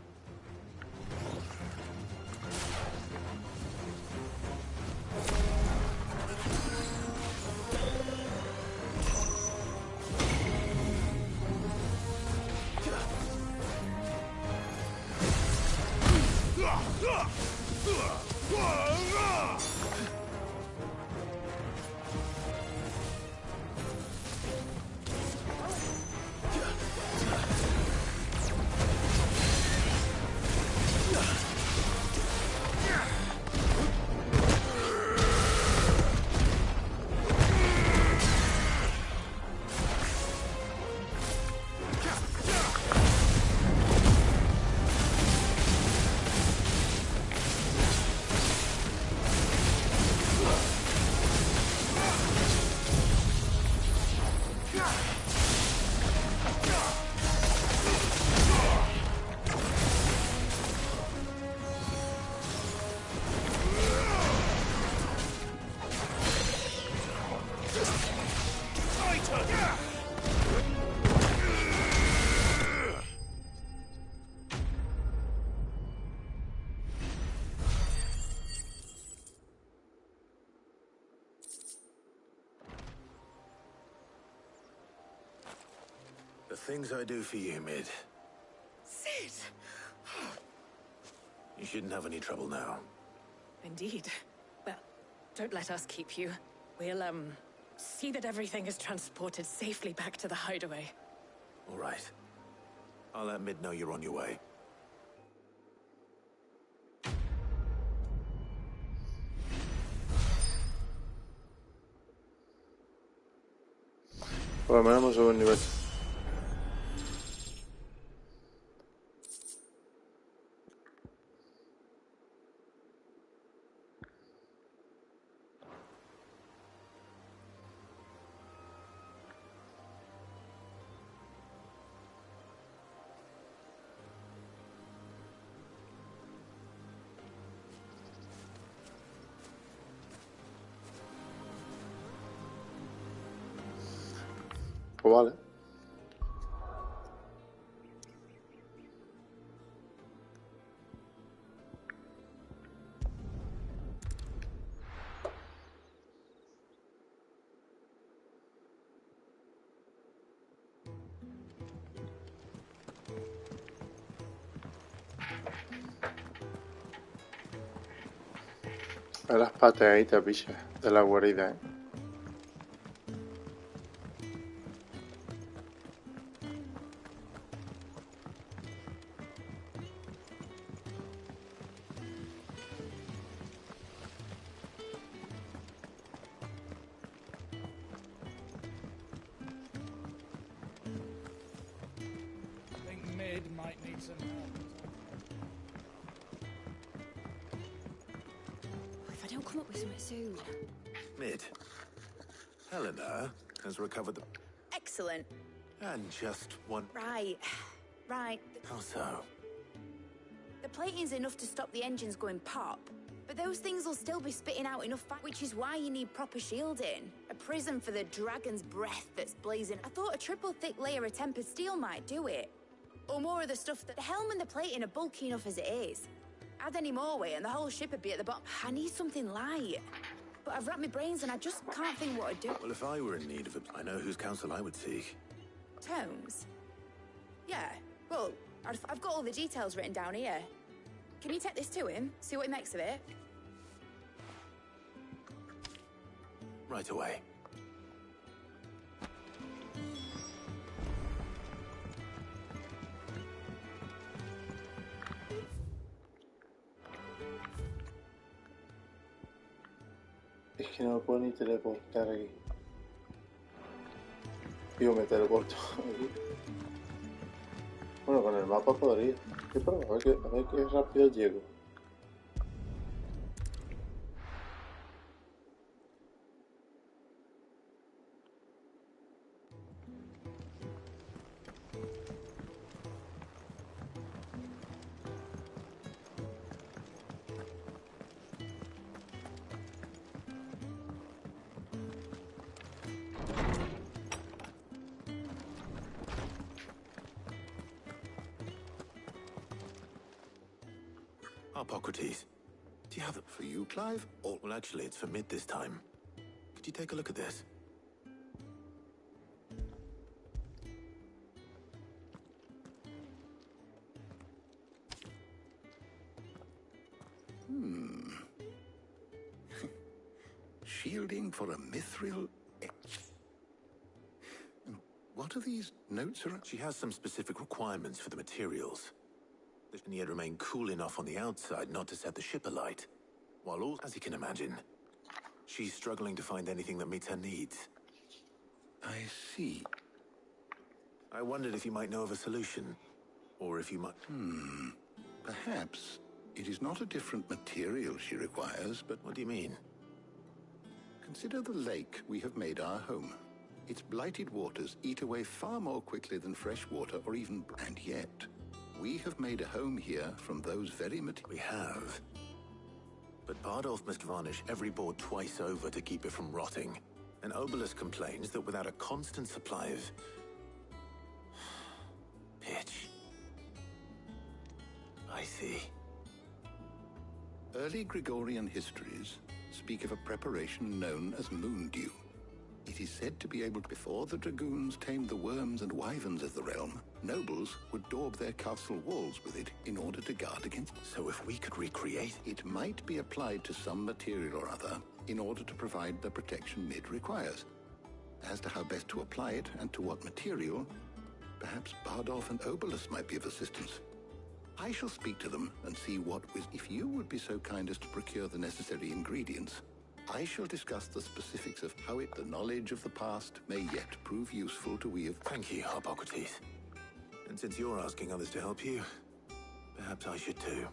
Speaker 17: The things I do for you, Mid.
Speaker 7: Sid!
Speaker 17: You shouldn't have any trouble now.
Speaker 7: Indeed. Well, don't let us keep you. We'll, see that everything is transported safely back to the hideaway.
Speaker 17: All right. I'll let Mid know you're on your way.
Speaker 1: Por lo menos hemos subido un nivel. Pues vale. A las pateaditas, bichas, de la guarida,
Speaker 22: I think Mid might need some help.
Speaker 11: If I don't come up with something soon.
Speaker 17: Mid. Helena has recovered the...
Speaker 11: Excellent.
Speaker 17: And just one...
Speaker 11: Right. Right.
Speaker 17: How so?
Speaker 11: The plating's enough to stop the engines going pop, but those things will still be spitting out enough fire, which is why you need proper shielding. A prism for the dragon's breath that's blazing. I thought a triple thick layer of tempered steel might do it. Or more of the stuff that the helm and the plating are bulky enough as it is. Add any more weight and the whole ship would be at the bottom. I need something light. But I've racked my brains and I just can't think what I'd do.
Speaker 17: Well, if I were in need of it, I know whose counsel I would seek.
Speaker 11: Tomes? Yeah, well, I've got all the details written down here. Can you take this to him? See what he makes of it?
Speaker 17: Right away.
Speaker 1: Es que no me puedo ni teleportar aquí. Y yo me teleporto aquí. Bueno, con el mapa podría. ¿Qué prueba? A ver qué rápido llego.
Speaker 17: Hippocrates, do you have it
Speaker 12: for you, Clive?
Speaker 17: Or, well, actually, it's for mid this time. Could you take a look at this?
Speaker 12: Shielding for a mithril. What are these notes around?
Speaker 17: She has some specific requirements for the materials. And yet remain cool enough on the outside not to set the ship alight. While all, as you can imagine, she's struggling to find anything that meets her needs.
Speaker 12: I see.
Speaker 17: I wondered if you might know of a solution. Or if you might...
Speaker 12: Perhaps it is not a different material she requires, but...
Speaker 17: What do you mean?
Speaker 12: Consider the lake we have made our home. Its blighted waters eat away far more quickly than fresh water or even... And yet, we have made a home here from those very materials.
Speaker 17: We have. But Bardolph must varnish every board twice over to keep it from rotting. And Obelus complains that without a constant supply of... pitch. I see.
Speaker 12: Early Gregorian histories speak of a preparation known as moon dew. It is said to be able to, before the dragoons tamed the worms and wyverns of the realm, nobles would daub their castle walls with it in order to guard against...
Speaker 17: So if we could recreate...
Speaker 12: It might be applied to some material or other in order to provide the protection Mid requires. As to how best to apply it and to what material, perhaps Bardolph and Obelus might be of assistance. I shall speak to them and see what... If you would be so kind as to procure the necessary ingredients, I shall discuss the specifics of how the knowledge of the past may yet prove useful to we of...
Speaker 17: Thank you, Hippocrates. And since you're asking others to help you, perhaps I should too.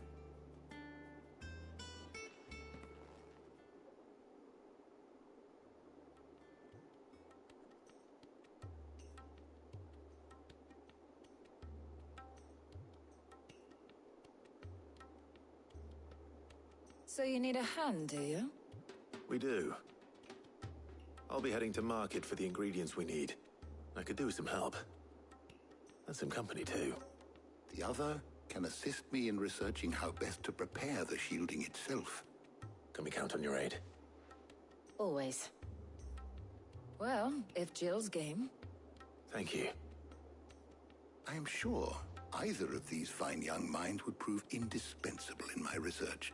Speaker 13: So you need a hand, do you?
Speaker 17: We do. I'll be heading to market for the ingredients we need. I could do with some help. And some company, too.
Speaker 12: The other can assist me in researching how best to prepare the shielding itself.
Speaker 17: Can we count on your aid?
Speaker 13: Always. Well, if Jill's game.
Speaker 17: Thank you.
Speaker 12: I am sure either of these fine young minds would prove indispensable in my research.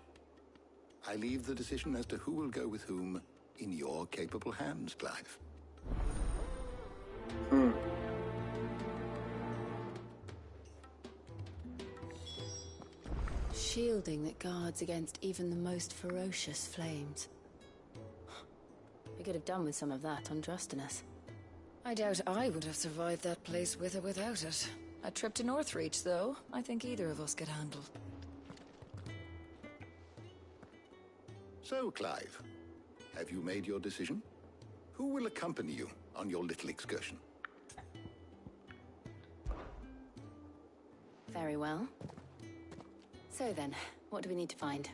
Speaker 12: I leave the decision as to who will go with whom in your capable hands, Clive.
Speaker 15: Shielding that guards against even the most ferocious flames. We could have done with some of that on Drustinus.
Speaker 13: I doubt I would have survived that place with or without it. A trip to Northreach, though, I think either of us could handle.
Speaker 12: So, Clive, have you made your decision? Who will accompany you on your little excursion?
Speaker 15: Very well. So then, what do we need to find?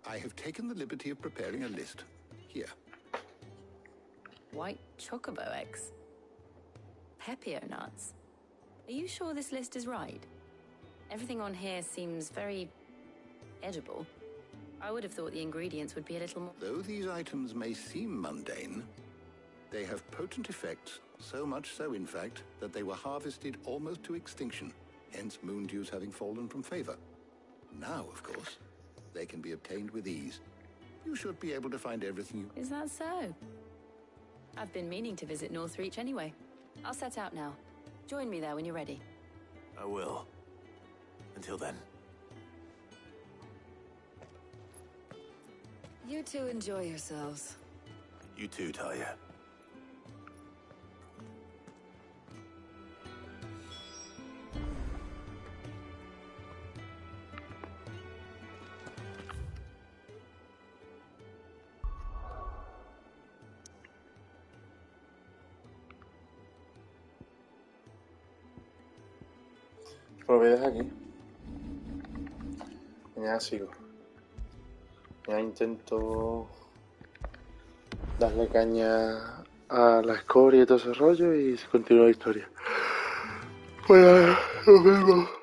Speaker 12: I have taken the liberty of preparing a list. Here.
Speaker 15: White chocobo eggs. Pepio nuts. Are you sure this list is right? Everything on here seems very edible. I would have thought the ingredients would be a little more...
Speaker 12: Though these items may seem mundane, they have potent effects, so much so, in fact, that they were harvested almost to extinction, hence moon dews having fallen from favor. Now, of course, they can be obtained with ease. You should be able to find everything you...
Speaker 15: Is that so? I've been meaning to visit Northreach anyway. I'll set out now. Join me there when you're ready.
Speaker 17: I will. Until then.
Speaker 13: You two enjoy yourselves.
Speaker 17: You too, Talia.
Speaker 1: Lo voy a dejar aquí. Mañana sigo. Ya intento darle caña a la escoria y todo ese rollo y se continúa la historia. Pues nos vemos.